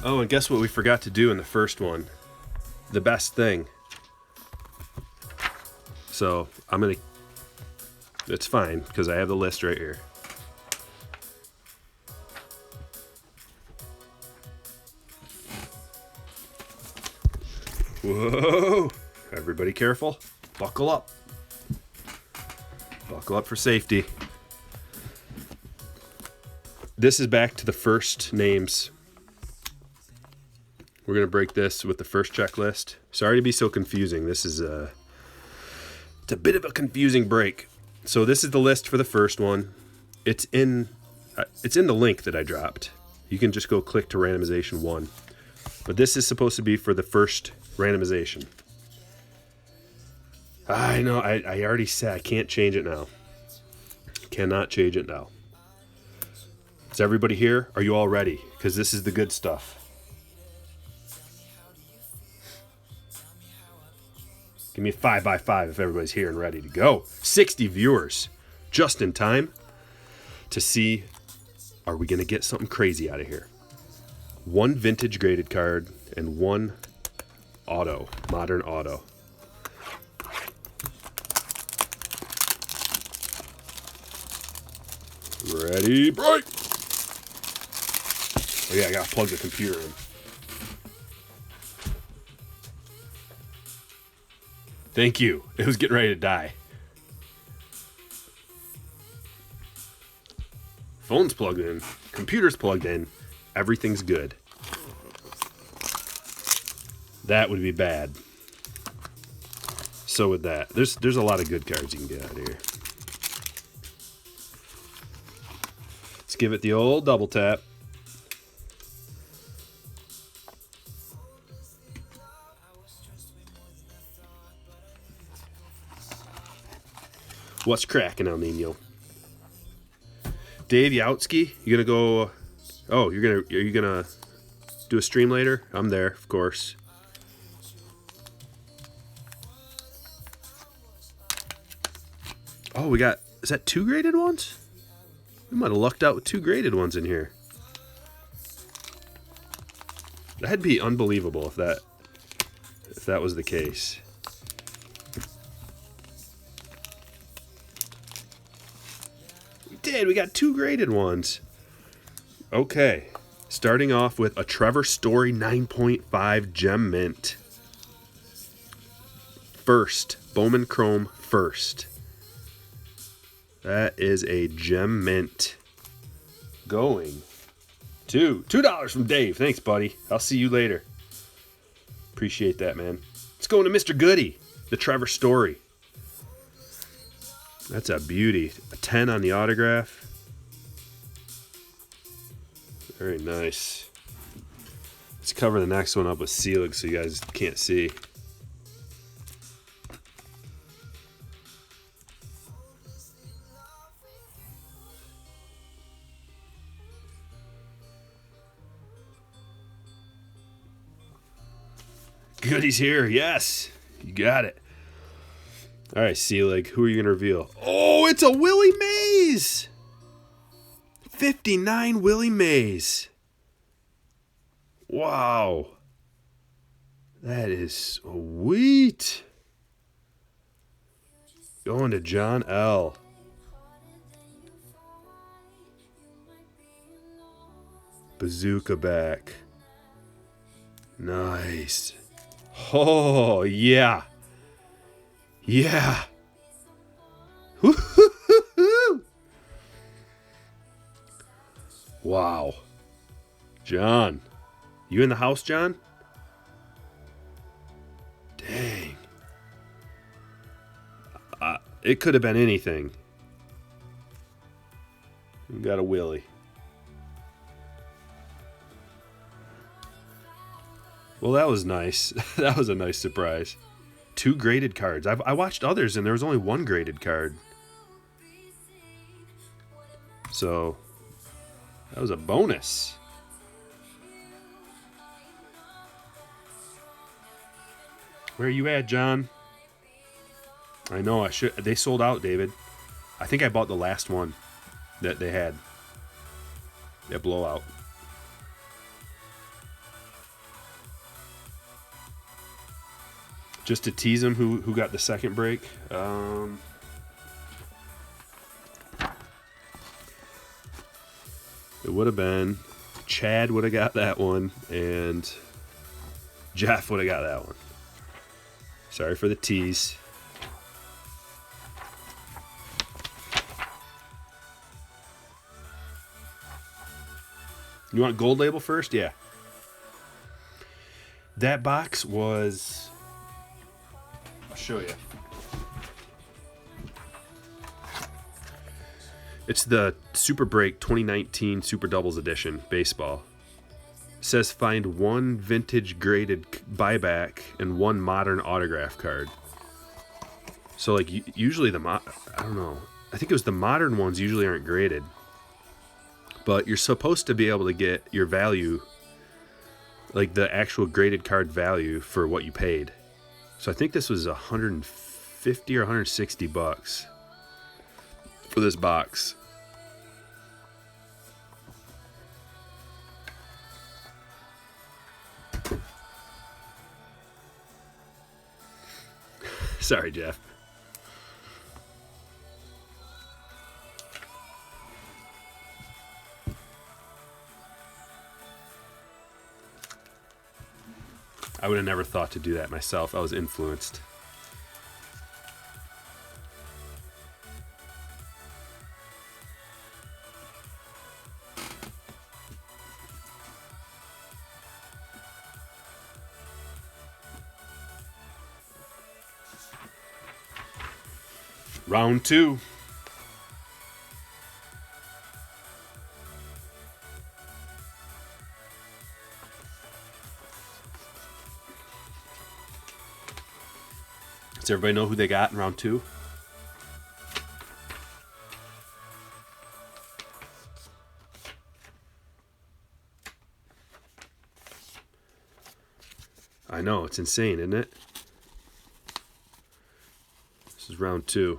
Speaker 1: Oh, and guess what we forgot to do in the first one? The best thing. So I'm going to... It's fine, because I have the list right here. Whoa! Everybody careful. Buckle up. Buckle up for safety. This is back to the first names. We're going to break this with the first checklist. Sorry to be so confusing. This is it's a bit of a confusing break. So this is the list for the first one. It's in the link that I dropped. You can just go click to randomization 1. But this is supposed to be for the first randomization. I know, I already said I can't change it now. Cannot change it now. Is everybody here? Are you all ready? Because this is the good stuff. Give me a 5x5 if everybody's here and ready to go. 60 viewers. Just in time to see, are we going to get something crazy out of here? 1 vintage graded card and 1 auto, modern auto. Ready, break! Oh yeah, I gotta plug the computer in. Thank you. It was getting ready to die. Phone's plugged in. Computer's plugged in. Everything's good. That would be bad. So would that. There's a lot of good cards you can get out of here. Let's give it the old double tap. What's cracking, El Nino? Dave Yautsky, you gonna go? Oh, are you gonna do a stream later? I'm there, of course. Oh, we got, is that 2 graded ones? We might have lucked out with 2 graded ones in here. That'd be unbelievable if that was the case. We got 2 graded ones. Okay, starting off with a Trevor Story 9.5 Gem Mint. first. Bowman Chrome first. That is a gem mint. Going to $2 from Dave. Thanks, buddy. I'll see you later. Appreciate that, man. Let's go to Mr. Goody, the Trevor Story. That's a beauty. A 10 on the autograph. Very nice. Let's cover the next one up with sealing so you guys can't see. Goody's here. Yes. You got it. All right, Seelig. Who are you going to reveal? Oh, it's a Willie Mays. 59 Willie Mays. Wow. That is sweet. Going to John L. Bazooka back. Nice. Oh, yeah. Yeah. Wow. John. You in the house, John? Dang. It could have been anything. We got a Willie. Well, that was nice. That was a nice surprise. 2 graded cards. I watched others, and there was only 1 graded card. So, that was a bonus. Where are you at, John? I know, I should. They sold out, David. I think I bought the last one that they had. That Blowout. Just to tease them, who got the second break. It would have been Chad would have got that one, and Jeff would have got that one. Sorry for the tease. You want gold label first? Yeah. That box was... I'll show you. It's the Super Break 2019 Super Doubles Edition baseball. It says find 1 vintage graded buyback and 1 modern autograph card. So like usually I don't know. I think it was the modern ones usually aren't graded. But you're supposed to be able to get your value, like the actual graded card value for what you paid. So I think this was $150 or $160 for this box. Sorry, Jeff. I would have never thought to do that myself. I was influenced. Round 2. Does everybody know who they got in round 2? I know, it's insane, isn't it? This is round 2.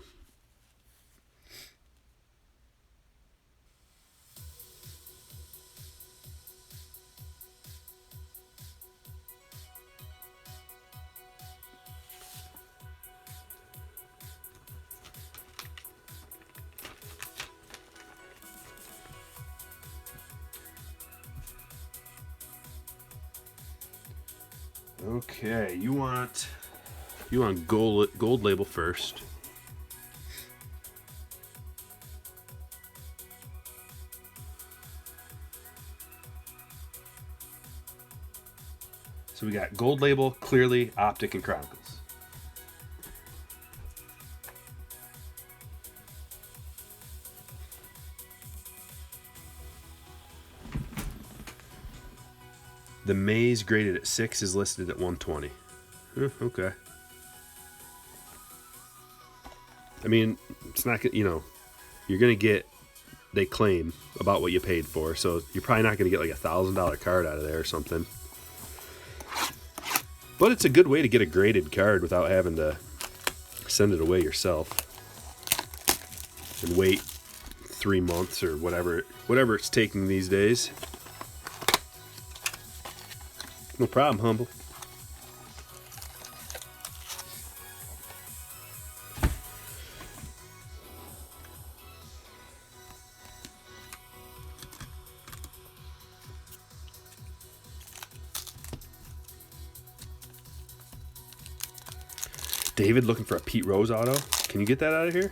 Speaker 1: Okay, you want You want gold label first. So we got gold label, Clealy, Optic, and Chronicles. The Maze graded at 6 is listed at 120. Okay. I mean, it's not, you know, you're going to get, they claim, about what you paid for. So you're probably not going to get like $1,000 card out of there or something. But it's a good way to get a graded card without having to send it away yourself. And wait 3 months or whatever it's taking these days. No problem, Humble. David looking for a Pete Rose auto. Can you get that out of here?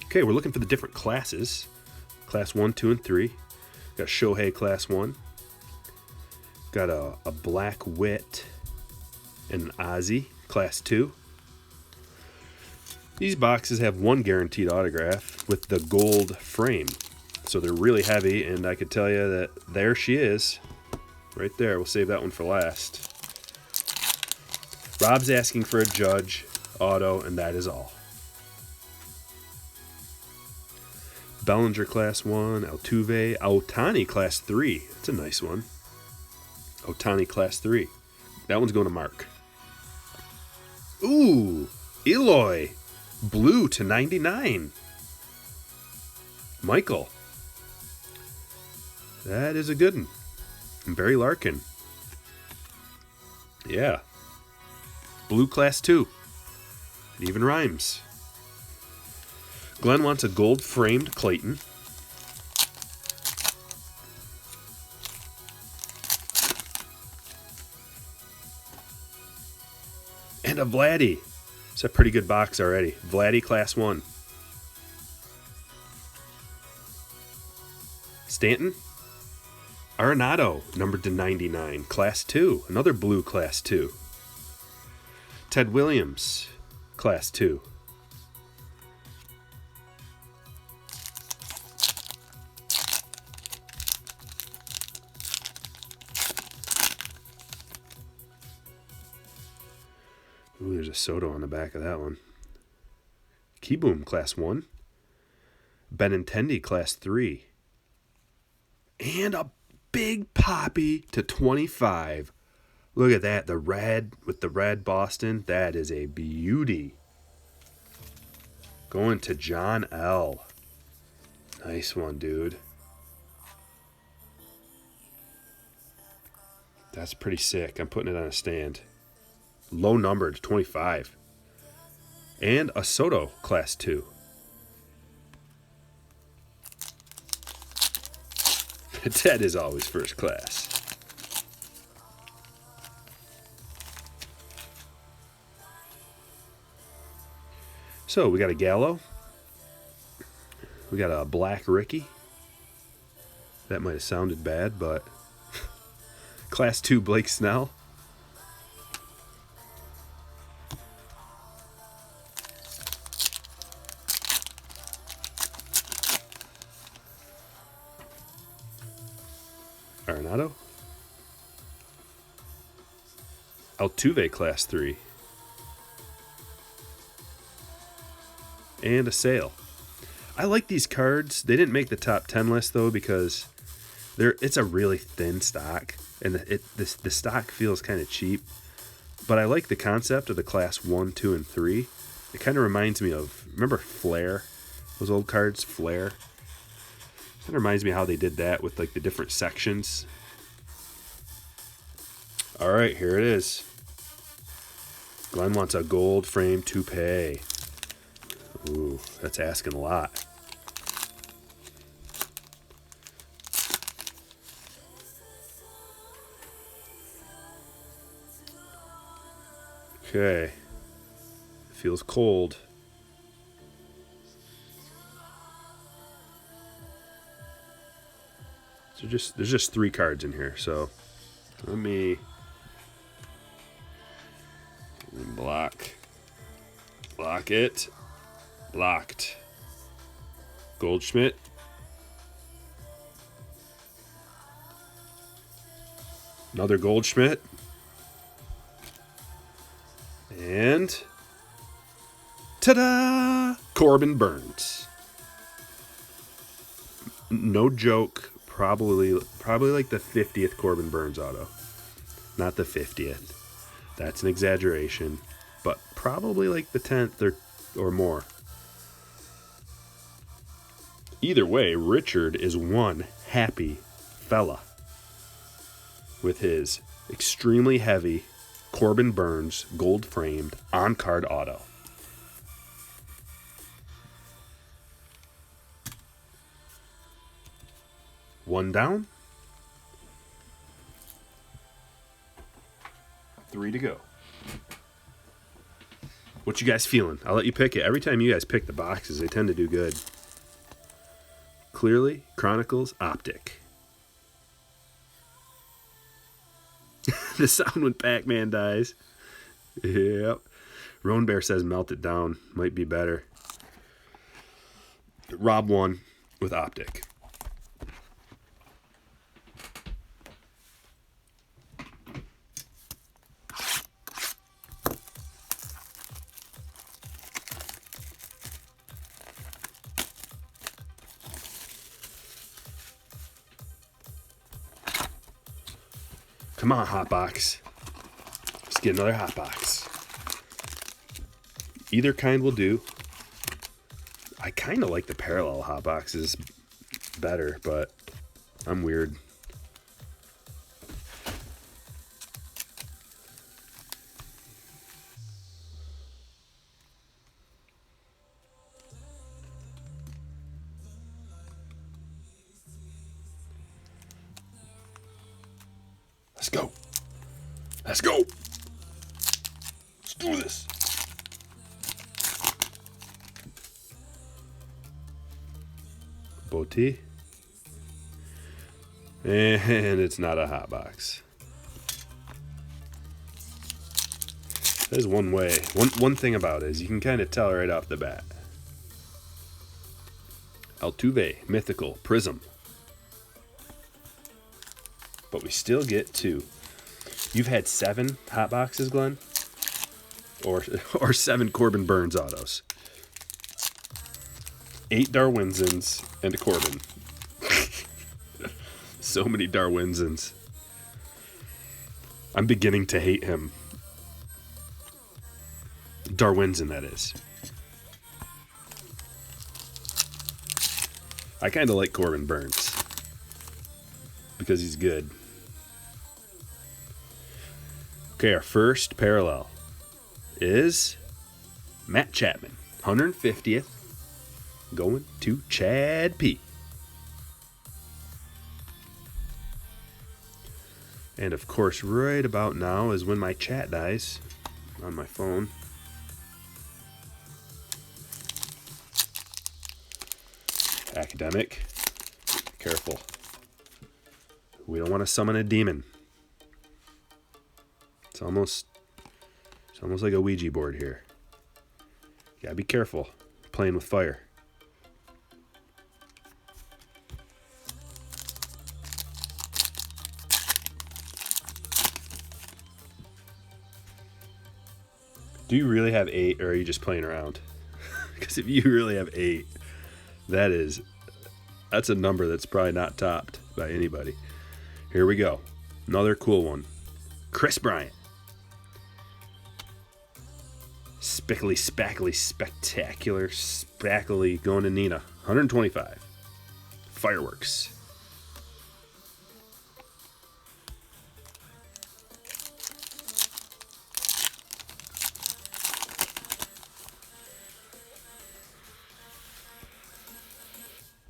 Speaker 1: Okay, we're looking for the different classes. Class 1, 2, and 3. Got Shohei Class 1. Got a Black Wit and an Ozzy Class 2. These boxes have one guaranteed autograph with the gold frame. So they're really heavy, and I could tell you that there she is. Right there. We'll save that one for last. Rob's asking for a Judge auto, and that is all. Bellinger Class 1, Altuve, Ohtani Class 3. That's a nice one. Ohtani Class 3. That one's going to Mark. Ooh, Eloy. Blue to 99. Michael. That is a good one. And Barry Larkin. Yeah. Blue Class 2. It even rhymes. Glenn wants a gold framed Clayton. And a Vladdy. It's a pretty good box already. Vladdy Class 1. Stanton. Arenado, numbered to 99. Class 2. Another blue Class 2. Ted Williams. Class 2. Ooh, there's a Soto on the back of that one. Keyboom, Class 1. Benintendi, Class 3. And a big Poppy to 25. Look at that. The red with the red Boston. That is a beauty. Going to John L. Nice one, dude. That's pretty sick. I'm putting it on a stand. Low numbered, 25. And a Soto Class 2. Ted is always first class. So we got a Gallo. We got a Black Ricky. That might have sounded bad, but Class 2 Blake Snell. Arenado. Altuve Class 3. And a Sale. I like these cards. They didn't make the top 10 list though because it's a really thin stock and the stock feels kind of cheap. But I like the concept of the Class 1, 2, and 3. It kind of reminds me of, remember Flair? Those old cards, Flair? Kind of reminds me how they did that with like the different sections. All right, here it is. Glenn wants a gold frame toupee. Ooh, that's asking a lot. Okay. Feels cold. So there's just 3 cards in here, so let me block it. Blocked. Goldschmidt. Another Goldschmidt. And ta-da! Corbin Burns. No joke, probably like the 50th Corbin Burns auto. Not the 50th. That's an exaggeration, but probably like the 10th or more. Either way, Richard is one happy fella with his extremely heavy Corbin Burns gold framed on card auto. One down. 3 to go. What you guys feeling? I'll let you pick it. Every time you guys pick the boxes, they tend to do good. Clearly, Chronicles, Optic. The sound when Pac-Man dies. Yep. Roan Bear says melt it down. Might be better. Rob won with Optic. Come on, hot box. Let's get another hot box. Either kind will do. I kind of like the parallel hot boxes better, but I'm weird. Let's go. Let's go. Let's do this. Boti. And it's not a hot box. There's one way. One thing about it is you can kind of tell right off the bat. Altuve, Mythical, Prism. But we still get 2. You've had 7 hot boxes, Glenn? Or 7 Corbin Burns autos. 8 Darwinsons and a Corbin. So many Darwinsons. I'm beginning to hate him. Darwinson, that is. I kind of like Corbin Burns. Because he's good. Okay, our first parallel is Matt Chapman, 150th, going to Chad P. And of course, right about now is when my chat dies on my phone. Academic, careful. We don't want to summon a demon. It's almost like a Ouija board here. You gotta be careful playing with fire. Do you really have 8, or are you just playing around? Because if you really have 8, that's a number that's probably not topped by anybody. Here we go. Another cool one. Chris Bryant. Spickly, spackly, spectacular, spackly, going to Nina. 125. Fireworks.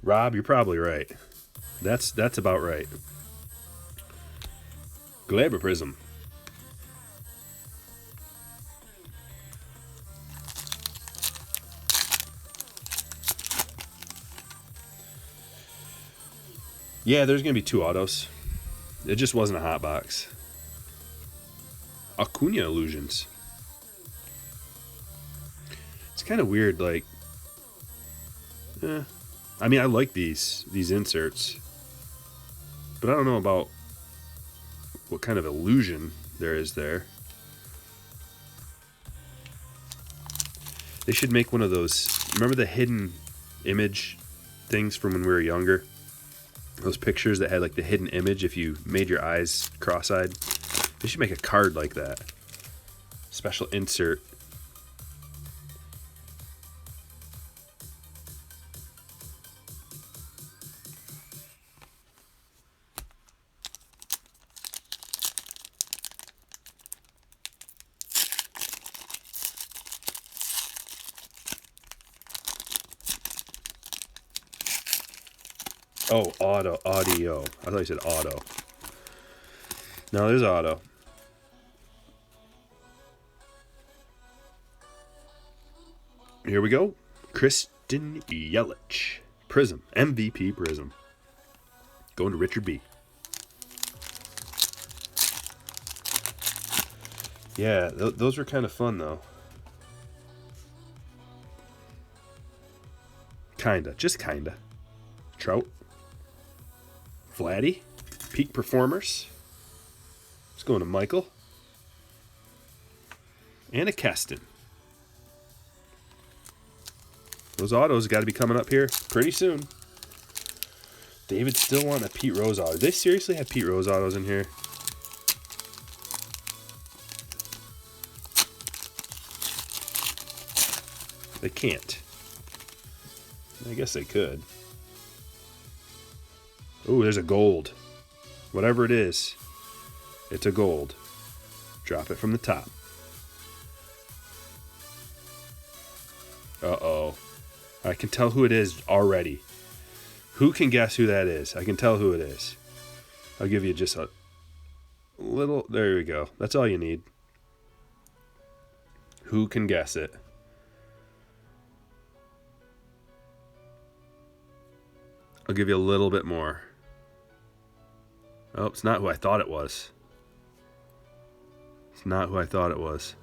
Speaker 1: Rob, you're probably right. That's about right. Glaber Prism. Yeah, there's going to be 2 autos. It just wasn't a hot box. Acuna illusions. It's kind of weird, like... I mean, I like these inserts. But I don't know about what kind of illusion there is there. They should make one of those... Remember the hidden image things from when we were younger? Those pictures that had like the hidden image if you made your eyes cross-eyed? They should make a card like that. Special insert. Oh, audio. I thought you said auto. No, there's auto. Here we go. Kristen Yelich. Prism. MVP Prism. Going to Richard B. Yeah, those were kind of fun, though. Kinda. Just kinda. Trout. Vladdy. Peak Performers. It's going to Michael. And a Keston. Those autos got to be coming up here pretty soon. David still wanting a Pete Rose auto. Do they seriously have Pete Rose autos in here? They can't. I guess they could. Oh, there's a gold. Whatever it is, it's a gold. Drop it from the top. Uh-oh. I can tell who it is already. Who can guess who that is? I can tell who it is. I'll give you just a little... There we go. That's all you need. Who can guess it? I'll give you a little bit more. Oh, it's not who I thought it was. It's not who I thought it was.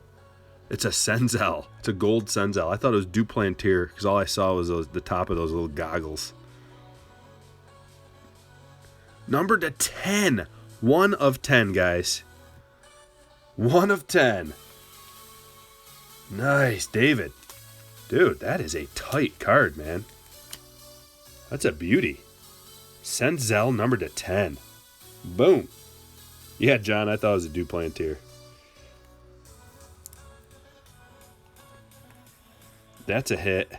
Speaker 1: It's a Senzel. It's a gold Senzel. I thought it was Duplantier because all I saw was the top of those little goggles. Number to 10. 1 of 10, guys. 1 of 10. Nice, David. Dude, that is a tight card, man. That's a beauty. Senzel number to 10. Boom. Yeah, John, I thought it was a Duplantier. That's a hit.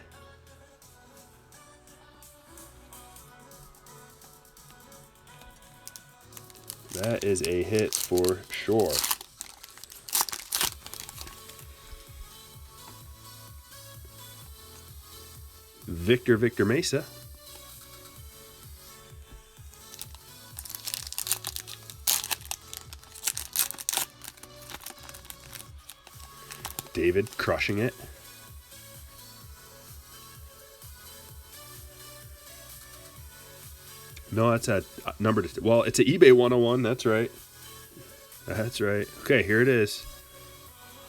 Speaker 1: That is a hit for sure. Victor Mesa. David crushing it. No, that's a number. Well, it's an eBay 101. That's right. That's right. Okay, here it is.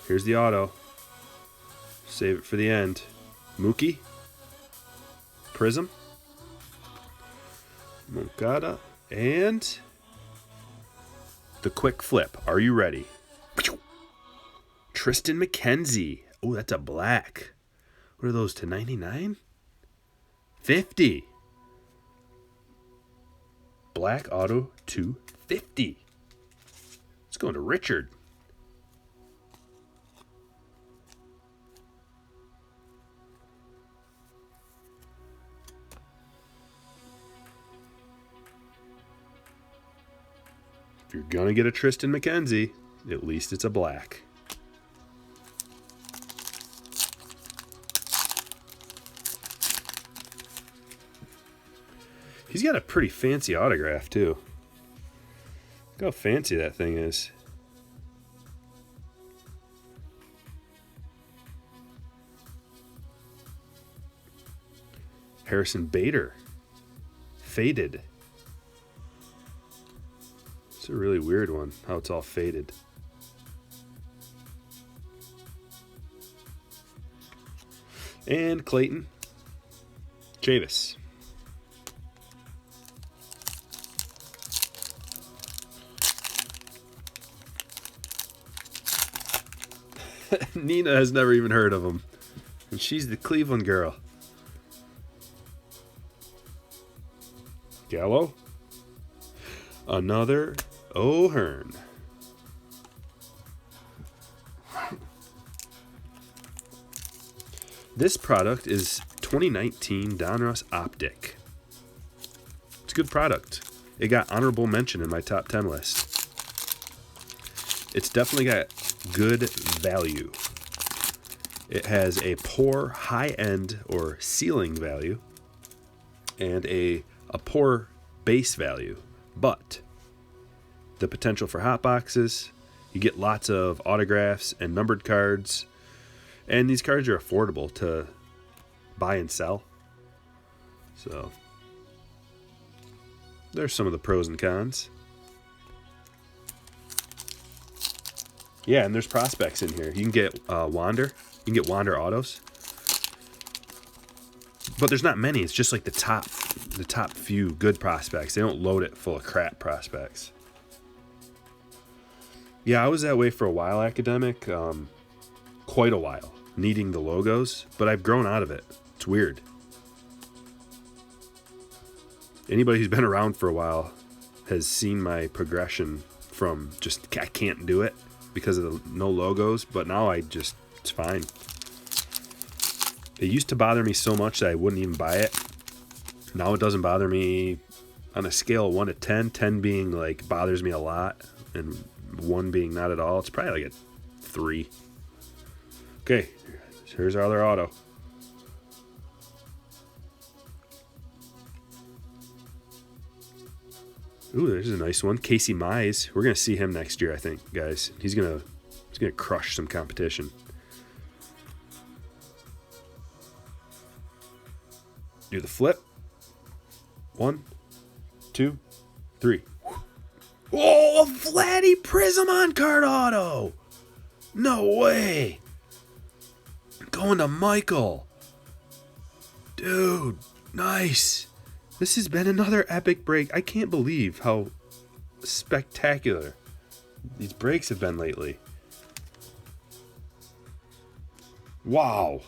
Speaker 1: Here's the auto. Save it for the end. Mookie. Prism. Moncada. And the quick flip. Are you ready? Tristan McKenzie. Oh, that's a black. What are those, to 99? 50. Black auto 250. It's going to Richard. If you're going to get a Tristan McKenzie, at least it's a black. He's got a pretty fancy autograph, too. Look how fancy that thing is. Harrison Bader. Faded. It's a really weird one, how it's all faded. And Clayton. Chavis. Nina has never even heard of him. And she's the Cleveland girl. Gallo. Another O'Hearn. This product is 2019 Donruss Optic. It's a good product. It got honorable mention in my top 10 list. It's definitely got good value. It has a poor high-end or ceiling value and a poor base value, but the potential for hot boxes, you get lots of autographs and numbered cards, and these cards are affordable to buy and sell. So there's some of the pros and cons. Yeah, and there's prospects in here. You can get Wander. You can get Wander autos. But there's not many. It's just like the top few good prospects. They don't load it full of crap prospects. Yeah, I was that way for a while, Academic. Quite a while. Needing the logos. But I've grown out of it. It's weird. Anybody who's been around for a while has seen my progression from just, I can't do it because of the no logos. But now it's fine. It used to bother me so much that I wouldn't even buy it. Now it doesn't bother me on a scale of 1 to 10. 10 being like bothers me a lot, and 1 being not at all. It's probably like a 3. Okay, here's our other auto. Ooh, there's a nice one. Casey Mize. We're gonna see him next year, I think, guys. He's gonna crush some competition. Do the flip. 1, 2, 3. Oh, a Vladdy Prism on card auto. No way. Going to Michael. Dude, nice. This has been another epic break. I can't believe how spectacular these breaks have been lately. Wow.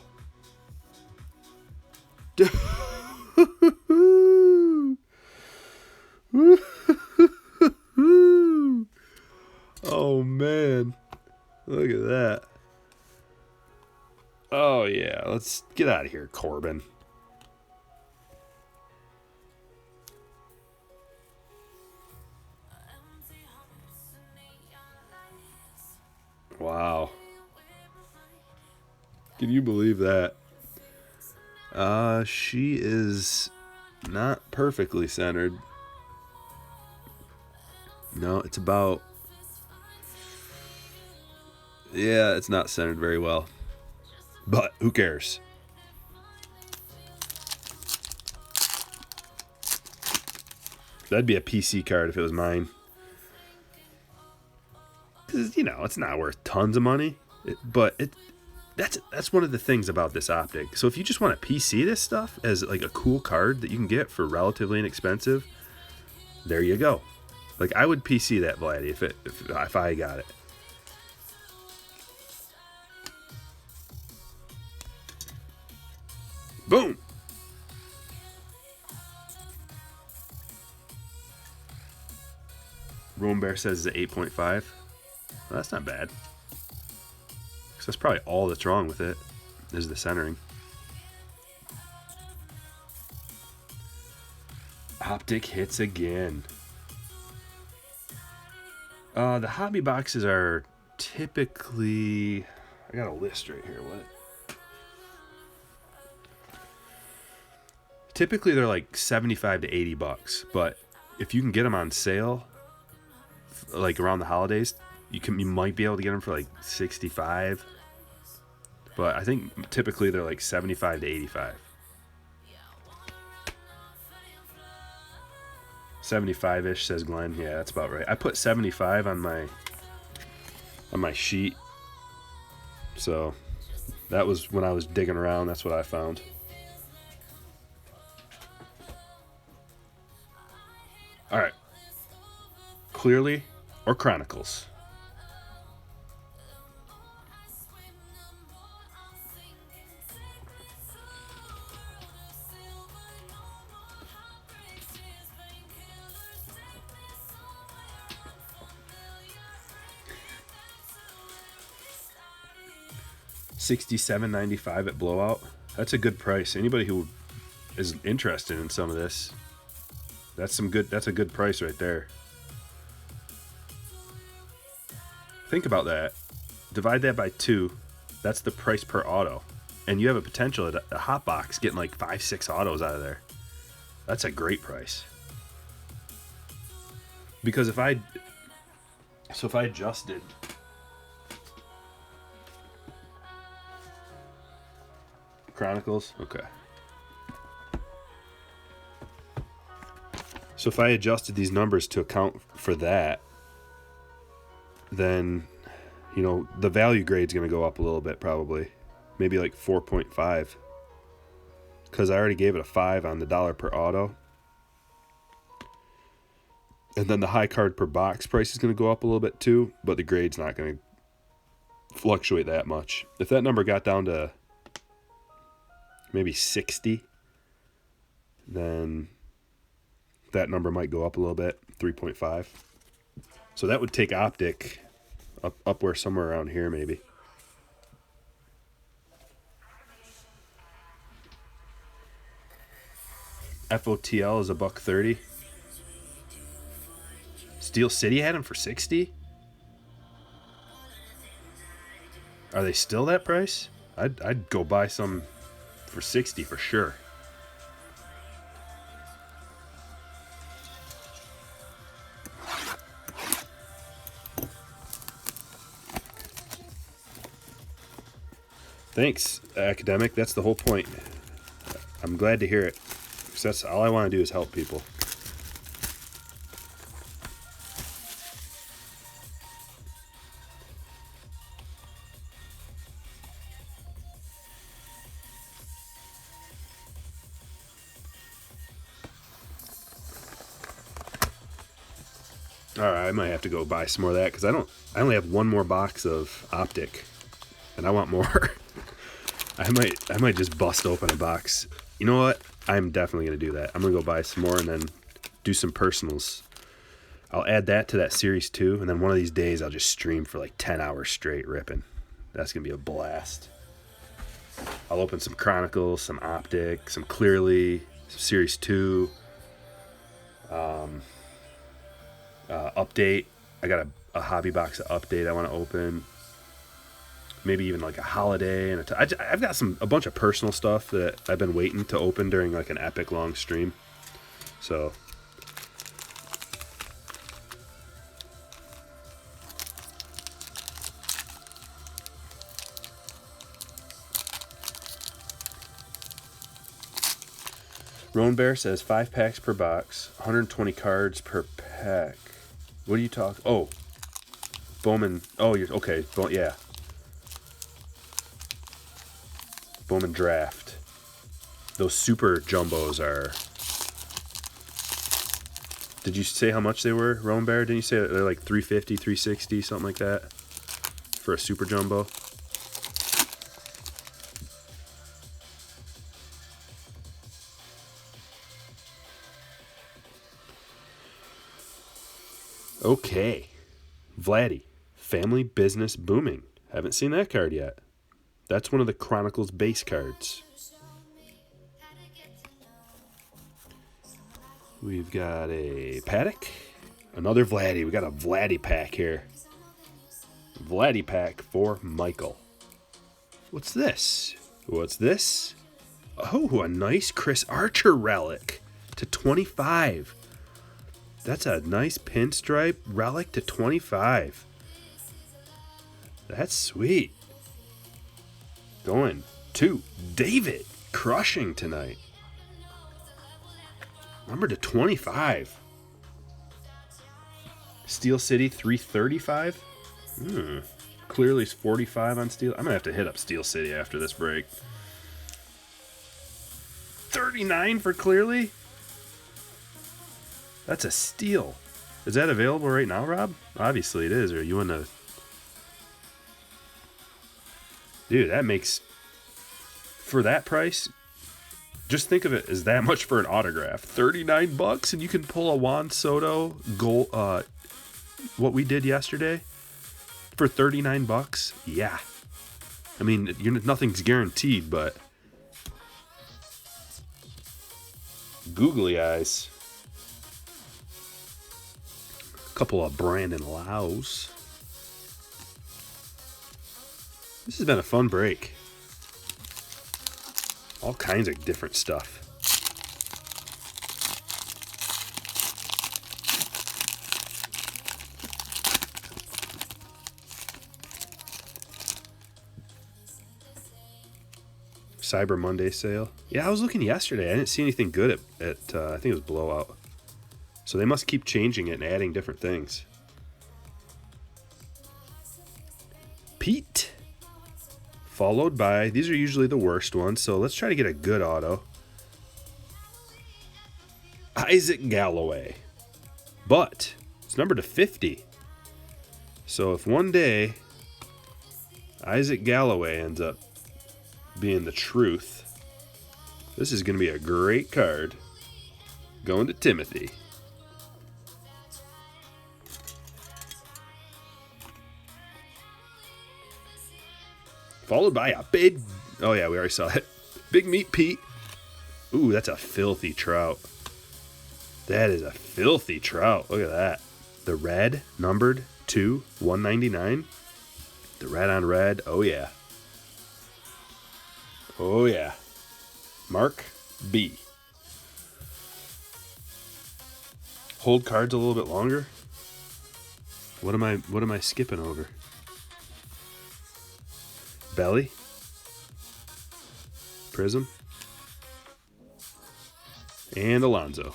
Speaker 1: Oh man, look at that. Oh yeah, let's get out of here, Corbin. Wow, can you believe that? She is not perfectly centered. No, it's about... Yeah, it's not centered very well. But who cares? That'd be a PC card if it was mine. Because, it's not worth tons of money. That's one of the things about this Optic. So if you just want to PC this stuff as like a cool card that you can get for relatively inexpensive, there you go. Like, I would PC that Vladdy if I got it. Boom. Rome Bear says it's 8.5. Well, that's not bad. So that's probably all that's wrong with it, is the centering. Optic hits again. The hobby boxes are typically... I got a list right here. What? Typically they're like 75 to 80 bucks, but if you can get them on sale, like around the holidays, you might be able to get them for like 65. But I think typically they're like 75 to 85. 75-ish, says Glenn. Yeah, that's about right. I put 75 on my sheet. So that was when I was digging around. That's what I found. All right. Clealy or Chronicles? $67.95 at Blowout. That's a good price. Anybody who is interested in some of this, that's a good price right there. Think about that. Divide that by 2. That's the price per auto. And you have a potential at a hot box getting like 5-6 autos out of there. That's a great price. Because if I adjusted Chronicles, okay. So if I adjusted these numbers to account for that, then, you know, the value grade's going to go up a little bit probably. Maybe like 4.5. Because I already gave it a 5 on the dollar per auto. And then the high card per box price is going to go up a little bit too, but the grade's not going to fluctuate that much. If that number got down to maybe 60, then that number might go up a little bit, 3.5. So that would take Optic up where somewhere around here maybe. FOTL is $130. Steel City had him for 60. Are they still that price? I'd go buy some for 60 for sure. Thanks, Academic. That's the whole point. I'm glad to hear it. Because that's all I want to do is help people. All right, I might have to go buy some more of that because I only have one more box of Optic, and I want more. I might just bust open a box. You know what? I'm definitely gonna do that. I'm gonna go buy some more and then do some personals. I'll add that to that series 2, and then one of these days I'll just stream for like 10 hours straight ripping. That's gonna be a blast. I'll open some Chronicles, some Optic, some Clealy, some series 2. Update. I got a hobby box of Update I want to open. Maybe even like a holiday, and I've got a bunch of personal stuff that I've been waiting to open during like an epic long stream. So Roan Bear says 5 packs per box, 120 cards per pack. What are you talking? Oh, Bowman. Oh, you're okay. Yeah. Bowman draft. Those super jumbos are. Did you say how much they were, Roan Bear? Didn't you say they're like 350, 360, something like that for a super jumbo? Okay. Vladdy. Family business booming. Haven't seen that card yet. That's one of the Chronicles base cards. We've got a Paddock. Another Vladdy. We got a Vladdy pack here. Vladdy pack for Michael. What's this? What's this? Oh, a nice Chris Archer relic to 25. That's a nice pinstripe relic to 25. That's sweet. Going to David. Crushing tonight. Number to 25. Steel City 335. Clearly's 45 on Steel. I'm gonna have to hit up Steel City after this break. 39 for Clearly. That's a steal. Is that available right now, Rob? Obviously it is. Or you want to? Dude, that makes, for that price, just think of it as that much for an autograph. $39 and you can pull a Juan Soto goal, what we did yesterday for $39. Yeah. I mean, nothing's guaranteed, but googly eyes. A couple of Brandon Lows. This has been a fun break. All kinds of different stuff. Cyber Monday sale. Yeah, I was looking yesterday. I didn't see anything good at I think it was Blowout. So they must keep changing it and adding different things. Pete. Followed by, these are usually the worst ones, so let's try to get a good auto. Isaac Galloway. But it's numbered to 50. So if one day Isaac Galloway ends up being the truth, this is going to be a great card. Going to Timothy. Followed by a big, oh yeah, we already saw it. Big Meat Pete. Ooh, that's a filthy trout. That is a filthy trout. Look at that. The red, numbered 2, 199. The red on red. Oh yeah. Oh yeah. Mark B. Hold cards a little bit longer. What am I skipping over? Belly. Prism. And Alonzo.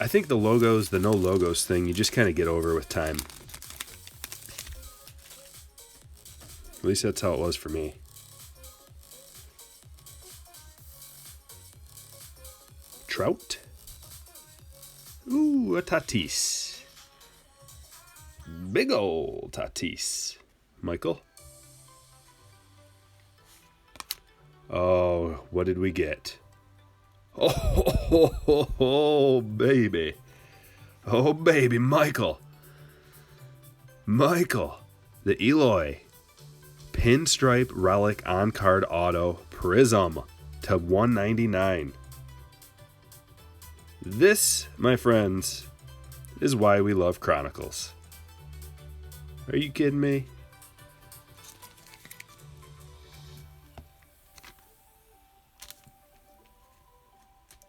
Speaker 1: I think the logos, the no logos thing, you just kind of get over with time. At least that's how it was for me. Trout. Ooh, a Tatis. Big ol' Tatis. Michael. Oh, what did we get? Oh, baby. Oh, baby, Michael. Michael. The Eloy. Pinstripe Relic on-card auto Prism to 199. This, my friends, is why we love Chronicles. Are you kidding me?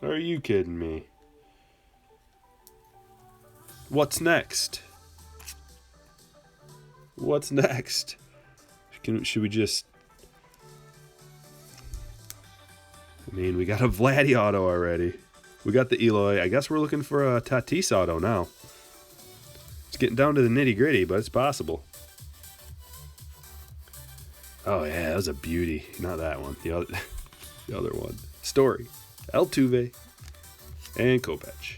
Speaker 1: Are you kidding me? What's next? What's next? Should we just... I mean, we got a Vladdy auto already. We got the Eloy. I guess we're looking for a Tatis auto now. It's getting down to the nitty gritty, but it's possible. Oh yeah, that was a beauty. Not that one. The other one. Story. Altuve. And Kopech.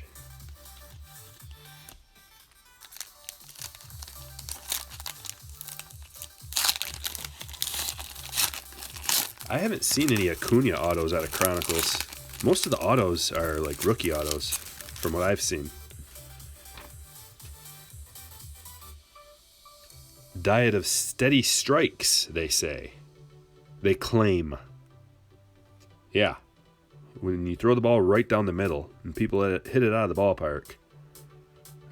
Speaker 1: I haven't seen any Acuna autos out of Chronicles. Most of the autos are like rookie autos, from what I've seen. Diet of steady strikes, they say. They claim. Yeah. When you throw the ball right down the middle and people hit it out of the ballpark,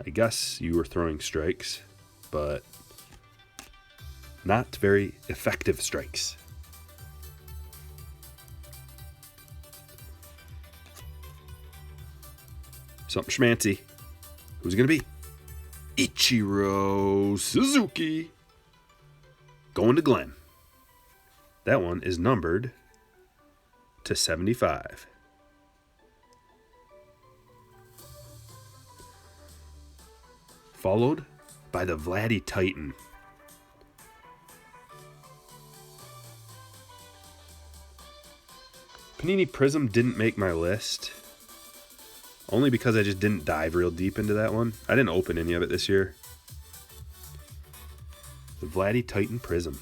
Speaker 1: I guess you were throwing strikes, but not very effective strikes. Something schmancy. Who's it going to be? Ichiro Suzuki. Going to Glenn. That one is numbered to 75. Followed by the Vladdy Titan. Panini Prism didn't make my list. Only because I just didn't dive real deep into that one. I didn't open any of it this year. The Vladdy Titan Prism.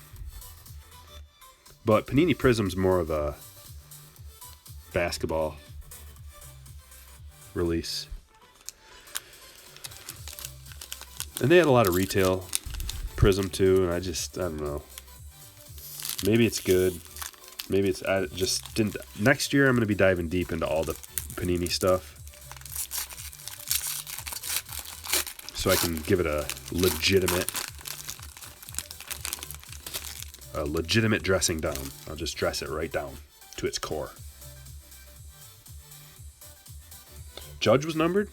Speaker 1: But Panini Prism's more of a basketball release. And they had a lot of retail Prism too, and I don't know. Maybe it's good. Maybe it's, I just didn't. Next year I'm going to be diving deep into all the Panini stuff. So I can give it a legitimate dressing down. I'll just dress it right down to its core. Judge was numbered?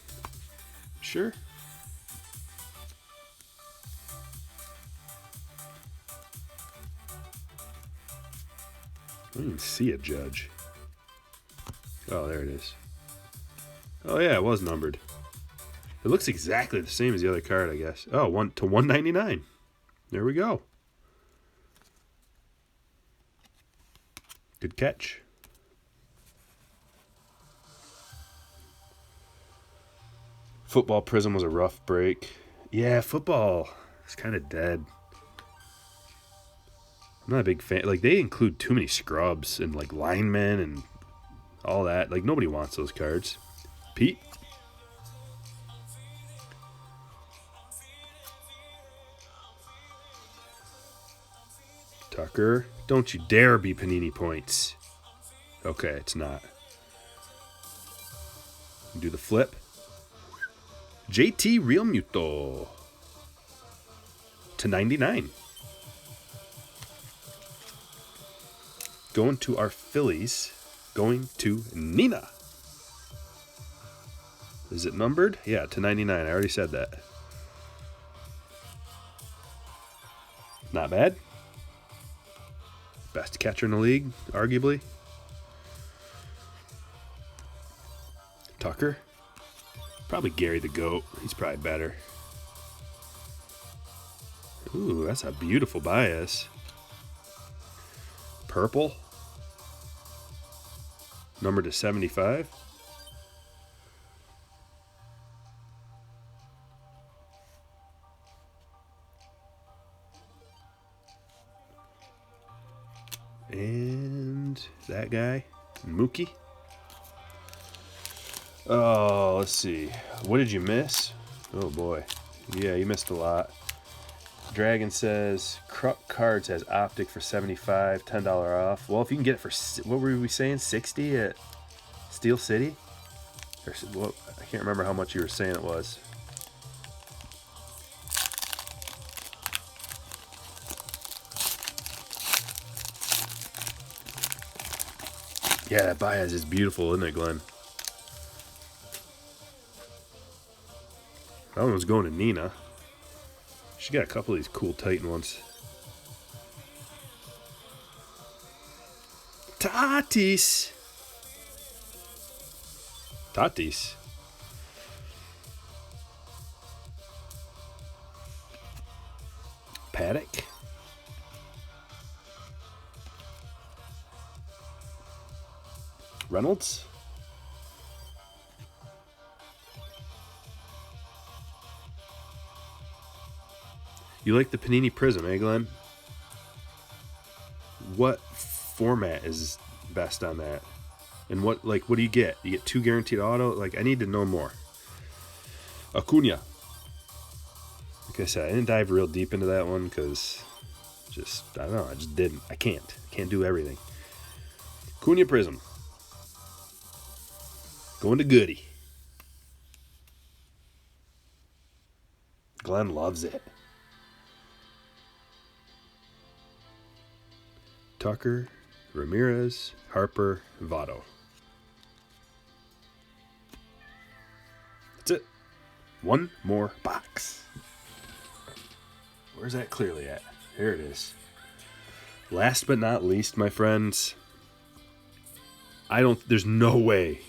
Speaker 1: Sure. I don't even see a Judge. Oh, there it is. Oh yeah, it was numbered. It looks exactly the same as the other card, I guess. Oh, 1/199. There we go. Good catch. Football Prism was a rough break. Yeah, football is kind of dead. I'm not a big fan. Like, they include too many scrubs and, like, linemen and all that. Like, nobody wants those cards. Pete? Tucker? Don't you dare be Panini points. Okay, it's not. Do the flip. JT Real Muto. To 99. Going to our Phillies. Going to Nina. Is it numbered? Yeah, to 99. I already said that. Not bad. Best catcher in the league, arguably. Tucker. Probably Gary the GOAT. He's probably better. Ooh, that's a beautiful bias. Purple. Number to 75. And that guy, Mookie. Oh, let's see. What did you miss? Oh boy. Yeah, you missed a lot. Dragon says Kruk Cards has Optic for 75, $10 off. Well, if you can get it for, what were we saying, 60 at Steel City? Or what? I can't remember how much you were saying it was. Yeah, that bias is beautiful, isn't it, Glenn? That one was going to Nina. She got a couple of these cool Titan ones. Tatis. Paddock. Reynolds. You like the Panini Prism, eh, Glenn? What format is best on that? And what do you get? You get 2 guaranteed auto? Like, I need to know more. Acuna. Like I said, I didn't dive real deep into that one because I don't know, I just didn't. I can't do everything. Acuna Prism. Going to Goody. Glenn loves it. Tucker, Ramirez, Harper, Votto. That's it. One more box. Where's that Clealy at? Here it is. Last but not least, my friends, there's no way.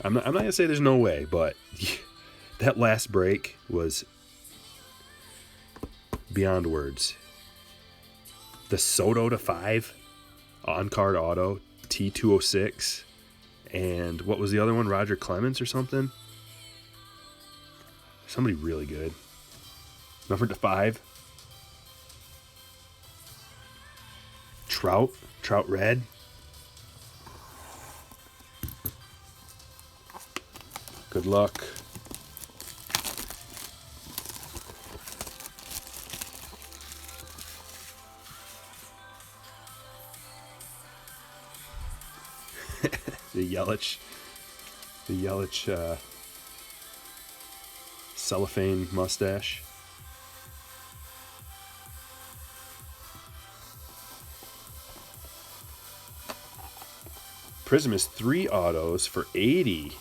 Speaker 1: I'm not going to say there's no way, but that last break was beyond words. The Soto to 5 on-card auto, T206, and what was the other one? Roger Clemens or something? Somebody really good. Number to 5. Trout red. Good luck. The Yelich cellophane mustache. Prism is 3 autos for 80.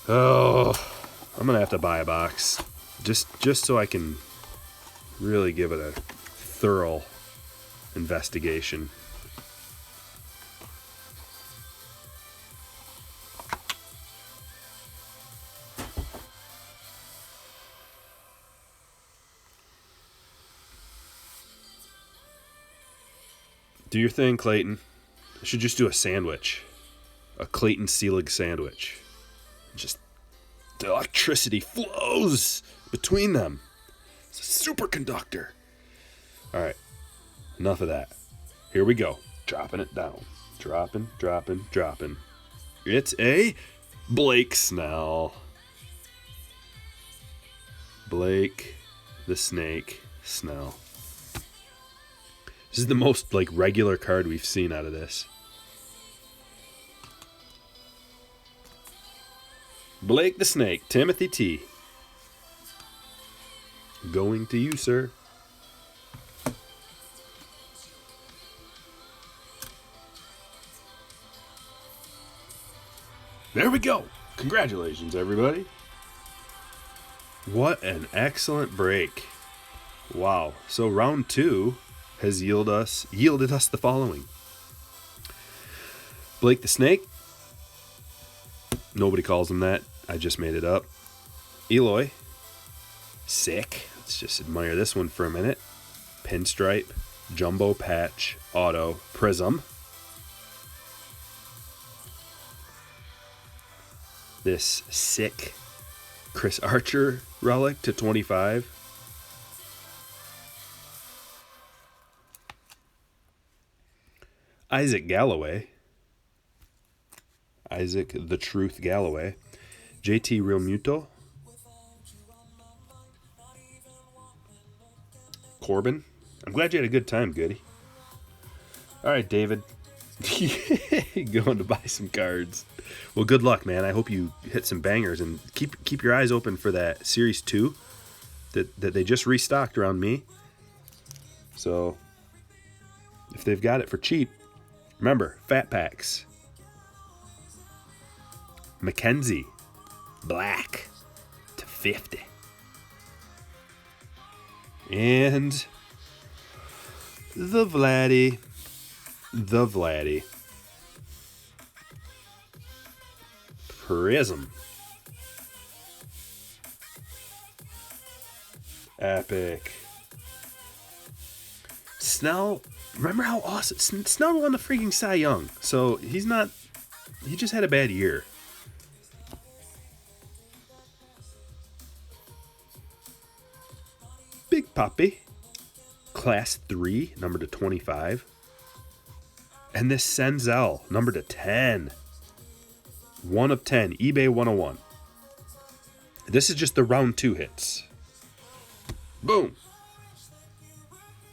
Speaker 1: Oh, I'm gonna have to buy a box just so I can really give it a thorough investigation. Do your thing, Clayton. I should just do a sandwich. A Clayton Seelig sandwich. Just the electricity flows between them. It's a superconductor. All right. Enough of that. Here we go. Dropping it down. Dropping. It's a Blake Snell. Blake the Snake Snell. This is the most regular card we've seen out of this. Blake the Snake, Timothy T. Going to you, sir. There we go. Congratulations, everybody. What an excellent break. Wow. So round 2 has yielded us the following. Blake the Snake. Nobody calls him that. I just made it up. Eloy. Sick. Let's just admire this one for a minute. Pinstripe. Jumbo Patch. Auto. Prism. This sick Chris Archer relic to 25. Isaac Galloway. Isaac the Truth Galloway. JT Real Muto. Corbin. I'm glad you had a good time, Goody. All right, David. Going to buy some cards. Well, good luck, man. I hope you hit some bangers, and keep your eyes open for that Series 2 that they just restocked around me. So if they've got it for cheap, remember, fat packs. Mackenzie, black to 50. And the Vladdy. Prism. Epic. Snell, remember how awesome Snell won the freaking Cy Young. So he just had a bad year. Big Poppy. Class 3, number to 25. And this Senzel, number to 10. 1 of 10, eBay 101. This is just the round 2 hits. Boom.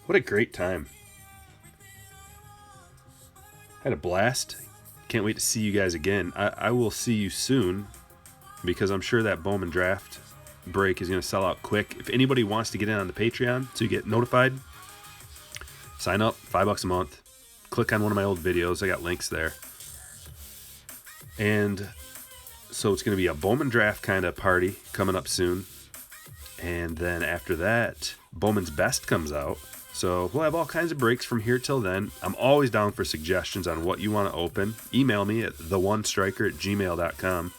Speaker 1: What a great time. Had a blast. Can't wait to see you guys again. I will see you soon, because I'm sure that Bowman draft break is going to sell out quick. If anybody wants to get in on the Patreon so you get notified, sign up, $5 a month. Click on one of my old videos. I got links there. And so it's going to be a Bowman draft kind of party coming up soon. And then after that, Bowman's Best comes out. So we'll have all kinds of breaks from here till then. I'm always down for suggestions on what you want to open. Email me at theonestryker@gmail.com.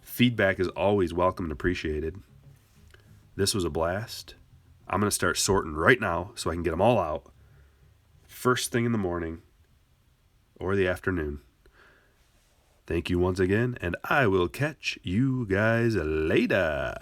Speaker 1: Feedback is always welcome and appreciated. This was a blast. I'm going to start sorting right now so I can get them all out first thing in the morning or the afternoon. Thank you once again, and I will catch you guys later.